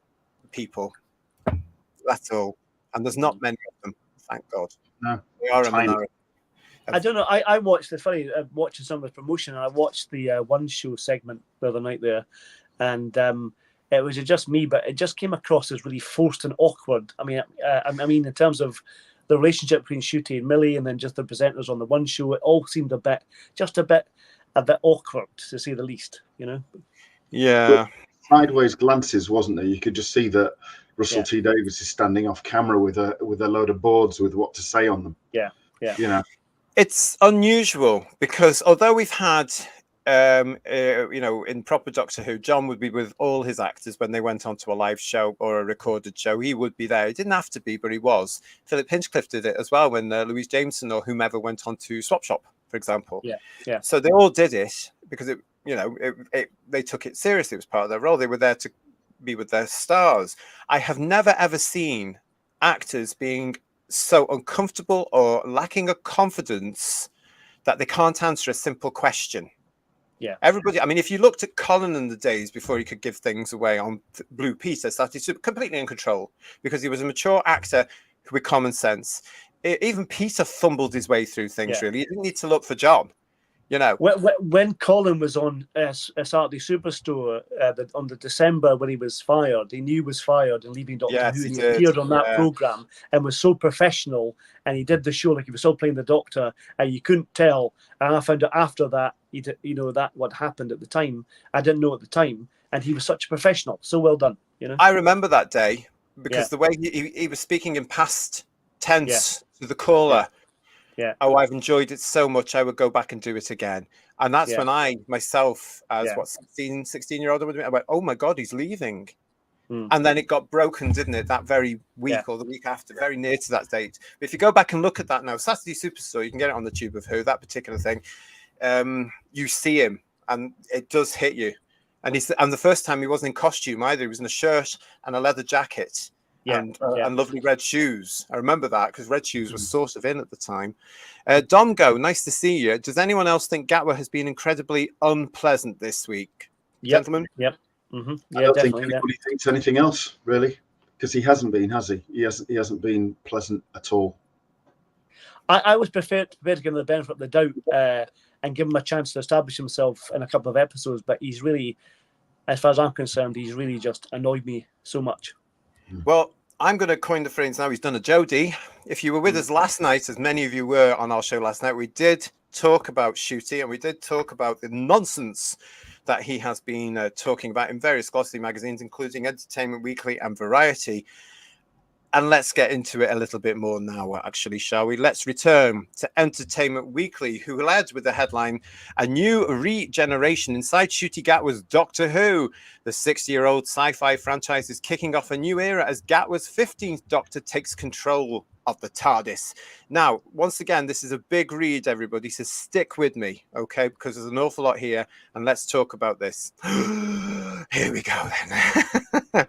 Speaker 2: people. That's all. And there's not many of them, thank God.
Speaker 4: No,
Speaker 2: they are a minority.
Speaker 3: I don't know. I watched watching some of the promotion, and I watched the One Show segment the other night there, and it was just me, but it just came across as really forced and awkward. I mean, in terms of the relationship between Shooty and Millie, and then just the presenters on the One Show, it all seemed a bit awkward, to say the least. You know.
Speaker 2: Yeah.
Speaker 4: Sideways glances, wasn't there? You could just see that Russell T Davies is standing off camera with a load of boards with what to say on them.
Speaker 3: Yeah.
Speaker 4: You know.
Speaker 2: It's unusual because although we've had, in proper Doctor Who, John would be with all his actors when they went onto a live show or a recorded show. He would be there. He didn't have to be, but he was. Philip Hinchcliffe did it as well when Louise Jameson or whomever went on to Swap Shop, for example.
Speaker 3: Yeah.
Speaker 2: So they all did it because they took it seriously. It was part of their role. They were there to be with their stars. I have never ever seen actors being so uncomfortable or lacking a confidence that they can't answer a simple question.
Speaker 3: Yeah.
Speaker 2: Everybody, I mean, if you looked at Colin in the days before he could give things away on Blue Peter, started completely in control because he was a mature actor with common sense. Even Peter fumbled his way through things, really. He didn't need to look for John. You know,
Speaker 3: when Colin was on Saturday Superstore on the December when he was fired, he knew he was fired and leaving Doctor Who. And he appeared on that program and was so professional, and he did the show like he was still playing the Doctor, and you couldn't tell. And I found out after that, that what happened at the time. I didn't know at the time, and he was such a professional. So well done. You know,
Speaker 2: I remember that day because the way he was speaking in past tense to the caller.
Speaker 3: Yeah.
Speaker 2: Oh, I've enjoyed it so much. I would go back and do it again. And that's when I myself, as 16-year-old, I went, oh my God, he's leaving. And then it got broken, didn't it? That very week or the week after, very near to that date. But if you go back and look at that now, Saturday Superstore, you can get it on the Tube of Who, that particular thing. You see him and it does hit you. And the first time he wasn't in costume either. He was in a shirt and a leather jacket. And lovely red shoes. I remember that because red shoes was sort of in at the time. Domgo, nice to see you. Does anyone else think Gatwa has been incredibly unpleasant this week? Gentlemen?
Speaker 3: Yep. Mm-hmm.
Speaker 4: I don't think anybody thinks anything else, really, because he hasn't been, has he? He hasn't been pleasant at all.
Speaker 3: I was prepared to give him the benefit of the doubt and give him a chance to establish himself in a couple of episodes, but he's really, as far as I'm concerned, he's really just annoyed me so much.
Speaker 2: Well, I'm going to coin the phrase now. He's done a Jodie. If you were with us last night, as many of you were on our show last night, we did talk about Shooty and we did talk about the nonsense that he has been talking about in various glossy magazines, including Entertainment Weekly and Variety. And let's get into it a little bit more now, actually, shall we? Let's return to Entertainment Weekly, who led with the headline, "A New Regeneration Inside Shooty Gatwa's Doctor Who. The 60-year-old sci-fi franchise is kicking off a new era as Gatwa's 15th Doctor takes control of the TARDIS. Now, once again, this is a big read, everybody, so stick with me, okay? Because there's an awful lot here, and let's talk about this. Here we go, then.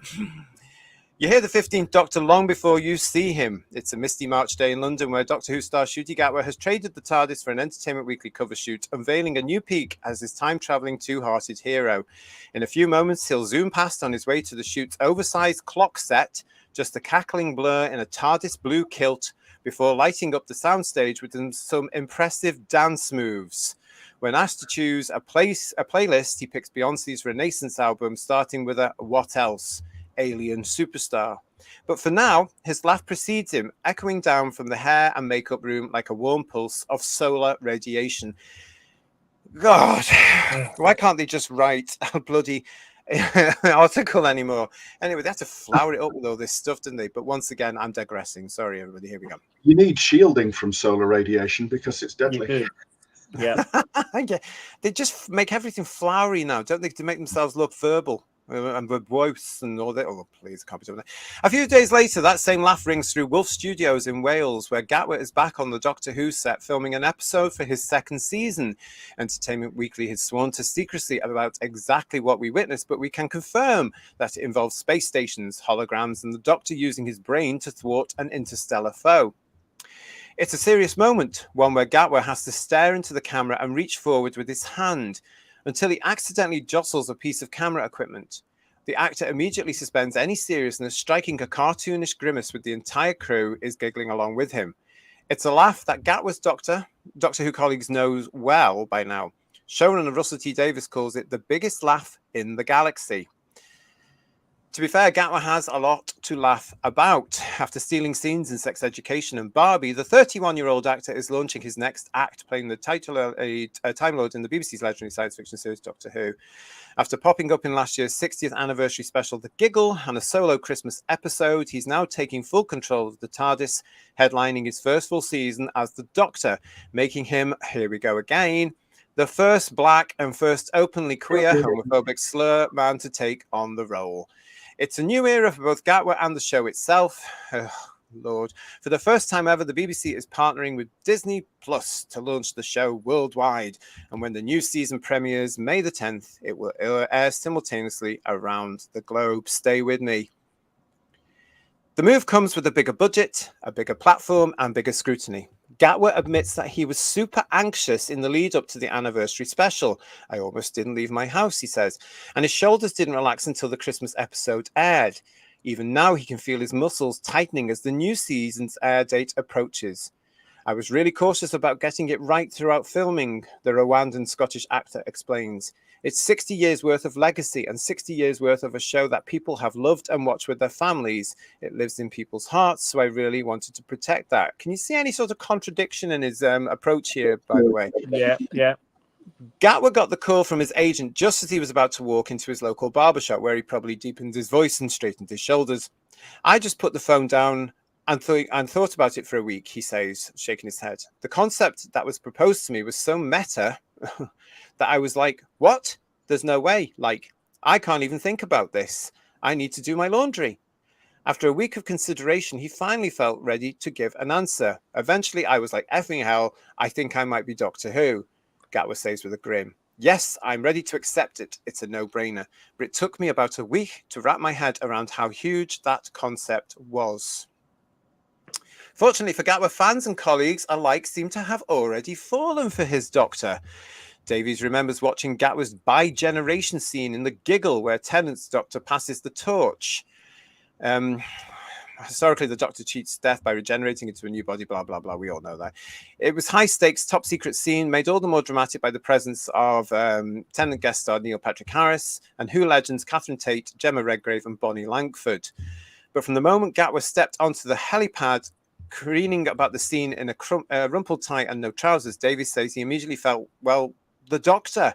Speaker 2: You hear the 15th Doctor long before you see him. It's a misty March day in London where Doctor Who star Ncuti Gatwa has traded the TARDIS for an Entertainment Weekly cover shoot, unveiling a new peak as his time-travelling two-hearted hero. In a few moments, he'll zoom past on his way to the shoot's oversized clock set, just a cackling blur in a TARDIS blue kilt, before lighting up the soundstage with some impressive dance moves. When asked to choose a playlist, he picks Beyoncé's Renaissance album, starting with a What Else? Alien Superstar. But for now, his laugh precedes him, echoing down from the hair and makeup room like a warm pulse of solar radiation. God, why can't they just write a bloody article anymore? Anyway, they have to flower it up with all this stuff, didn't they? But once again, I'm digressing. Sorry, everybody. Here we go.
Speaker 4: You need shielding from solar radiation because it's deadly.
Speaker 3: Yeah.
Speaker 2: Yeah. They just make everything flowery now, don't they, to make themselves look verbal. And with voice and all that. Oh, please, can't be doing that. A few days later, that same laugh rings through Wolf Studios in Wales, where Gatwa is back on the Doctor Who set filming an episode for his second season. Entertainment Weekly has sworn to secrecy about exactly what we witnessed, but we can confirm that it involves space stations, holograms, and the Doctor using his brain to thwart an interstellar foe. It's a serious moment, one where Gatwa has to stare into the camera and reach forward with his hand, until he accidentally jostles a piece of camera equipment. The actor immediately suspends any seriousness, striking a cartoonish grimace with the entire crew is giggling along with him. It's a laugh that Gatwa's Doctor Who colleagues knows well by now. Showrunner Russell T Davies calls it the biggest laugh in the galaxy. To be fair, Gatwa has a lot to laugh about. After stealing scenes in Sex Education and Barbie, the 31-year-old actor is launching his next act, playing the Time Lord in the BBC's legendary science fiction series Doctor Who. After popping up in last year's 60th anniversary special The Giggle and a solo Christmas episode, he's now taking full control of the TARDIS, headlining his first full season as the Doctor, making him, here we go again, the first black and first openly queer homophobic slur man to take on the role. It's a new era for both Gatwa and the show itself. Oh, Lord. For the first time ever, the BBC is partnering with Disney Plus to launch the show worldwide. And when the new season premieres May the 10th, it will air simultaneously around the globe. Stay with me. The move comes with a bigger budget, a bigger platform, and bigger scrutiny. Gatwa admits that he was super anxious in the lead up to the anniversary special. I almost didn't leave my house, he says, and his shoulders didn't relax until the Christmas episode aired. Even now, he can feel his muscles tightening as the new season's air date approaches. I was really cautious about getting it right throughout filming, the Rwandan Scottish actor explains. It's 60 years worth of legacy and 60 years worth of a show that people have loved and watched with their families. It lives in people's hearts, so I really wanted to protect that. Can you see any sort of contradiction in his approach here, by the way?
Speaker 3: Yeah.
Speaker 2: Gatwa got the call from his agent just as he was about to walk into his local barbershop, where he probably deepened his voice and straightened his shoulders. I just put the phone down and thought about it for a week, he says, shaking his head. The concept that was proposed to me was so meta that I was like, what? There's no way. Like, I can't even think about this. I need to do my laundry. After a week of consideration, he finally felt ready to give an answer. Eventually, I was like, effing hell, I think I might be Doctor Who. Gatwa says with a grin. Yes, I'm ready to accept it. It's a no-brainer. But it took me about a week to wrap my head around how huge that concept was. Fortunately for Gatwa, fans and colleagues alike seem to have already fallen for his Doctor. Davies remembers watching Gatwa's bi-generation scene in The Giggle, where Tennant's Doctor passes the torch. Historically, the Doctor cheats death by regenerating into a new body, blah, blah, blah. We all know that. It was high-stakes, top-secret scene, made all the more dramatic by the presence of Tennant guest star Neil Patrick Harris and Who legends Catherine Tate, Gemma Redgrave and Bonnie Langford. But from the moment Gatwa stepped onto the helipad, careening about the scene in a rumpled tie and no trousers, Davies says he immediately felt, well, the Doctor.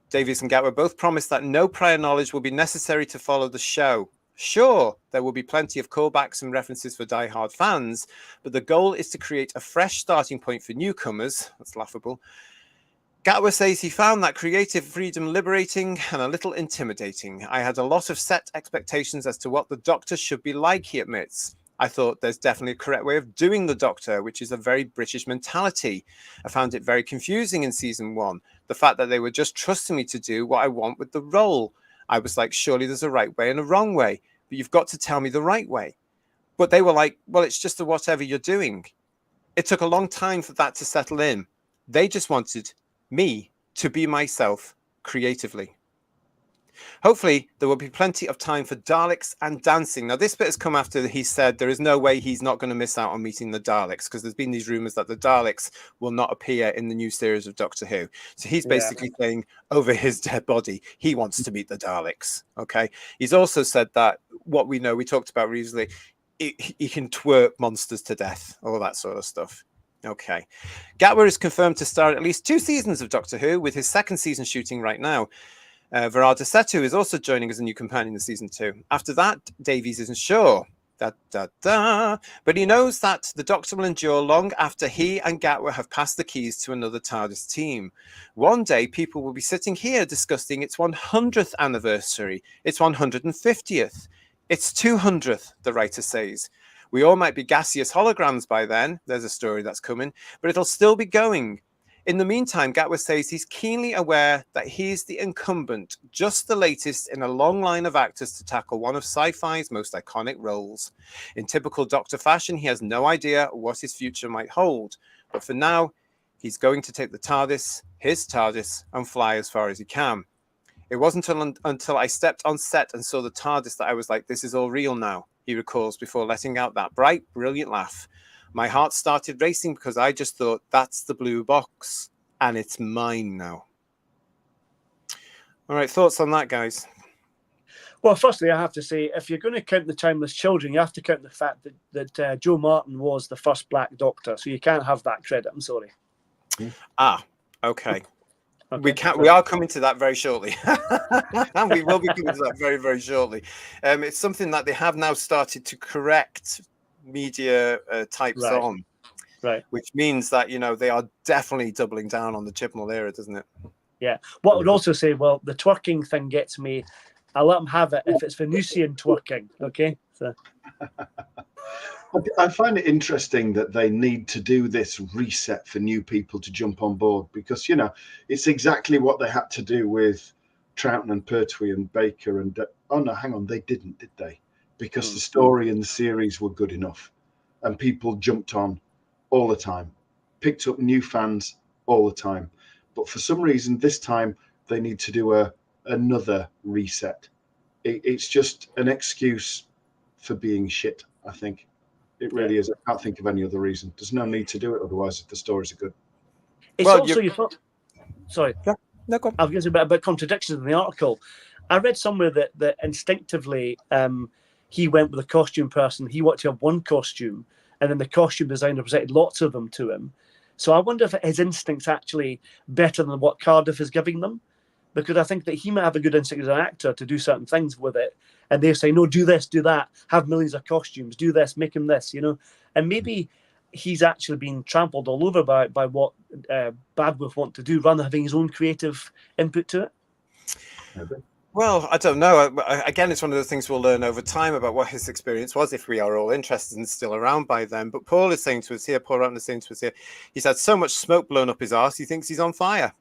Speaker 2: Davies and Gatwa both promised that no prior knowledge will be necessary to follow the show. Sure, there will be plenty of callbacks and references for die-hard fans, but the goal is to create a fresh starting point for newcomers. That's laughable. Gatwa says he found that creative freedom liberating and a little intimidating. I had a lot of set expectations as to what the Doctor should be like, he admits. I thought there's definitely a correct way of doing the Doctor, which is a very British mentality. I found it very confusing in season 1. The fact that they were just trusting me to do what I want with the role. I was like, surely there's a right way and a wrong way, but you've got to tell me the right way. But they were like, well, it's just the whatever you're doing. It took a long time for that to settle in. They just wanted me to be myself creatively. Hopefully, there will be plenty of time for Daleks and dancing. Now, this bit has come after he said there is no way he's not going to miss out on meeting the Daleks, because there's been these rumours that the Daleks will not appear in the new series of Doctor Who. So he's basically saying over his dead body, he wants to meet the Daleks. Okay. He's also said that what we know, we talked about recently, he can twerk monsters to death, all that sort of stuff. Okay. Gatwa is confirmed to star at least 2 seasons of Doctor Who, with his 2nd season shooting right now. Rtd'S is also joining as a new companion in season 2. After that, Davies isn't sure. But he knows that the Doctor will endure long after he and Gatwa have passed the keys to another TARDIS team. One day, people will be sitting here discussing its 100th anniversary, its 150th, its 200th, the writer says. We all might be gaseous holograms by then. There's a story that's coming, but it'll still be going. In the meantime, Gatwa says he's keenly aware that he's the incumbent, just the latest in a long line of actors to tackle one of sci-fi's most iconic roles. In typical Doctor fashion, he has no idea what his future might hold. But for now, he's going to take the TARDIS, his TARDIS, and fly as far as he can. It wasn't until I stepped on set and saw the TARDIS that I was like, this is all real now, he recalls, before letting out that bright, brilliant laugh. My heart started racing because I just thought, that's the blue box, and it's mine now. All right, thoughts on that, guys?
Speaker 3: Well, firstly, I have to say, if you're going to count the Timeless Children, you have to count the fact that Joe Martin was the first Black Doctor, so you can't have that credit. I'm sorry.
Speaker 2: Okay. We are coming to that very shortly. And we will be coming to that very, very shortly. It's something that they have now started to correct media types on, which means that, you know, they are definitely doubling down on the Chibnall era, doesn't it?
Speaker 3: Yeah. What I would also say, well, the twerking thing gets me. I let them have it if it's Venusian twerking. Okay. So.
Speaker 4: I find it interesting that they need to do this reset for new people to jump on board, because, you know, it's exactly what they had to do with Troughton and Pertwee and Baker and oh no, hang on, they didn't, did they? Because the story and the series were good enough and people jumped on all the time, picked up new fans all the time. But for some reason, this time they need to do another reset. It's just an excuse for being shit, I think. It really is. I can't think of any other reason. There's no need to do it otherwise if the stories are good.
Speaker 3: It's also you thought. Sorry.
Speaker 2: Yeah. No, go on.
Speaker 3: I was going to say about contradictions in the article. I read somewhere that instinctively he went with a costume person. He wanted to have one costume, and then the costume designer presented lots of them to him. So I wonder if his instinct's actually better than what Cardiff is giving them, because I think that he might have a good instinct as an actor to do certain things with it. And they say, no, do this, do that, have millions of costumes, do this, make him this, you know. And maybe he's actually been trampled all over by what Badwolf want to do, rather than having his own creative input to it.
Speaker 2: Well, I don't know. Again, it's one of the things we'll learn over time about what his experience was, if we are all interested and still around by then. But Paul is saying to us here, Paul Ratner is saying to us here, he's had so much smoke blown up his arse, he thinks he's on fire.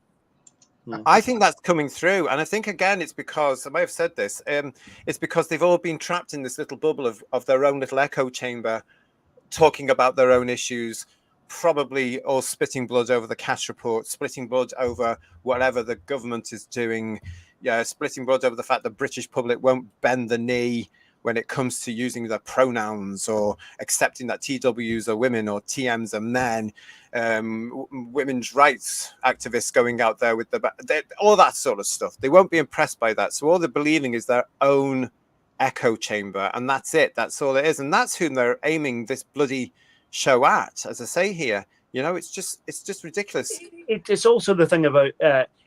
Speaker 2: I think that's coming through. And I think, again, it's because, I may have said this, it's because they've all been trapped in this little bubble of their own little echo chamber, talking about their own issues, probably all spitting blood over the cash report, splitting blood over whatever the government is doing, splitting blood over the fact the British public won't bend the knee when it comes to using their pronouns or accepting that TWs are women or TMs are men, women's rights activists going out there with all that sort of stuff. They won't be impressed by that. So all they're believing is their own echo chamber, and that's it. That's all it is. And that's whom they're aiming this bloody show at, as I say here. You know, it's just ridiculous.
Speaker 3: It's also the thing about,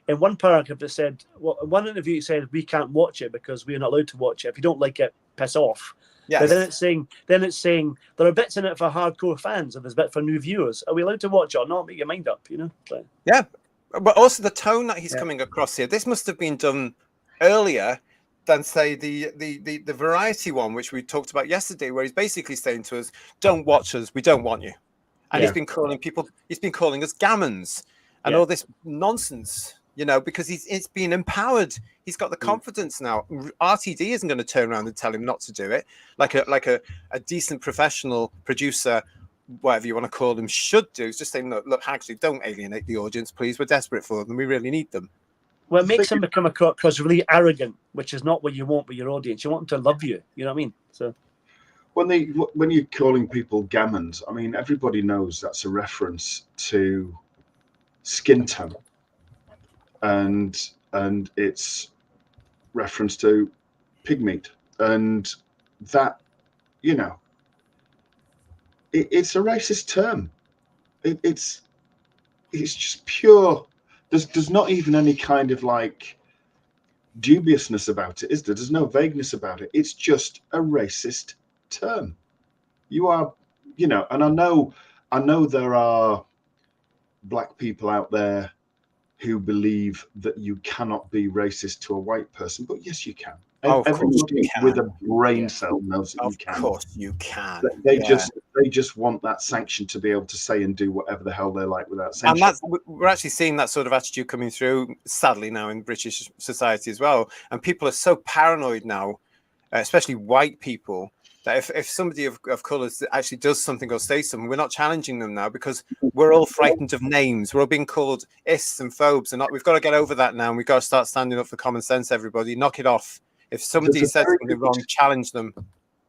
Speaker 3: in one paragraph it said, well, one interview it said, we can't watch it because we're not allowed to watch it. If you don't like it, piss off. Yes. But then it's saying there are bits in it for hardcore fans and there's bits for new viewers. Are we allowed to watch it or not? Make your mind up, you know? But,
Speaker 2: yeah, but also the tone that he's coming across here. This must have been done earlier than say the variety one, which we talked about yesterday, where he's basically saying to us, "Don't watch us, we don't want you." And he's been calling us gammons and all this nonsense, you know, because it's been empowered. He's got the confidence now. RTD isn't going to turn around and tell him not to do it, like a decent professional producer, whatever you want to call them, should do. Is just saying, look, actually, don't alienate the audience, please. We're desperate for them. We really need them.
Speaker 3: Well, it makes him become across really arrogant, which is not what you want with your audience. You want them to love you. You know what I mean? So
Speaker 4: when you're calling people gammons, I mean, everybody knows that's a reference to skin tone, and it's reference to pig meat, and that, you know, it's a racist term. It's just pure. There's not even any kind of like dubiousness about it, is there? There's no vagueness about it. It's just a racist term. You are, you know, and I know there are black people out there who believe that you cannot be racist to a white person, but yes, you can. Everybody with a brain cell knows that you can.
Speaker 2: Of course you can.
Speaker 4: They just want that sanction to be able to say and do whatever the hell they like without
Speaker 2: sanction.
Speaker 4: And
Speaker 2: we're actually seeing that sort of attitude coming through, sadly, now in British society as well. And people are so paranoid now, especially white people, that if somebody of colour actually does something or says something, we're not challenging them now because we're all frightened of names. We're all being called ists and phobes, and we've got to get over that now. And we've got to start standing up for common sense. Everybody, knock it off. If somebody says something wrong, challenge them.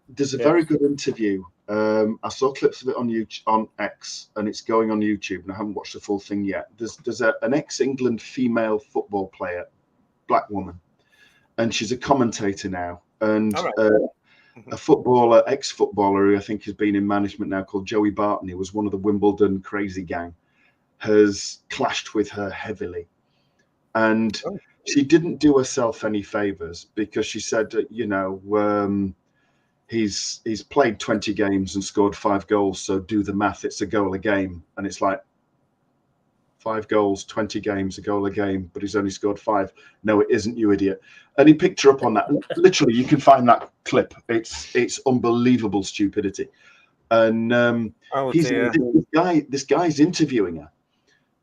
Speaker 4: There's a very good interview. I saw clips of it on X, and it's going on YouTube, and I haven't watched the full thing yet. There's an ex-England female football player, black woman, and she's a commentator now, and a footballer, ex-footballer who I think has been in management now, called Joey Barton, who was one of the Wimbledon crazy gang, has clashed with her heavily, and she didn't do herself any favors, because she said, you know, he's played 20 games and scored 5 goals, so do the math, it's a goal a game. And it's like, 5 goals, 20 games, a goal a game, but he's only scored 5. No, it isn't, you idiot. And he picked her up on that. Literally, you can find that clip. It's unbelievable stupidity. And this guy's interviewing her,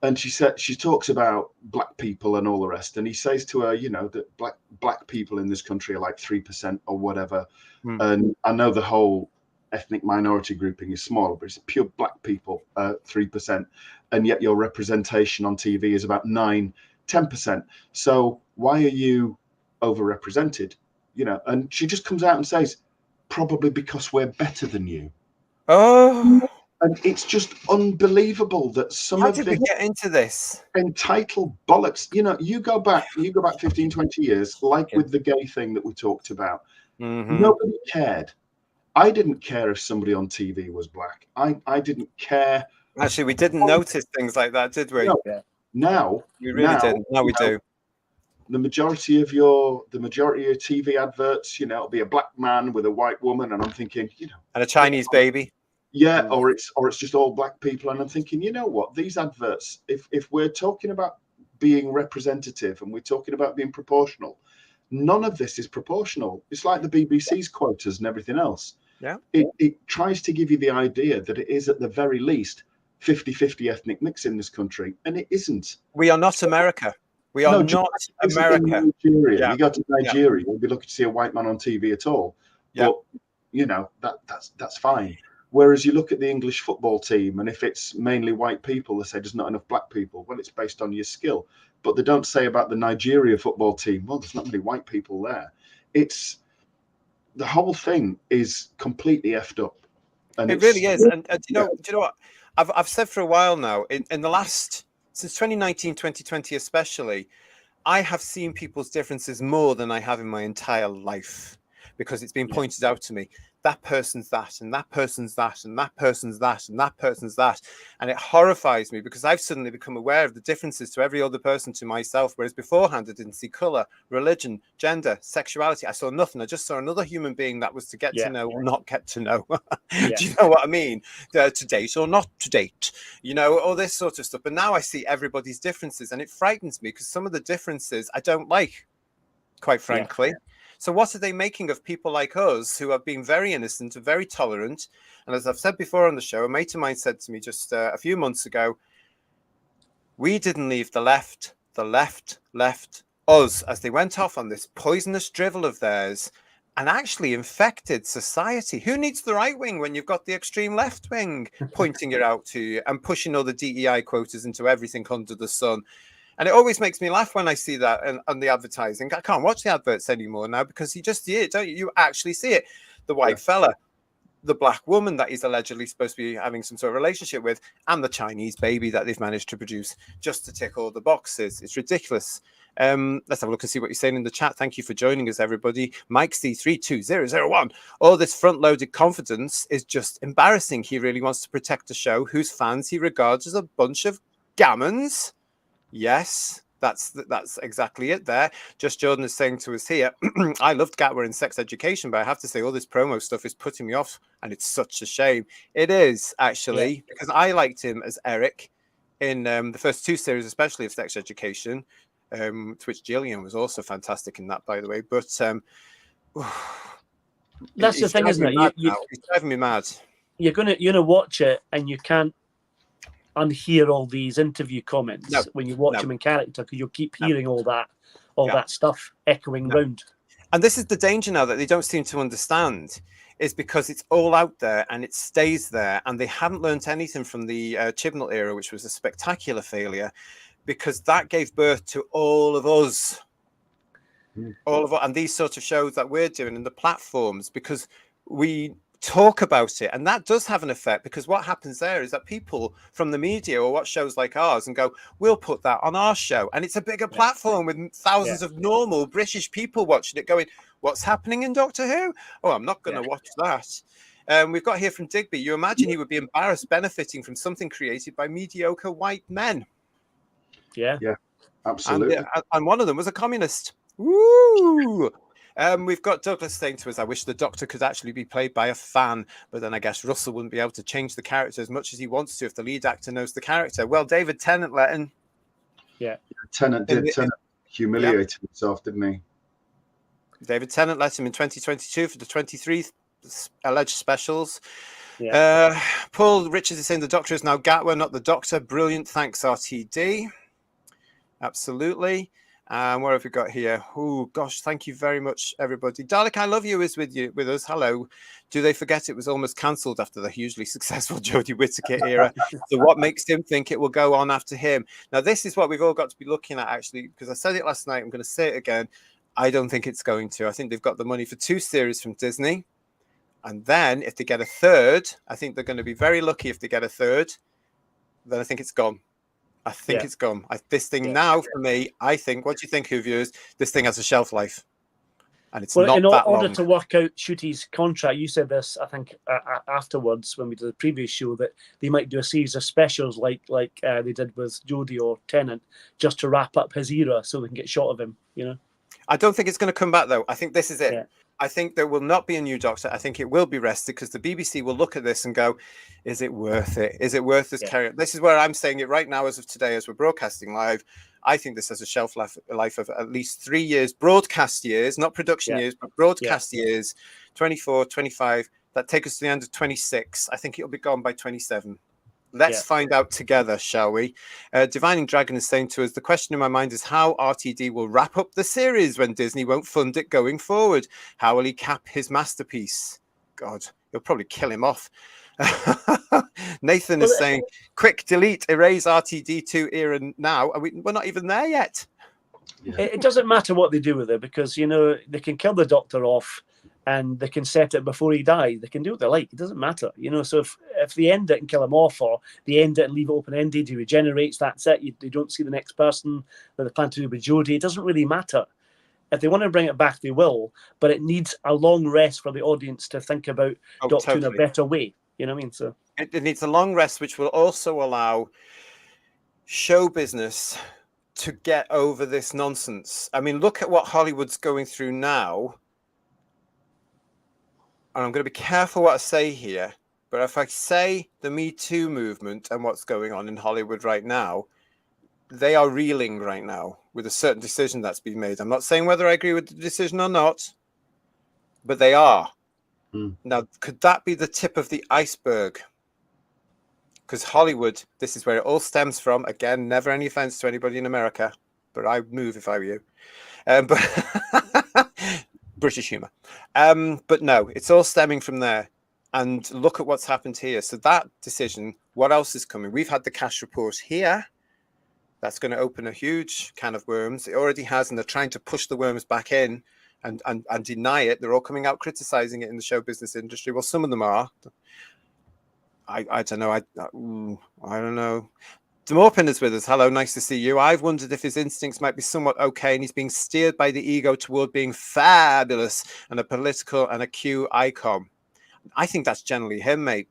Speaker 4: and she talks about black people and all the rest. And he says to her, you know, that black people in this country are like 3% or whatever. And I know the whole ethnic minority grouping is smaller, but it's pure black people, 3%. And yet your representation on TV is about 9-10%. So why are you overrepresented? You know, and she just comes out and says, probably because we're better than you.
Speaker 2: Oh.
Speaker 4: And it's just unbelievable that
Speaker 2: How did we get into this
Speaker 4: entitled bollocks? You know, you go back 15, 20 years, like with the gay thing that we talked about. Nobody cared. I didn't care if somebody on TV was black. I didn't care.
Speaker 2: Actually, we didn't notice things like that, did we?
Speaker 4: No. Now
Speaker 2: we really didn't. Now we do.
Speaker 4: The majority of your TV adverts, you know, it'll be a black man with a white woman, and I'm thinking, you know,
Speaker 2: and a Chinese baby.
Speaker 4: Yeah, or it's just all black people, and I'm thinking, you know what? These adverts, if we're talking about being representative and we're talking about being proportional, none of this is proportional. It's like the BBC's quotas and everything else.
Speaker 2: Yeah,
Speaker 4: it tries to give you the idea that it is at the very least 50-50 ethnic mix in this country, and it isn't.
Speaker 2: We are not America. We are not America.
Speaker 4: Nigeria. Yeah. You go to Nigeria, you'll be lucky to see a white man on TV at all. Yeah. But you know, that's fine. Whereas you look at the English football team, and if it's mainly white people, they say there's not enough black people. Well, it's based on your skill. But they don't say about the Nigeria football team, well, there's not many white people there. It's the whole thing is completely effed up. And
Speaker 2: it really is. And do you know what? I've said for a while now, in the last, since 2019, 2020 especially, I have seen people's differences more than I have in my entire life, because it's been pointed out to me. That person's that, and that person's that, and that person's that, and that person's that. And it horrifies me, because I've suddenly become aware of the differences to every other person, to myself, whereas beforehand I didn't see colour, religion, gender, sexuality. I saw nothing. I just saw another human being that was to get to know or not get to know. Do you know what I mean? To date or not to date, you know, all this sort of stuff. But now I see everybody's differences, and it frightens me, because some of the differences I don't like, quite frankly. So what are they making of people like us who have been very innocent and very tolerant? And as I've said before on the show, a mate of mine said to me just a few months ago, we didn't leave the left left us as they went off on this poisonous drivel of theirs and actually infected society. Who needs the right wing when you've got the extreme left wing pointing it out to you and pushing all the DEI quotas into everything under the sun? And it always makes me laugh when I see that on the advertising. I can't watch the adverts anymore now because you just see it, don't you? You actually see it. The white fella, the black woman that he's allegedly supposed to be having some sort of relationship with, and the Chinese baby that they've managed to produce just to tick all the boxes. It's ridiculous. Let's have a look and see what you're saying in the chat. Thank you for joining us, everybody. Mike C32001. All this front-loaded confidence is just embarrassing. He really wants to protect a show whose fans he regards as a bunch of gammons. Yes, that's exactly it there. Just Jordan is saying to us here, I loved Gatwa in Sex Education, but I have to say all this promo stuff is putting me off, and it's such a shame. It is, actually, because I liked him as Eric in the first 2 series, especially of Sex Education, to which Gillian was also fantastic in that, by the way. But
Speaker 3: that's the thing, isn't it?
Speaker 2: He's driving me mad.
Speaker 3: You're gonna watch it, and you can't unhear all these interview comments when you watch them in character, because you'll keep hearing all that stuff echoing round.
Speaker 2: And this is the danger now that they don't seem to understand, is because it's all out there and it stays there, and they haven't learnt anything from the Chibnall era, which was a spectacular failure, because that gave birth to all of us, and these sort of shows that we're doing and the platforms, because we talk about it, and that does have an effect, because what happens there is that people from the media will watch shows like ours and go, we'll put that on our show, and it's a bigger platform with thousands of normal British people watching it going, what's happening in Doctor Who? Oh, I'm not going to watch that. We've got here from Digby, you imagine he would be embarrassed benefiting from something created by mediocre white men.
Speaker 4: Yeah, absolutely.
Speaker 2: And one of them was a communist. Woo! We've got Douglas saying to us, I wish the Doctor could actually be played by a fan, but then I guess Russell wouldn't be able to change the character as much as he wants to if the lead actor knows the character. Well, David Tennant let him.
Speaker 4: Yeah. Tennant humiliated himself, didn't he?
Speaker 2: David Tennant let him in 2022 for the 23 alleged specials. Yeah. Paul Richards is saying the Doctor is now Gatwa, not the Doctor. Brilliant. Thanks, RTD. Absolutely. What have we got here? Oh gosh, thank you very much, everybody. Dalek, I love you is with us. Hello. Do they forget it was almost cancelled after the hugely successful Jodie Whittaker era? So what makes him think it will go on after him? Now, this is what we've all got to be looking at, actually, because I said it last night. I'm going to say it again. I don't think it's going to. I think they've got the money for 2 series from Disney. And then if they get a third, I think they're going to be very lucky if they get a third. Then I think it's gone. I think it's gone. This thing now, for me, I think, what do you think, Who viewers? This thing has a shelf life. And it's not that long.
Speaker 3: In order to work out Shooty's contract, you said this, I think, afterwards when we did the previous show, that they might do a series of specials like they did with Jodie or Tennant, just to wrap up his era so they can get shot of him, you know?
Speaker 2: I don't think it's going to come back, though. I think this is it.
Speaker 3: Yeah.
Speaker 2: I think there will not be a new Doctor. I think it will be rested, because the BBC will look at this and go, is it worth it? Is it worth this carry? This is where I'm saying it right now as of today, as we're broadcasting live. I think this has a shelf life of at least 3 years, broadcast years, not production years, but broadcast years, 24, 25. That take us to the end of 26. I think it'll be gone by 27. Let's find out together, shall we? Divining Dragon is saying to us, the question in my mind is how RTD will wrap up the series when Disney won't fund it going forward. How will he cap his masterpiece? God, he'll probably kill him off. Nathan is saying, quick, delete, erase RTD2 era now. We're not even there yet.
Speaker 3: It doesn't matter what they do with it, because, you know, they can kill the Doctor off and they can set it before he dies. They can do what they like. It doesn't matter, you know. So if they end it and kill him off, or they end it and leave it open-ended, he regenerates, that's it. You don't see the next person that they plan to do with Jodie. It doesn't really matter. If they want to bring it back, they will. But it needs a long rest for the audience to think about Doctor in a better way. You know what I mean? So
Speaker 2: it needs a long rest, which will also allow show business to get over this nonsense. I mean, look at what Hollywood's going through now. And I'm going to be careful what I say here, but if I say the Me Too movement and what's going on in Hollywood right now, they are reeling right now with a certain decision that's been made. I'm not saying whether I agree with the decision or not. but they are.
Speaker 4: Mm.
Speaker 2: Now, could that be the tip of the iceberg? Because Hollywood, this is where it all stems from. Again, never any offense to anybody in America, but I'd move if I were you. But British humor. But no, it's all stemming from there. And look at what's happened here. So that decision, what else is coming? We've had the cash report here. That's going to open a huge can of worms. It already has, and they're trying to push the worms back in and deny it. They're all coming out criticizing it in the show business industry. Well, some of them are. I don't know. I don't know. Demorpin is with us. Hello, nice to see you. I've wondered if his instincts might be somewhat okay and he's being steered by the ego toward being fabulous and a political and a Q icon. I think that's generally him, mate.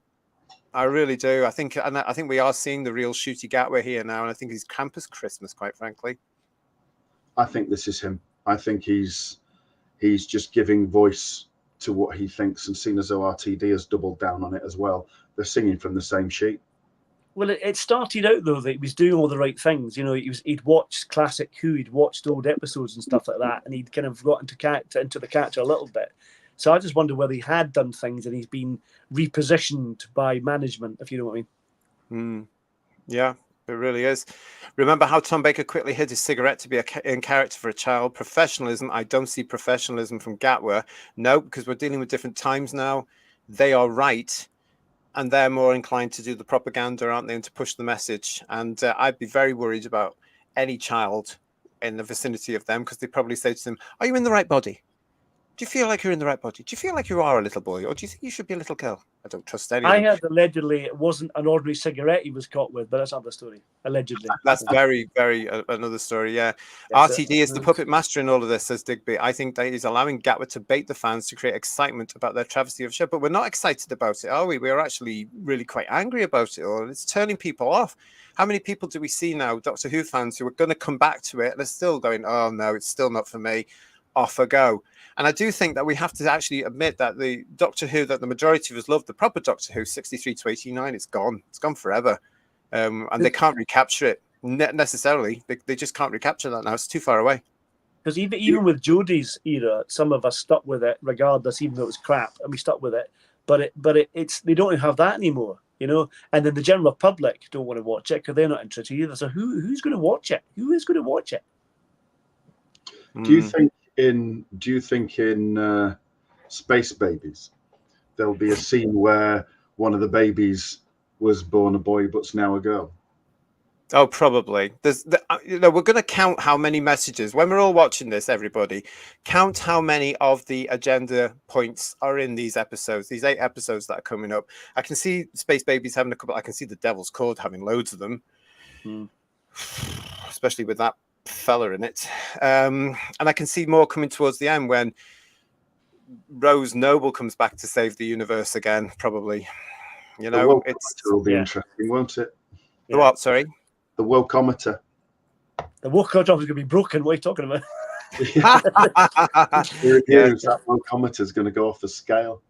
Speaker 2: I really do. I think we are seeing the real Shooty Gatwa here now, and I think he's Krampus Christmas, quite frankly.
Speaker 4: I think this is him. I think he's just giving voice to what he thinks, and seeing as though Rtd has doubled down on it as well, they're singing from the same sheet.
Speaker 3: Well, it started out though that he was doing all the right things. You know, he'd watched classic Who, he'd watched old episodes and stuff like that, and he'd kind of got into the character a little bit. So I just wonder whether he had done things and he's been repositioned by management, if you know what I mean.
Speaker 2: Yeah, it really is. Remember how Tom Baker quickly hid his cigarette to be in character for a child? Professionalism. I don't see professionalism from Gatwa. No, because we're dealing with different times now. They are right. And they're more inclined to do the propaganda, aren't they, and to push the message. And I'd be very worried about any child in the vicinity of them, because they probably say to them, are you in the right body? Do you feel like you're in the right body? Do you feel like you are a little boy? Or do you think you should be a little girl? I don't trust any of them.
Speaker 3: I heard allegedly it wasn't an ordinary cigarette he was caught with, but that's another story. Allegedly.
Speaker 2: That's very, very another story, yeah. Rtd is the puppet master in all of this, says Digby. I think that he's allowing Gatwa to bait the fans to create excitement about their travesty of show. But we're not excited about it, are we? We're actually really quite angry about it all. It's turning people off. How many people do we see now, Doctor Who fans, who are going to come back to it? They're still going, oh, no, it's still not for me. Off I go. And I do think that we have to actually admit that the Doctor Who that the majority of us love, the proper Doctor Who, 63 to 89, it's gone. It's gone forever. And they can't recapture it necessarily. They just can't recapture that now. It's too far away.
Speaker 3: Because even with Jodie's era, some of us stuck with it regardless, even though it was crap, and we stuck with it. But it's they don't have that anymore, you know. And then the general public don't want to watch it because they're not interested either. So who's going to watch it? Who is going to watch it?
Speaker 4: Do you think in Space Babies there'll be a scene where one of the babies was born a boy but's now a girl?
Speaker 2: Oh, probably. We're going to count how many messages when we're all watching this. Everybody, count how many of the agenda points are in these episodes. These 8 episodes that are coming up. I can see Space Babies having a couple. I can see the Devil's Cord having loads of them, especially with that fella in it. And I can see more coming towards the end when Rose Noble comes back to save the universe again. Probably, you know,
Speaker 4: it'll be interesting, won't it?
Speaker 2: The what? Sorry.
Speaker 4: The wokometer.
Speaker 3: The wokometer is going to be broken. What are you talking about?
Speaker 4: That wokometer is going to go off the scale.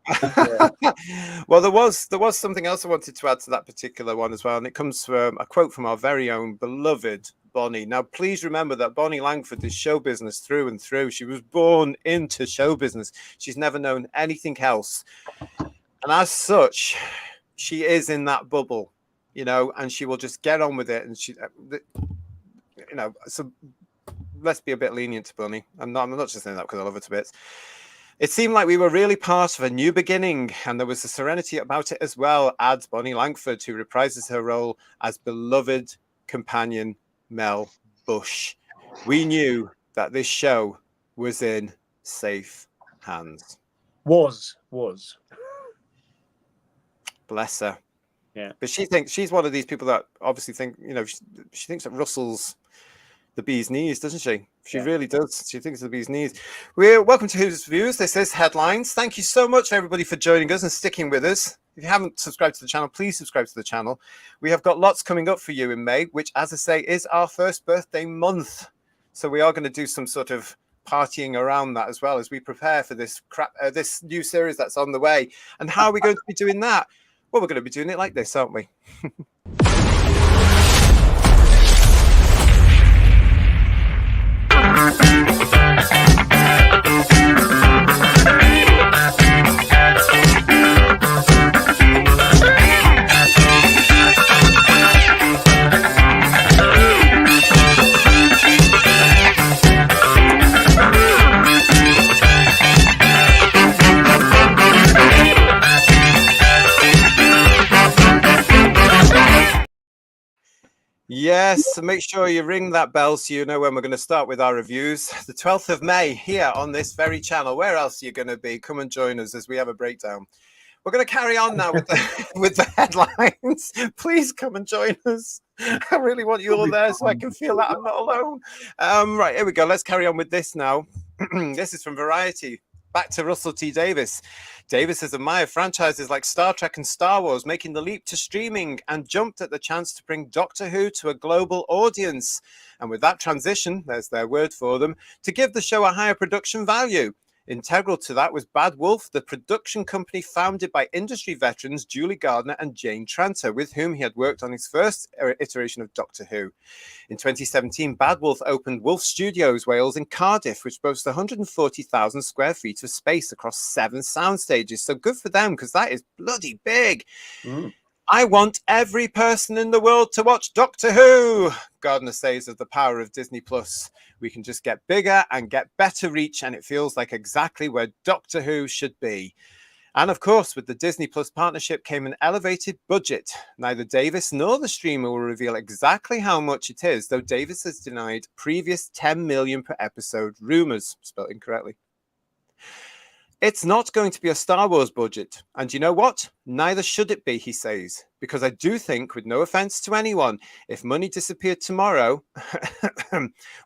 Speaker 2: Well, there was something else I wanted to add to that particular one as well, and it comes from a quote from our very own beloved Bonnie. Now, please remember that Bonnie Langford is show business through and through. She was born into show business. She's never known anything else, and as such, she is in that bubble. You know, and she will just get on with it. And she, you know, so let's be a bit lenient to Bunny. I'm not just saying that because I love her to bits. It seemed like we were really part of a new beginning, and there was a serenity about it as well, adds Bonnie Langford, who reprises her role as beloved companion Mel Bush. We knew that this show was in safe hands.
Speaker 3: Was.
Speaker 2: Bless her.
Speaker 3: Yeah,
Speaker 2: but she thinks she's one of these people that obviously think, you know, she thinks that Russell's the bee's knees, doesn't she? She really does. She thinks of the bee's knees. We're welcome to Who's Views. This is Headlines. Thank you so much, everybody, for joining us and sticking with us. If you haven't subscribed to the channel, please subscribe to the channel. We have got lots coming up for you in May, which, as I say, is our first birthday month. So we are going to do some sort of partying around that as well as we prepare for this this new series that's on the way. And how are we going to be doing that? Well, we're going to be doing it like this, aren't we? Yes, so make sure you ring that bell so you know when we're going to start with our reviews. The 12th of May here on this very channel. Where else are you going to be? Come and join us as we have a breakdown. We're going to carry on now with the with the headlines. Please come and join us. I really want you all there so I can feel that I'm not alone. Right, here we go. Let's carry on with this now. This is from Variety. Back to Russell T. Davies. Davies has admired franchises like Star Trek and Star Wars, making the leap to streaming, and jumped at the chance to bring Doctor Who to a global audience. And with that transition, there's their word for them, to give the show a higher production value. Integral to that was Bad Wolf, the production company founded by industry veterans Julie Gardner and Jane Tranter, with whom he had worked on his first iteration of Doctor Who. In 2017, Bad Wolf opened Wolf Studios Wales in Cardiff, which boasts 140,000 square feet of space across 7 sound stages. So good for them, because that is bloody big. I want every person in the world to watch Doctor Who, Gardner says of the power of Disney+. We can just get bigger and get better reach, and it feels like exactly where Doctor Who should be. And of course, with the Disney Plus partnership came an elevated budget. Neither Davis nor the streamer will reveal exactly how much it is, though Davis has denied previous 10 million per episode rumors, spelled incorrectly. It's not going to be a Star Wars budget. And you know what? Neither should it be, he says, because I do think, with no offense to anyone, if money disappeared tomorrow,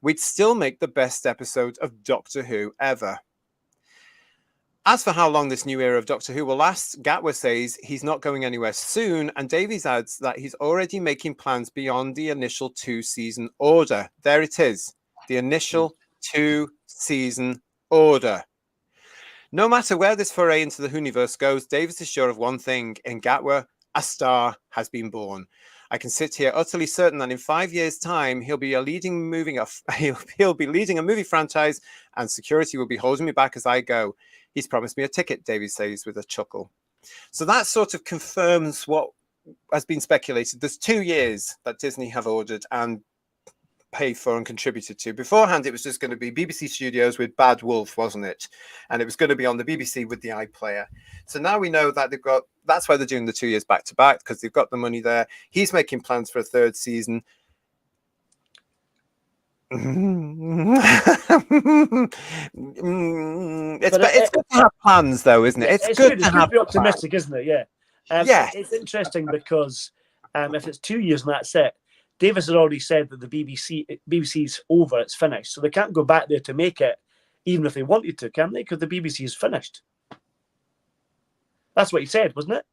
Speaker 2: we'd still make the best episode of Doctor Who ever. As for how long this new era of Doctor Who will last, Gatwa says he's not going anywhere soon, and Davies adds that he's already making plans beyond the initial 2-season order. There it is, the initial 2-season order. No matter where this foray into the Whoniverse goes, Davies is sure of one thing. In Gatwa, a star has been born. I can sit here utterly certain that in 5 years' time, he'll be leading a movie franchise, and security will be holding me back as I go. He's promised me a ticket, Davies says with a chuckle. So that sort of confirms what has been speculated. There's 2 years that Disney have ordered and paid for and contributed to. Beforehand, it was just going to be BBC Studios with Bad Wolf, wasn't it? And it was going to be on the BBC with the iPlayer. So now we know that that's why they're doing the 2 years back to back, because they've got the money there. He's making plans for a 3rd season. It's good to have plans, though, isn't it?
Speaker 3: It's good to be optimistic, isn't it? Yeah.
Speaker 2: Yeah.
Speaker 3: It's interesting because if it's 2 years and that's it, Davis has already said that the BBC's over, it's finished. So they can't go back there to make it, even if they wanted to, can they? Because the BBC is finished. That's what he said, wasn't it?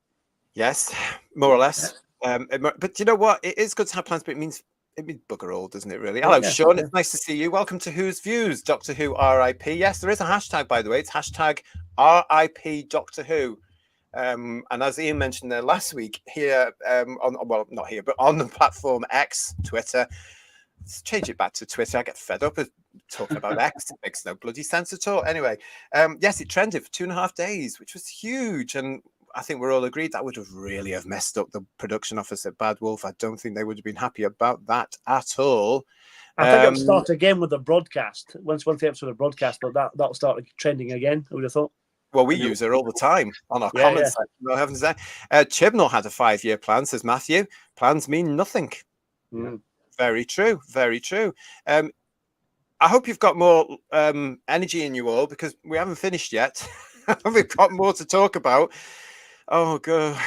Speaker 2: Yes, more or less. But you know what? It is good to have plans, but it means bugger all, doesn't it, really? Hello, Sean. It's nice to see you. Welcome to Who's Views, Doctor Who RIP. Yes, there is a hashtag, by the way. It's hashtag RIP Doctor Who. And as Ian mentioned there last week, here, not here, but on the platform X, Twitter, let's change it back to Twitter. I get fed up of talking about X. It makes no bloody sense at all. Anyway, yes, it trended for 2.5 days, which was huge. And I think we're all agreed that would have really messed up the production office at Bad Wolf. I don't think they would have been happy about that at all.
Speaker 3: I think it'll start again with the broadcast. Once the episode of broadcast, but that'll start trending again, I would have thought.
Speaker 2: Well, we use her all the time on our comments section. No heavens, Chibnall had a 5-year plan, says Matthew. Plans mean nothing. Very true. Very true. I hope you've got more energy in you all, because we haven't finished yet. We've got more to talk about. Oh, God.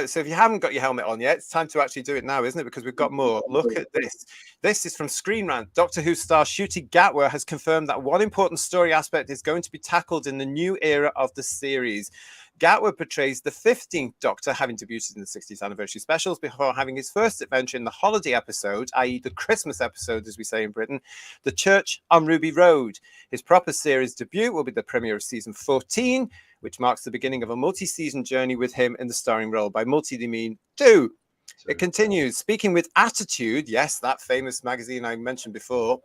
Speaker 2: So if you haven't got your helmet on yet, it's time to actually do it now, isn't it? Because we've got more. Look at this. This is from Screen Rant. Doctor Who star Ncuti Gatwa has confirmed that one important story aspect is going to be tackled in the new era of the series. Gatwa portrays the 15th Doctor, having debuted in the 60th anniversary specials before having his first adventure in the holiday episode, i.e. the Christmas episode, as we say in Britain, The Church on Ruby Road. His proper series debut will be the premiere of season 14, which marks the beginning of a multi-season journey with him in the starring role. By multi, they mean 2. It continues, speaking with Attitude, yes, that famous magazine I mentioned before,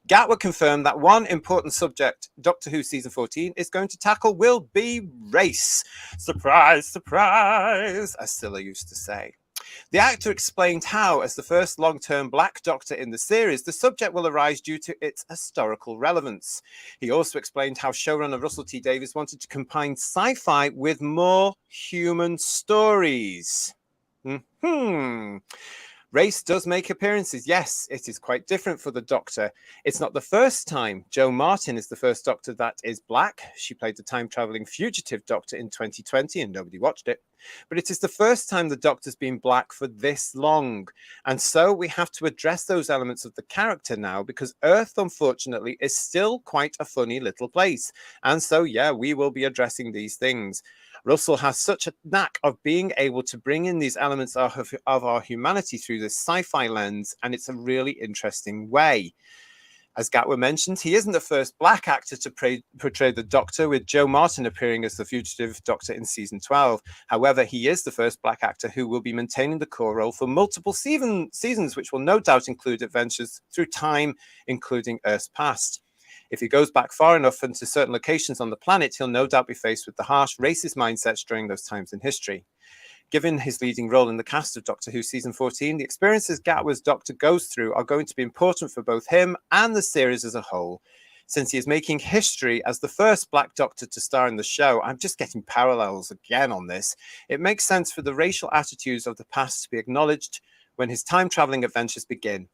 Speaker 2: Gatwa confirmed that one important subject Doctor Who Season 14 is going to tackle will be race. Surprise, surprise, as Scylla used to say. The actor explained how, as the first long-term Black Doctor in the series, the subject will arise due to its historical relevance. He also explained how showrunner Russell T. Davies wanted to combine sci-fi with more human stories. Race does make appearances. Yes, it is quite different for the Doctor. It's not the first time. Jo Martin is the first Doctor that is black. She played the time-traveling fugitive Doctor in 2020 and nobody watched it. But it is the first time the Doctor's been black for this long. And so we have to address those elements of the character now, because Earth, unfortunately, is still quite a funny little place. And so, yeah, we will be addressing these things. Russell has such a knack of being able to bring in these elements of our humanity through this sci-fi lens, and it's a really interesting way. As Gatwa mentioned, he isn't the first black actor to portray the Doctor, with Jo Martin appearing as the fugitive Doctor in season 12. However, he is the first black actor who will be maintaining the core role for multiple seasons, which will no doubt include adventures through time, including Earth's past. If he goes back far enough into certain locations on the planet, he'll no doubt be faced with the harsh racist mindsets during those times in history. Given his leading role in the cast of Doctor Who Season 14, the experiences Gatwa's Doctor goes through are going to be important for both him and the series as a whole. Since he is making history as the first Black Doctor to star in the show, I'm just getting parallels again on this. It makes sense for the racial attitudes of the past to be acknowledged when his time-traveling adventures begin.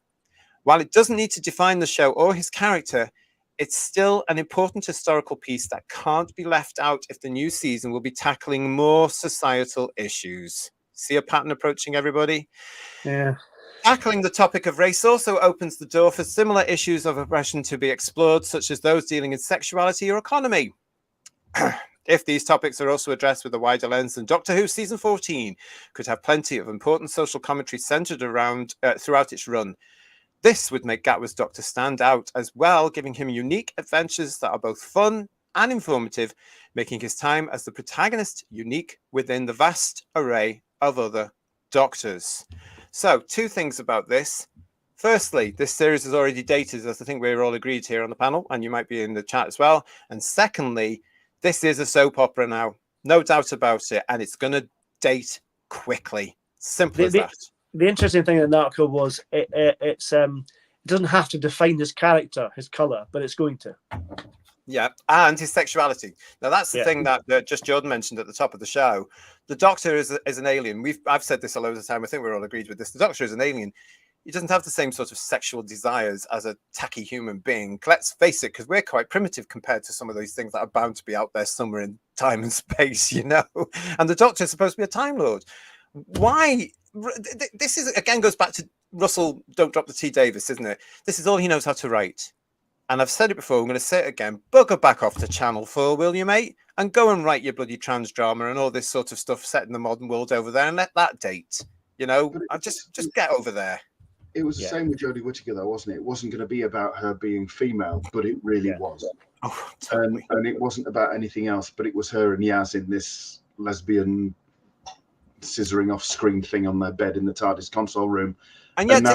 Speaker 2: While it doesn't need to define the show or his character, it's still an important historical piece that can't be left out if the new season will be tackling more societal issues. See a pattern approaching, everybody?
Speaker 3: Yeah.
Speaker 2: Tackling the topic of race also opens the door for similar issues of oppression to be explored, such as those dealing in sexuality or economy. If these topics are also addressed with a wider lens, then Doctor Who Season 14 could have plenty of important social commentary centered around throughout its run. This would make Gatwa's Doctor stand out as well, giving him unique adventures that are both fun and informative, making his time as the protagonist unique within the vast array of other Doctors. So, two things about this. Firstly, this series is already dated, as I think we're all agreed here on the panel, and you might be in the chat as well. And secondly, this is a soap opera now, no doubt about it, and it's going to date quickly. Simple as that.
Speaker 3: The interesting thing in the article was it doesn't have to define his character, his colour, but it's going to.
Speaker 2: Yeah, and his sexuality. Now, that's the thing that just Jordan mentioned at the top of the show. The Doctor is an alien. I've said this a load of time. I think we're all agreed with this. The Doctor is an alien. He doesn't have the same sort of sexual desires as a tacky human being. Let's face it, because we're quite primitive compared to some of those things that are bound to be out there somewhere in time and space, you know? And the Doctor is supposed to be a Time Lord. Why? This is again goes back to Russell, don't drop the T Davis, isn't it? This is all he knows how to write. And I've said it before, I'm going to say it again. Bugger back off to Channel 4, will you, mate? And go and write your bloody trans drama and all this sort of stuff set in the modern world over there and let that date. You know, just get over there.
Speaker 4: It was the same with Jodie Whittaker, though, wasn't it? It wasn't going to be about her being female, but it really was.
Speaker 2: Oh, totally.
Speaker 4: And it wasn't about anything else, but it was her and Yaz in this lesbian scissoring off screen thing on their bed in the TARDIS console room.
Speaker 2: And yet, they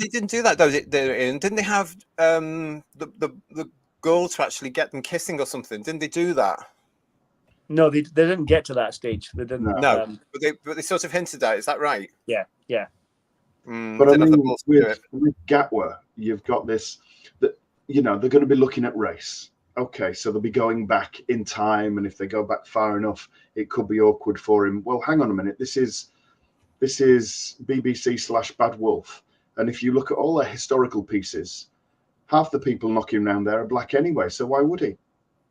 Speaker 2: didn't do that though. Didn't they have the goal to actually get them kissing or something? Didn't they do that?
Speaker 3: No, they didn't get to that stage. They didn't.
Speaker 2: No, but they sort of hinted at it. Is that right?
Speaker 3: Yeah.
Speaker 4: But I mean, with Gatwa, you've got this that they're going to be looking at race. Okay, so they'll be going back in time, and if they go back far enough, it could be awkward for him. Well, hang on a minute. This is BBC / Bad Wolf, and if you look at all their historical pieces, half the people knocking around there are black anyway. So why would he?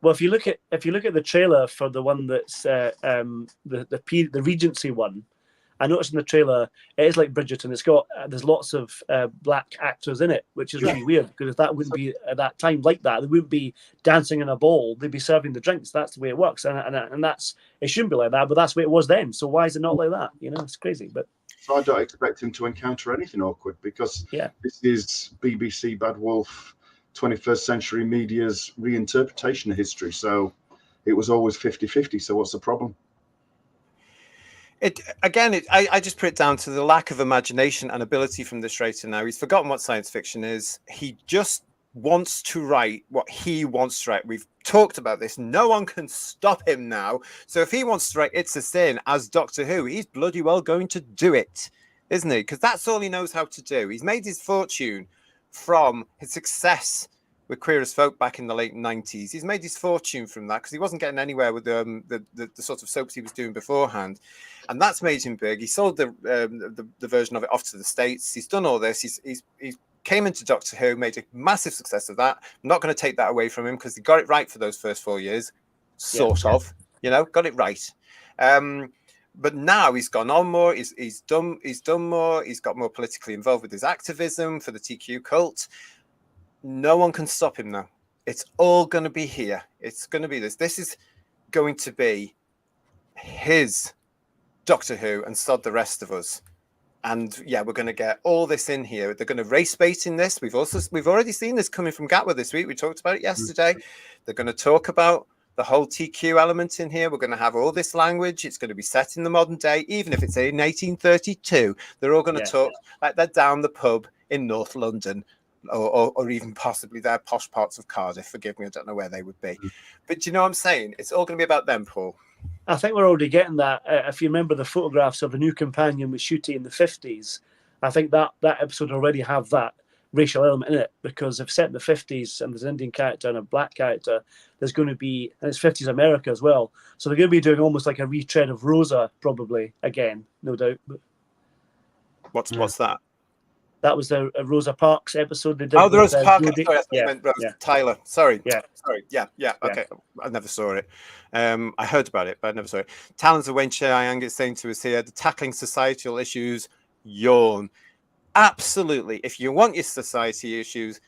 Speaker 3: Well, if you look at the trailer for the one that's the Regency one, I noticed in the trailer it is like Bridgerton. It's got there's lots of black actors in it, which is really weird because if that wouldn't be at that time like that, they wouldn't be dancing in a ball. They'd be serving the drinks. That's the way it works, and that's it shouldn't be like that, but that's the way it was then. So why is it not like that? It's crazy. But
Speaker 4: so I don't expect him to encounter anything awkward because this is BBC Bad Wolf 21st century media's reinterpretation of history. So it was always 50-50. So what's the problem?
Speaker 2: I just put it down to the lack of imagination and ability from this writer now. He's forgotten what science fiction is. He just wants to write what he wants to write. We've talked about this. No one can stop him now. So if he wants to write It's a Sin as Doctor Who, he's bloody well going to do it, isn't he? Because that's all he knows how to do. He's made his fortune from his success with Queer as Folk back in the late 90s. He's made his fortune from that because he wasn't getting anywhere with the sort of soaps he was doing beforehand. And that's made him big. He sold the version of it off to the States. He's done all this. He's came into Doctor Who, made a massive success of that. I'm not going to take that away from him because he got it right for those first 4 years, sort of, got it right. But now he's gone on more. He's done more. He's got more politically involved with his activism for the TQ cult. No one can stop him now. It's all going to be here. It's going to be this. This is going to be his Doctor Who and sod the rest of us. And yeah, we're going to get all this in here. They're going to race bait in this. We've already seen this coming from Gatwa this week. We talked about it yesterday. They're going to talk about the whole TQ element in here. We're going to have all this language. It's going to be set in the modern day, even if it's in 1832. They're all going to talk like they're down the pub in North London, or even possibly their posh parts of Cardiff. Forgive me, I don't know where they would be. But do you know what I'm saying? It's all going to be about them, Paul.
Speaker 3: I think we're already getting that. If you remember the photographs of the new companion with Shooty in the 50s, I think that episode already have that racial element in it, because if set in the 50s and there's an Indian character and a black character, there's going to be, and it's 50s America as well, so they're going to be doing almost like a retread of Rosa probably again, no doubt.
Speaker 2: What's that?
Speaker 3: That was the Rosa Parks episode they did.
Speaker 2: Oh, the Rosa Parks. Sorry,
Speaker 3: I
Speaker 2: meant Rosa Tyler. Sorry.
Speaker 3: Yeah.
Speaker 2: Sorry. Yeah. Okay. I never saw it. I heard about it, but I never saw it. Talons of Wayne Chiang is saying to us here, the tackling societal issues, yawn. Absolutely. If you want your society issues,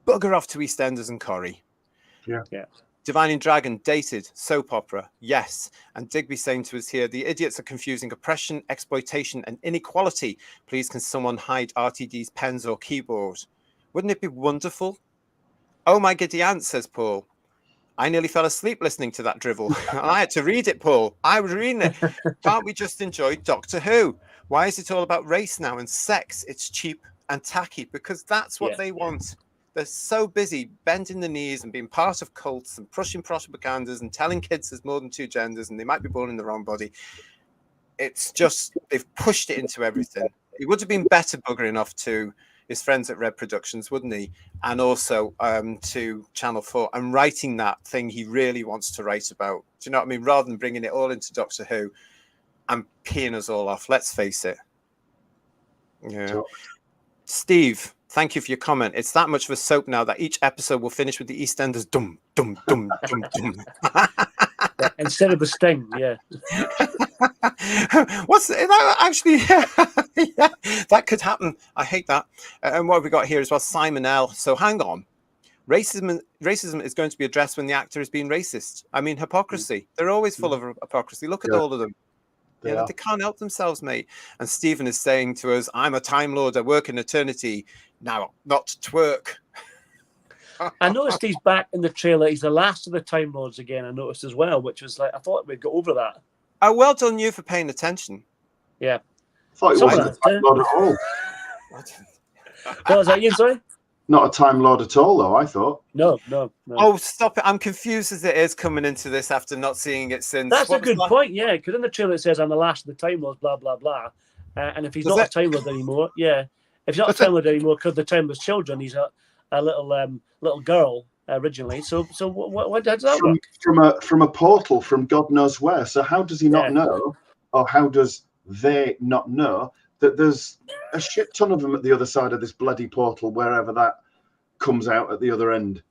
Speaker 2: bugger off to EastEnders and Corrie.
Speaker 4: Yeah.
Speaker 2: Divine and Dragon, dated, soap opera, yes. And Digby saying to us here, the idiots are confusing oppression, exploitation, and inequality. Please, can someone hide Rtd's pens or keyboard? Wouldn't it be wonderful? Oh, my giddy aunt, says Paul. I nearly fell asleep listening to that drivel. I had to read it, Paul. I was reading it. Can't we just enjoy Doctor Who? Why is it all about race now and sex? It's cheap and tacky, because that's what they want. They're so busy bending the knees and being part of cults and pushing propagandas and telling kids there's more than two genders and they might be born in the wrong body. It's just, they've pushed it into everything. He would have been better buggering off to his friends at Red Productions, wouldn't he? And also to Channel 4 and writing that thing he really wants to write about. Do you know what I mean? Rather than bringing it all into Doctor Who and peeing us all off. Let's face it. Yeah. Sure. Steve, thank you for your comment. It's that much of a soap now that each episode will finish with the EastEnders dum dum dum dum dum.
Speaker 3: Instead of a sting, yeah.
Speaker 2: What's that actually? Yeah, that could happen. I hate that. And what have we got here as well? Simon L. So hang on. Racism is going to be addressed when the actor is being racist. I mean, hypocrisy. They're always full of hypocrisy. Look at all of them. They can't help themselves, mate. And Stephen is saying to us, I'm a Time Lord, I work in eternity. Now, not twerk.
Speaker 3: I noticed he's back in the trailer. He's the last of the Time Lords again, I noticed as well, which was like, I thought we'd got over that.
Speaker 2: Oh, well done you for paying attention.
Speaker 3: Yeah.
Speaker 4: I thought he wasn't a Time Lord at all.
Speaker 3: What was that, Ian, sorry?
Speaker 4: Not a Time Lord at all, though, I thought.
Speaker 3: No.
Speaker 2: Oh, stop it. I'm confused as it is coming into this after not seeing it since.
Speaker 3: That's a good point, yeah, because in the trailer it says, I'm the last of the Time Lords, blah, blah, blah. And if he's not a Time Lord anymore, if he's not a Time Lord anymore because the Time Lord's children, he's a little girl originally. So what does that work?
Speaker 4: From a portal from God knows where. So how does he not know, or how does they not know that there's a shit ton of them at the other side of this bloody portal, wherever that comes out at the other end?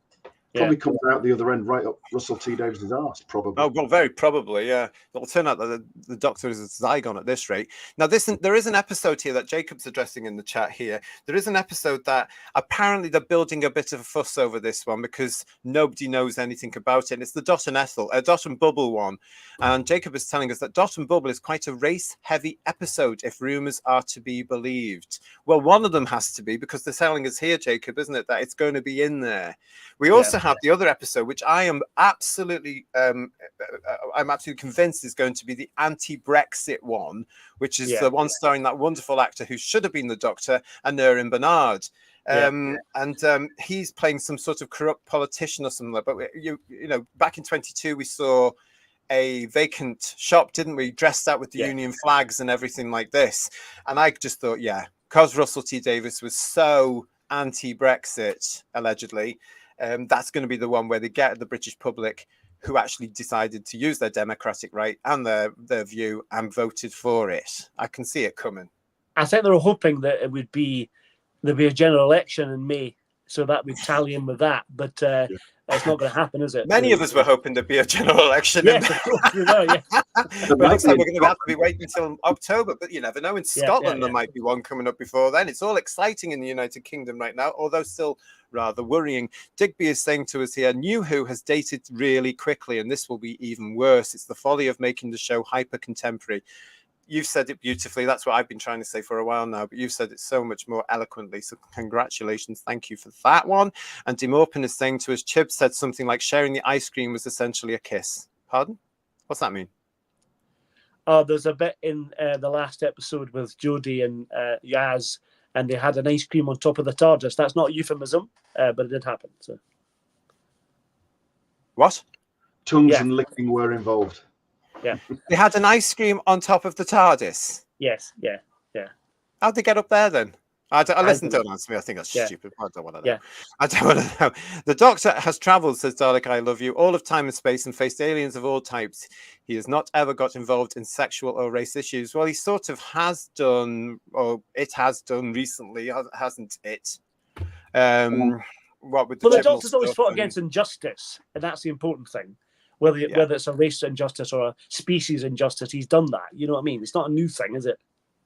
Speaker 4: Probably comes out the other end right up Russell T Davies' arse, probably.
Speaker 2: Oh, well, very probably, yeah. It'll turn out that the Doctor is a Zygon at this rate. Now, there is an episode here that Jacob's addressing in the chat here. There is an episode that apparently they're building a bit of a fuss over this one because nobody knows anything about it. And it's the Dot and Bubble one. And Jacob is telling us that Dot and Bubble is quite a race-heavy episode, if rumours are to be believed. Well, one of them has to be, because they're telling us here, Jacob, isn't it, that it's going to be in there. We also have the other episode, which I am absolutely, convinced is going to be the anti-Brexit one, which is the one starring that wonderful actor who should have been the Doctor, Aneurin Bernard. And he's playing some sort of corrupt politician or something. But you know, back in 22, we saw a vacant shop, didn't we? Dressed out with the Union flags and everything like this. And I just thought, because Russell T Davies was so anti-Brexit, allegedly, that's going to be the one where they get the British public who actually decided to use their democratic right and their view and voted for it. I can see it coming.
Speaker 3: I think they were hoping that there'd be a general election in May, so that would tally in with that. But it's not going to happen, is it?
Speaker 2: Many of us were hoping there'd be a general election.
Speaker 3: Yes, of course we were. Yeah.
Speaker 2: But it looks like we're going to have to be waiting until October. But you never know. In Scotland, there might be one coming up before then. It's all exciting in the United Kingdom right now, although still rather worrying. Digby is saying to us here, New Who has dated really quickly, and this will be even worse. It's the folly of making the show hyper contemporary. You've said it beautifully. That's what I've been trying to say for a while now, but you've said it so much more eloquently. So congratulations. Thank you for that one. And Demorpin is saying to us, Chib said something like sharing the ice cream was essentially a kiss. Pardon? What's that mean?
Speaker 3: Oh, there's a bit in the last episode with Jodie and Yaz, and they had an ice cream on top of the TARDIS. That's not a euphemism, but it did happen. So,
Speaker 2: what?
Speaker 4: Tongues and licking were involved.
Speaker 3: Yeah.
Speaker 2: They had an ice cream on top of the TARDIS?
Speaker 3: Yes, yeah.
Speaker 2: How'd they get up there then? Listen, don't answer me. I think that's stupid. I don't want to know.
Speaker 3: Yeah.
Speaker 2: I don't want to know. The Doctor has travelled, says Dalek, I love you, all of time and space and faced aliens of all types. He has not ever got involved in sexual or race issues. Well, he sort of has done, or it has done recently, hasn't it? What with the
Speaker 3: Doctor's always fought against injustice, and that's the important thing. Whether it's a race injustice or a species injustice, he's done that. You know what I mean? It's not a new thing, is it?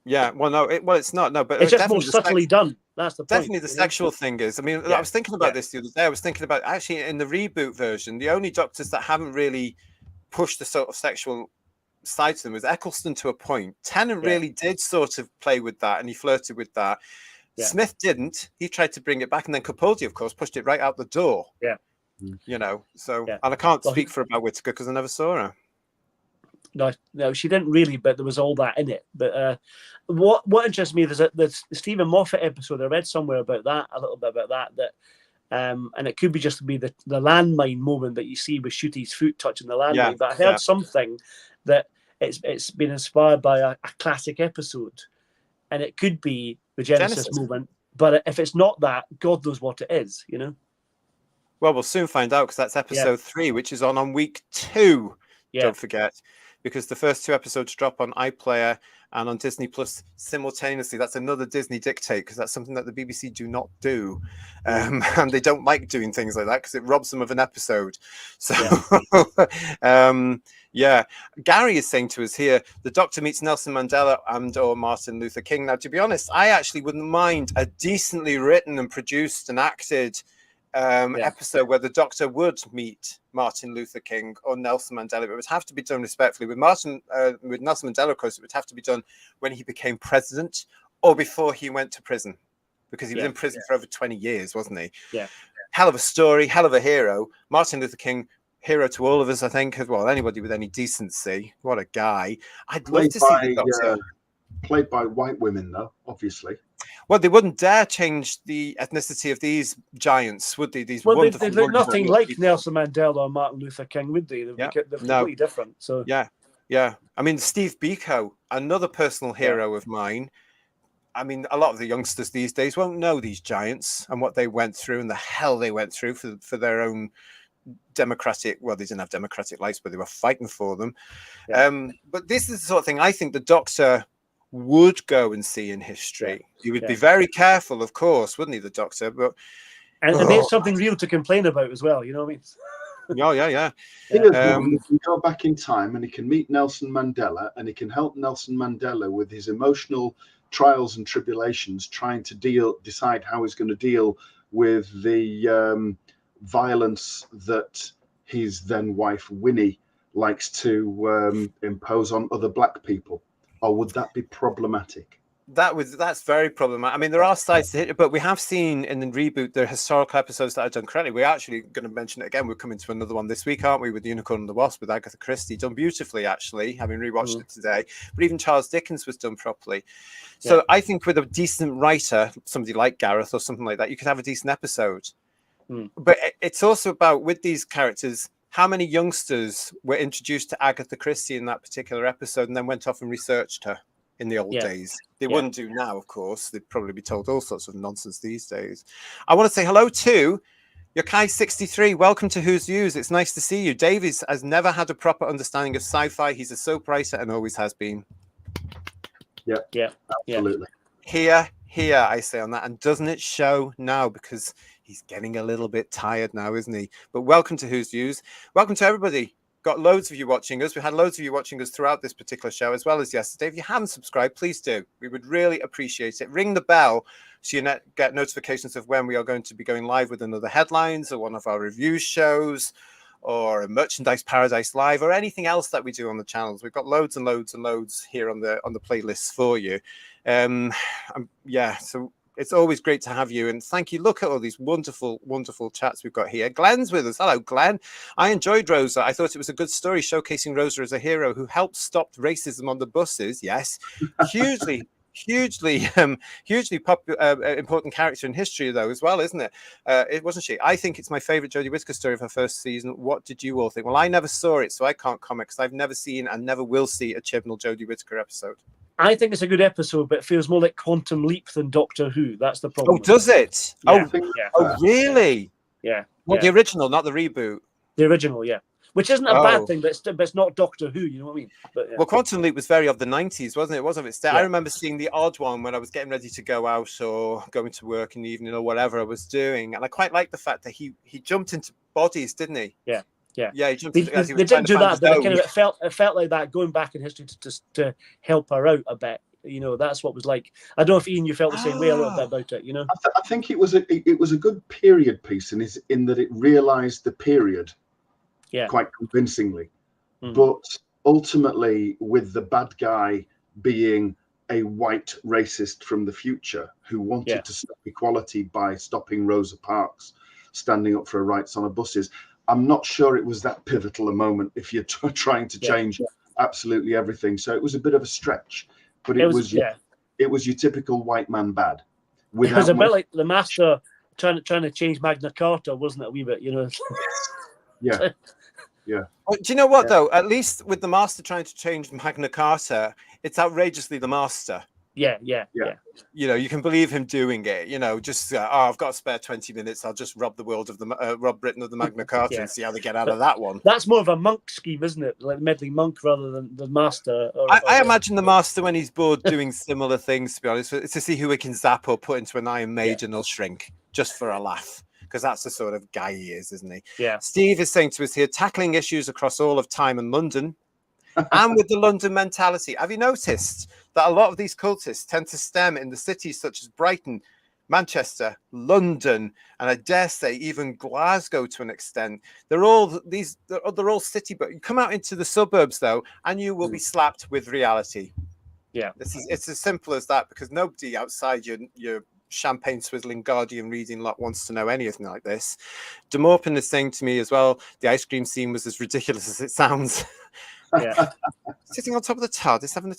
Speaker 2: Yeah, well, no, it's not. No, but
Speaker 3: it's just more subtly done. That's the point.
Speaker 2: Definitely, the sexual thing is. I mean, I was thinking about this the other day. I was thinking about actually in the reboot version, the only Doctors that haven't really pushed the sort of sexual side to them was Eccleston to a point. Tennant really did sort of play with that, and he flirted with that. Yeah. Smith didn't. He tried to bring it back, and then Capaldi, of course, pushed it right out the door.
Speaker 3: Yeah.
Speaker 2: You know, so and I can't speak for about Whittaker because I never saw her.
Speaker 3: No, she didn't really, but there was all that in it. But what interests me is that the Stephen Moffat episode. I read somewhere about that, a little bit about that. And it could be just be the landmine moment that you see with Shooty's foot touching the landmine. Yeah, but I heard something that it's been inspired by a classic episode, and it could be the Genesis moment. But if it's not that, God knows what it is. You know.
Speaker 2: Well, we'll soon find out because that's episode 3, which is on week 2. Yeah. Don't forget, because the first 2 episodes drop on iPlayer and on Disney Plus simultaneously. That's another Disney dictate because that's something that the BBC do not do. And they don't like doing things like that because it robs them of an episode. So, Gary is saying to us here, the Doctor meets Nelson Mandela and or Martin Luther King. Now, to be honest, I actually wouldn't mind a decently written and produced and acted episode where the Doctor would meet Martin Luther King or Nelson Mandela. It would have to be done respectfully. With Nelson Mandela, of course, it would have to be done when he became president or before he went to prison, because he was in prison for over 20 years, wasn't he?
Speaker 3: Yeah.
Speaker 2: Hell of a story, hell of a hero. Martin Luther King, hero to all of us, I think, as well. Anybody with any decency. What a guy. I'd love to see the Doctor.
Speaker 4: Played by white women, though, obviously.
Speaker 2: Well, they wouldn't dare change the ethnicity of these giants, would they? These wonderful,
Speaker 3: they look nothing like people. Nelson Mandela or Martin Luther King, would they? They're completely different. So
Speaker 2: yeah. I mean, Steve Biko, another personal hero of mine. I mean, a lot of the youngsters these days won't know these giants and what they went through and the hell they went through for their own democratic. Well, they didn't have democratic rights, but they were fighting for them. Yeah. But this is the sort of thing I think the Doctor would go and see in history. He would be very careful, of course, wouldn't he, the Doctor? But
Speaker 3: and there's something real to complain about as well, you know what I mean?
Speaker 2: Yeah.
Speaker 4: He can go back in time and he can meet Nelson Mandela and he can help Nelson Mandela with his emotional trials and tribulations, trying to decide how he's going to deal with the violence that his then wife Winnie likes to impose on other black people. Or would that be problematic?
Speaker 2: That's very problematic. I mean, there are sides to it, but we have seen in the reboot the historical episodes that are done correctly. We're actually going to mention it again. We're coming to another one this week, aren't we? With the Unicorn and the Wasp with Agatha Christie, done beautifully, actually. Having rewatched it today, but even Charles Dickens was done properly. So I think with a decent writer, somebody like Gareth or something like that, you could have a decent episode. But it's also about, with these characters, how many youngsters were introduced to Agatha Christie in that particular episode and then went off and researched her in the old days? They wouldn't do now, of course. They'd probably be told all sorts of nonsense these days. I want to say hello to Yokai63, welcome to Who's Views. It's nice to see you. Davies has never had a proper understanding of sci-fi. He's a soap writer and always has been.
Speaker 3: Yeah,
Speaker 4: Absolutely.
Speaker 2: Here, I say on that. And doesn't it show now? Because he's getting a little bit tired now, isn't he? But welcome to Who's Views. Welcome to everybody. Got loads of you watching us. We had loads of you watching us throughout this particular show, as well as yesterday. If you haven't subscribed, please do. We would really appreciate it. Ring the bell so you get notifications of when we are going to be going live with another Headlines or one of our review shows or a Merchandise Paradise Live or anything else that we do on the channels. We've got loads and loads and loads here on the playlists for you. So it's always great to have you, and thank you. Look at all these wonderful, wonderful chats we've got here. Glenn's with us. Hello, Glenn. I enjoyed Rosa. I thought it was a good story showcasing Rosa as a hero who helped stop racism on the buses. Yes, hugely important character in history, though, as well, isn't it? It wasn't she. I think it's my favorite Jodie Whittaker story of her first season. What did you all think? Well, I never saw it, so I can't comment because I've never seen and never will see a Chibnall Jodie Whittaker episode.
Speaker 3: I think it's a good episode, but it feels more like Quantum Leap than Doctor Who. That's the problem.
Speaker 2: Oh, does it?
Speaker 3: Yeah.
Speaker 2: Oh, really?
Speaker 3: Yeah.
Speaker 2: Well, the original, not the reboot.
Speaker 3: The original, yeah. Which isn't a bad thing, but it's not Doctor Who, you know what I mean? But, yeah.
Speaker 2: Well, Quantum Leap was very of the 90s, wasn't it? It was of its day. I remember seeing the odd one when I was getting ready to go out or going to work in the evening or whatever I was doing. And I quite liked the fact that he jumped into bodies, didn't he?
Speaker 3: Yeah.
Speaker 2: Yeah, he jumped
Speaker 3: they didn't do that, but it felt like that going back in history to help her out a bit. You know, that's what it was like. I don't know if Ian, you felt the same way a little bit about it. You know,
Speaker 4: I think it was a good period piece, in that it realised the period, quite convincingly. But ultimately, with the bad guy being a white racist from the future who wanted to stop equality by stopping Rosa Parks standing up for her rights on her buses, I'm not sure it was that pivotal a moment if you're trying to change absolutely everything. So it was a bit of a stretch. But it was your typical white man bad.
Speaker 3: It was a bit like the Master trying to change Magna Carta, wasn't it? A wee bit, you know.
Speaker 4: Yeah.
Speaker 2: Well, do you know what though? At least with the Master trying to change Magna Carta, it's outrageously the Master.
Speaker 3: Yeah.
Speaker 2: You know, you can believe him doing it. You know, just I've got a spare 20 minutes. I'll just rob Britain of the Magna Carta and see how they get out of that one.
Speaker 3: That's more of a monk scheme, isn't it? Like meddling monk rather than the Master.
Speaker 2: I imagine the Master when he's bored doing similar things. To be honest, to see who he can zap or put into an Iron Maiden or shrink just for a laugh. Because that's the sort of guy he is, isn't he?
Speaker 3: Yeah.
Speaker 2: Steve is saying to us here, tackling issues across all of time and London. And with the London mentality, have you noticed that a lot of these cultists tend to stem in the cities such as Brighton, Manchester, London, and I dare say even Glasgow to an extent? They're all city, but you come out into the suburbs though, and you will be slapped with reality.
Speaker 3: Yeah,
Speaker 2: it's as simple as that, because nobody outside your champagne swizzling Guardian reading lot wants to know anything like this. Demorpin is saying to me as well, the ice cream scene was as ridiculous as it sounds.
Speaker 3: Yeah.
Speaker 2: Sitting on top of the TARDIS having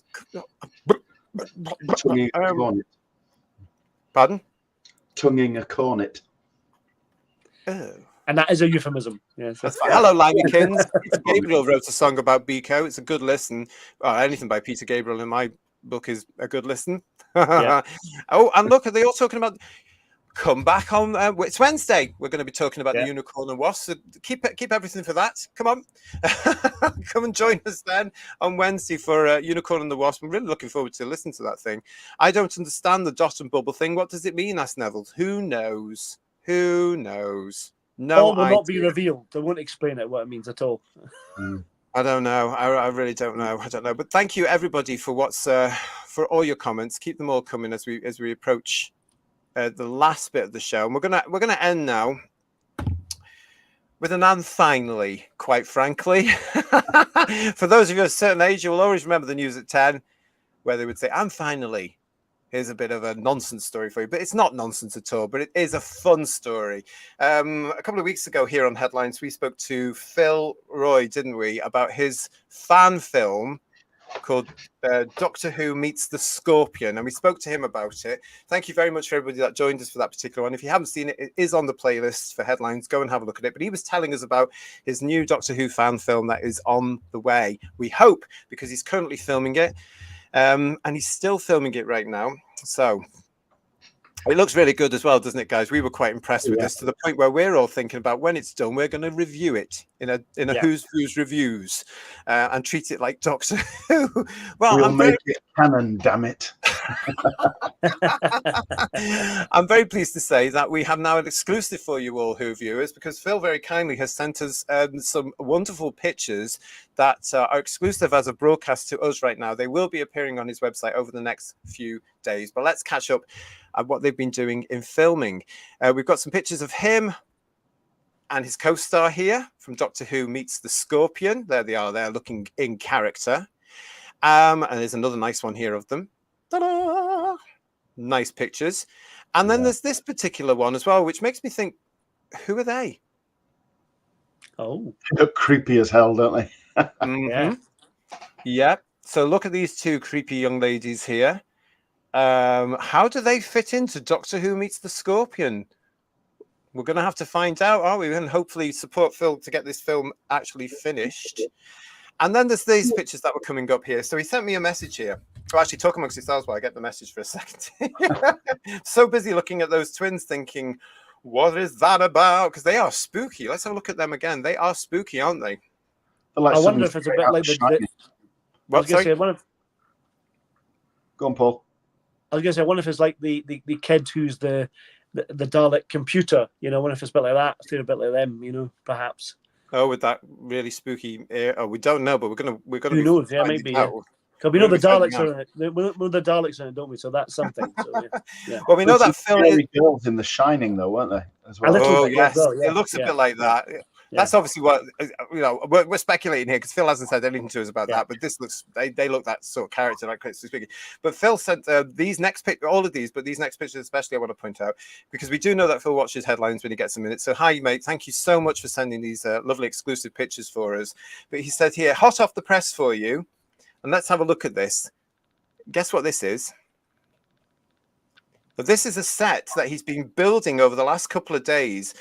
Speaker 2: pardon?
Speaker 4: Tonguing a cornet.
Speaker 2: Oh.
Speaker 3: And that is a euphemism. Yeah, so.
Speaker 2: Hello, Limekins. Peter Gabriel wrote a song about Biko. It's a good listen. Anything by Peter Gabriel in my book is a good listen. Oh, and look, are they all talking about come back on it's Wednesday? We're going to be talking about the Unicorn and Wasp, so keep everything for that. Come on. Come and join us then on Wednesday for Unicorn and the Wasp. I'm really looking forward to listening to that thing. I don't understand the dot and bubble thing. What does it mean? Asked Neville. Who knows? No,
Speaker 3: all will not be revealed. They won't explain it what it means at all.
Speaker 2: I don't know. I really don't know. I don't know. But thank you everybody for for all your comments. Keep them all coming as we approach the last bit of the show. And we're gonna end now with an and finally, quite frankly. For those of you of a certain age, you will always remember the news at 10, where they would say, and finally, here's a bit of a nonsense story for you. But it's not nonsense at all, but it is a fun story. A couple of weeks ago here on Headlines, we spoke to Phil Roy, didn't we, about his fan film called Doctor Who Meets the Scorpion, and we spoke to him about it. Thank you very much for everybody that joined us for that particular one. If you haven't seen it, it is on the playlist for Headlines. Go and have a look at it. But he was telling us about his new Doctor Who fan film that is on the way. We hope, because he's currently filming it, and he's still filming it right now. So It looks really good as well, doesn't it, guys? We were quite impressed with this, to the point where we're all thinking about when it's done, we're going to review it in a Who's Views reviews and treat it like Doctor Who. Well,
Speaker 4: we'll make it canon, damn it.
Speaker 2: I'm very pleased to say that we have now an exclusive for you all, Who viewers, because Phil very kindly has sent us some wonderful pictures that are exclusive as a broadcast to us right now. They will be appearing on his website over the next few days, but let's catch up at what they've been doing in filming. We've got some pictures of him and his co-star here from Doctor Who Meets the Scorpion. There they are, they're looking in character. And there's another nice one here of them. Ta-da! Nice pictures. And then there's this particular one as well, which makes me think, who are they?
Speaker 3: Oh,
Speaker 4: They look creepy as hell, don't they?
Speaker 3: yeah.
Speaker 2: Yeah. So look at these two creepy young ladies here. How do they fit into Doctor Who Meets the Scorpion? We're going to have to find out, aren't we? And hopefully support Phil to get this film actually finished. And then there's these pictures that were coming up here. So he sent me a message here. Oh, actually, talk amongst yourselves while I get the message for a second. So busy looking at those twins thinking, what is that about? Because they are spooky. Let's have a look at them again. They are spooky, aren't they?
Speaker 3: I wonder if it's a bit like the
Speaker 2: What? Sorry?
Speaker 4: Go on, Paul.
Speaker 3: I was going to say, I wonder if it's like the kid who's the Dalek computer. You know, I wonder if it's a bit like that. It's a bit like them. You know, perhaps.
Speaker 2: Oh, with that really spooky. Oh, we don't know, but we're gonna.
Speaker 3: Who knows? Yeah, maybe. Yeah. Because we know the Daleks are in it. We know the Daleks in it, don't we? So that's something. So, yeah.
Speaker 2: Well, we know that film is
Speaker 4: girls in The Shining, though, weren't they? As well.
Speaker 2: Oh, yes. Well, yeah. It looks a bit like that. That's obviously what, you know, we're speculating here because Phil hasn't said anything to us about that, but this looks, they look that sort of character, like Chris was speaking. But Phil sent these next pictures, all of these, but these next pictures especially I want to point out, because we do know that Phil watches headlines when he gets a minute. So hi, mate. Thank you so much for sending these lovely exclusive pictures for us. But he said here, hot off the press for you. And let's have a look at this. Guess what this is? But this is a set that he's been building over the last couple of days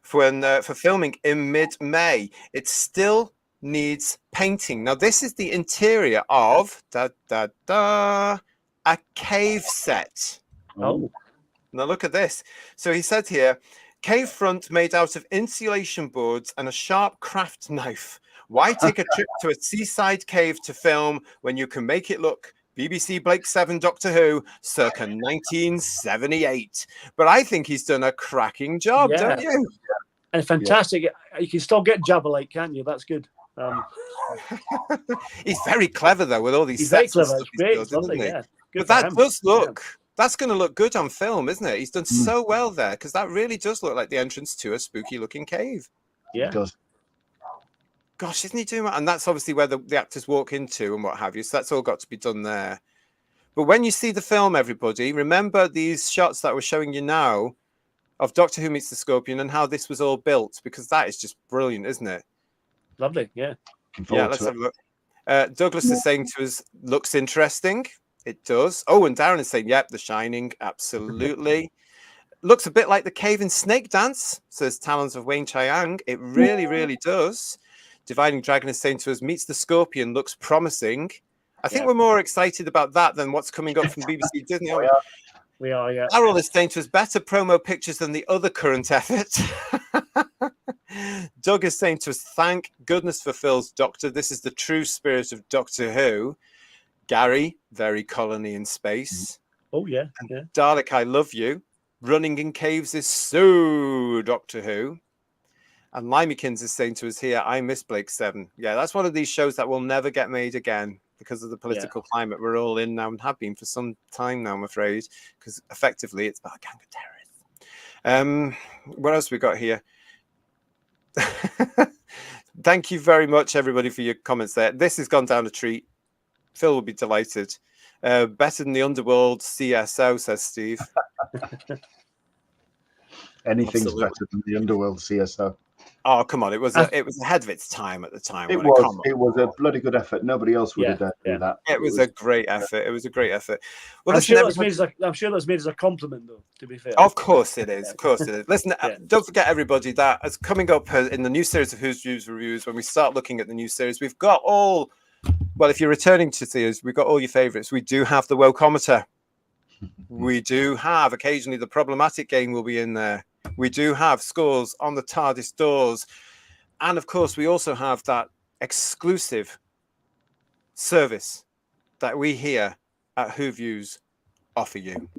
Speaker 2: for filming in mid-May. It still needs painting. Now, this is the interior of a cave set.
Speaker 3: Oh.
Speaker 2: Now, look at this. So he said here, cave front made out of insulation boards and a sharp craft knife. Why take a trip to a seaside cave to film when you can make it look BBC Blake 7 Doctor Who circa 1978? But I think he's done a cracking job, don't you?
Speaker 3: And fantastic. You can still get Jabberlight, can't you? That's good.
Speaker 2: He's very clever, though, with all these sets. Very clever. Great, isn't he? Yeah. But that does look... That's going to look good on film, isn't it? He's done so well there, because that really does look like the entrance to a spooky-looking cave.
Speaker 3: Yeah.
Speaker 4: It does.
Speaker 2: Gosh, isn't he doing that? And that's obviously where the actors walk into and what have you. So that's all got to be done there. But when you see the film, everybody, remember these shots that we're showing you now of Doctor Who Meets the Scorpion and how this was all built, because that is just brilliant, isn't it?
Speaker 3: Lovely, yeah.
Speaker 2: Yeah, let's have a look. Douglas is saying to us, looks interesting. It does. Oh, and Darren is saying, yep, The Shining, absolutely. Looks a bit like the Cave and Snake Dance, says Talons of Wayne Chiang. It really, really does. Dividing Dragon is saying to us, Meets the Scorpion looks promising. I think we're more excited about that than what's coming up from BBC Disney.
Speaker 3: We are, yeah.
Speaker 2: Carol is saying to us, better promo pictures than the other current effort. Doug is saying to us, thank goodness for Phil's Doctor. This is the true spirit of Doctor Who. Gary, very colony in space.
Speaker 3: Oh, yeah.
Speaker 2: And Dalek, I love you. Running in caves is so Doctor Who. And Limekins is saying to us here, I miss Blake 7. Yeah, that's one of these shows that will never get made again because of the political climate we're all in now and have been for some time now, I'm afraid, because effectively it's about a gang of terrorists. What else we got here? Thank you very much, everybody, for your comments there. This has gone down a treat. Phil will be delighted. Better than the Underworld CSO, says Steve.
Speaker 4: Anything's better than the Underworld CSO.
Speaker 2: Oh, come on. It was ahead of its time at the time.
Speaker 4: It was a bloody good effort. Nobody else would have done that.
Speaker 2: It was a great effort. It was a great effort. Well,
Speaker 3: I'm sure that's made as a compliment, though, to be fair.
Speaker 2: Of course it is. Of course it is. Listen, don't forget, everybody, that is coming up in the new series of Who's Views Reviews. When we start looking at the new series, we've got all... Well, if you're returning to series, we've got all your favourites. We do have the Wokeometer. We do have occasionally the problematic game will be in there. We do have scores on the TARDIS doors. And of course, we also have that exclusive service that we here at Who Views offer you.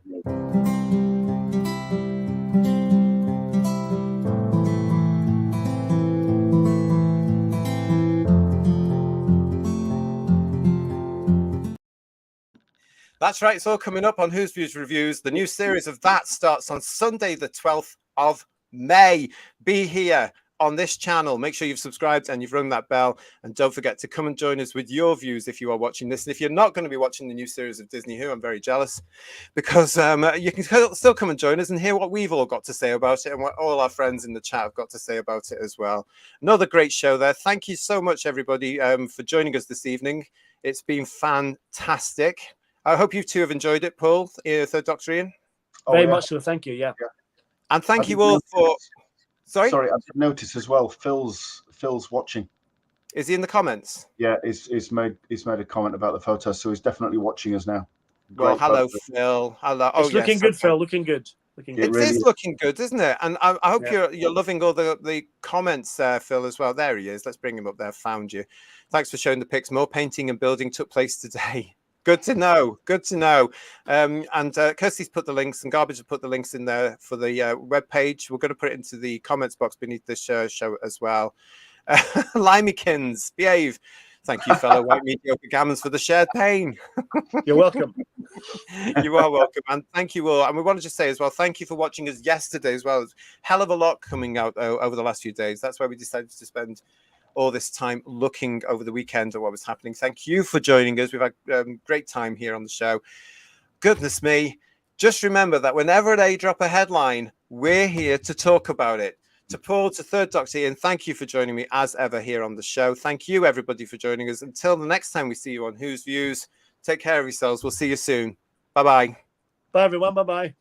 Speaker 2: That's right. It's all coming up on Who's Views Reviews. The new series of that starts on Sunday, the 12th of May. Be here on this channel. Make sure you've subscribed and you've rung that bell. And don't forget to come and join us with your views if you are watching this. And if you're not going to be watching the new series of Disney Who, I'm very jealous, because you can still come and join us and hear what we've all got to say about it and what all our friends in the chat have got to say about it as well. Another great show there. Thank you so much, everybody, for joining us this evening. It's been fantastic. I hope you two have enjoyed it, Paul, Third Doctor Ian.
Speaker 3: Very much so, thank you. Yeah.
Speaker 2: And thank you all for. Sorry,
Speaker 4: I've noticed as well. Phil's watching.
Speaker 2: Is he in the comments?
Speaker 4: Yeah, he's made a comment about the photo, so he's definitely watching us now.
Speaker 2: Well, hello, Phil. Hello.
Speaker 3: It's looking good, Phil. Looking good.
Speaker 2: It really is looking good, isn't it? And I hope you're loving all the comments there, Phil, as well. There he is. Let's bring him up there. Found you. Thanks for showing the pics. More painting and building took place today. Good to know. Good to know. And Kirsty's put the links, and Garbage have put the links in there for the web page. We're going to put it into the comments box beneath this show as well. Limykins, behave. Thank you, fellow white mediocre gammons, for the shared pain.
Speaker 3: You're welcome.
Speaker 2: You are welcome, and thank you all. And we want to just say as well, thank you for watching us yesterday as well. There's hell of a lot coming out over the last few days. That's why we decided to spend all this time looking over the weekend at what was happening. Thank you for joining us. We've had great time here on the show. Goodness me. Just remember that whenever they drop a headline, we're here to talk about it. To Paul, to Third Doctor Ian, thank you for joining me as ever here on the show. Thank you, everybody, for joining us. Until the next time we see you on Who's Views, take care of yourselves. We'll see you soon. Bye-bye.
Speaker 3: Bye, everyone. Bye-bye.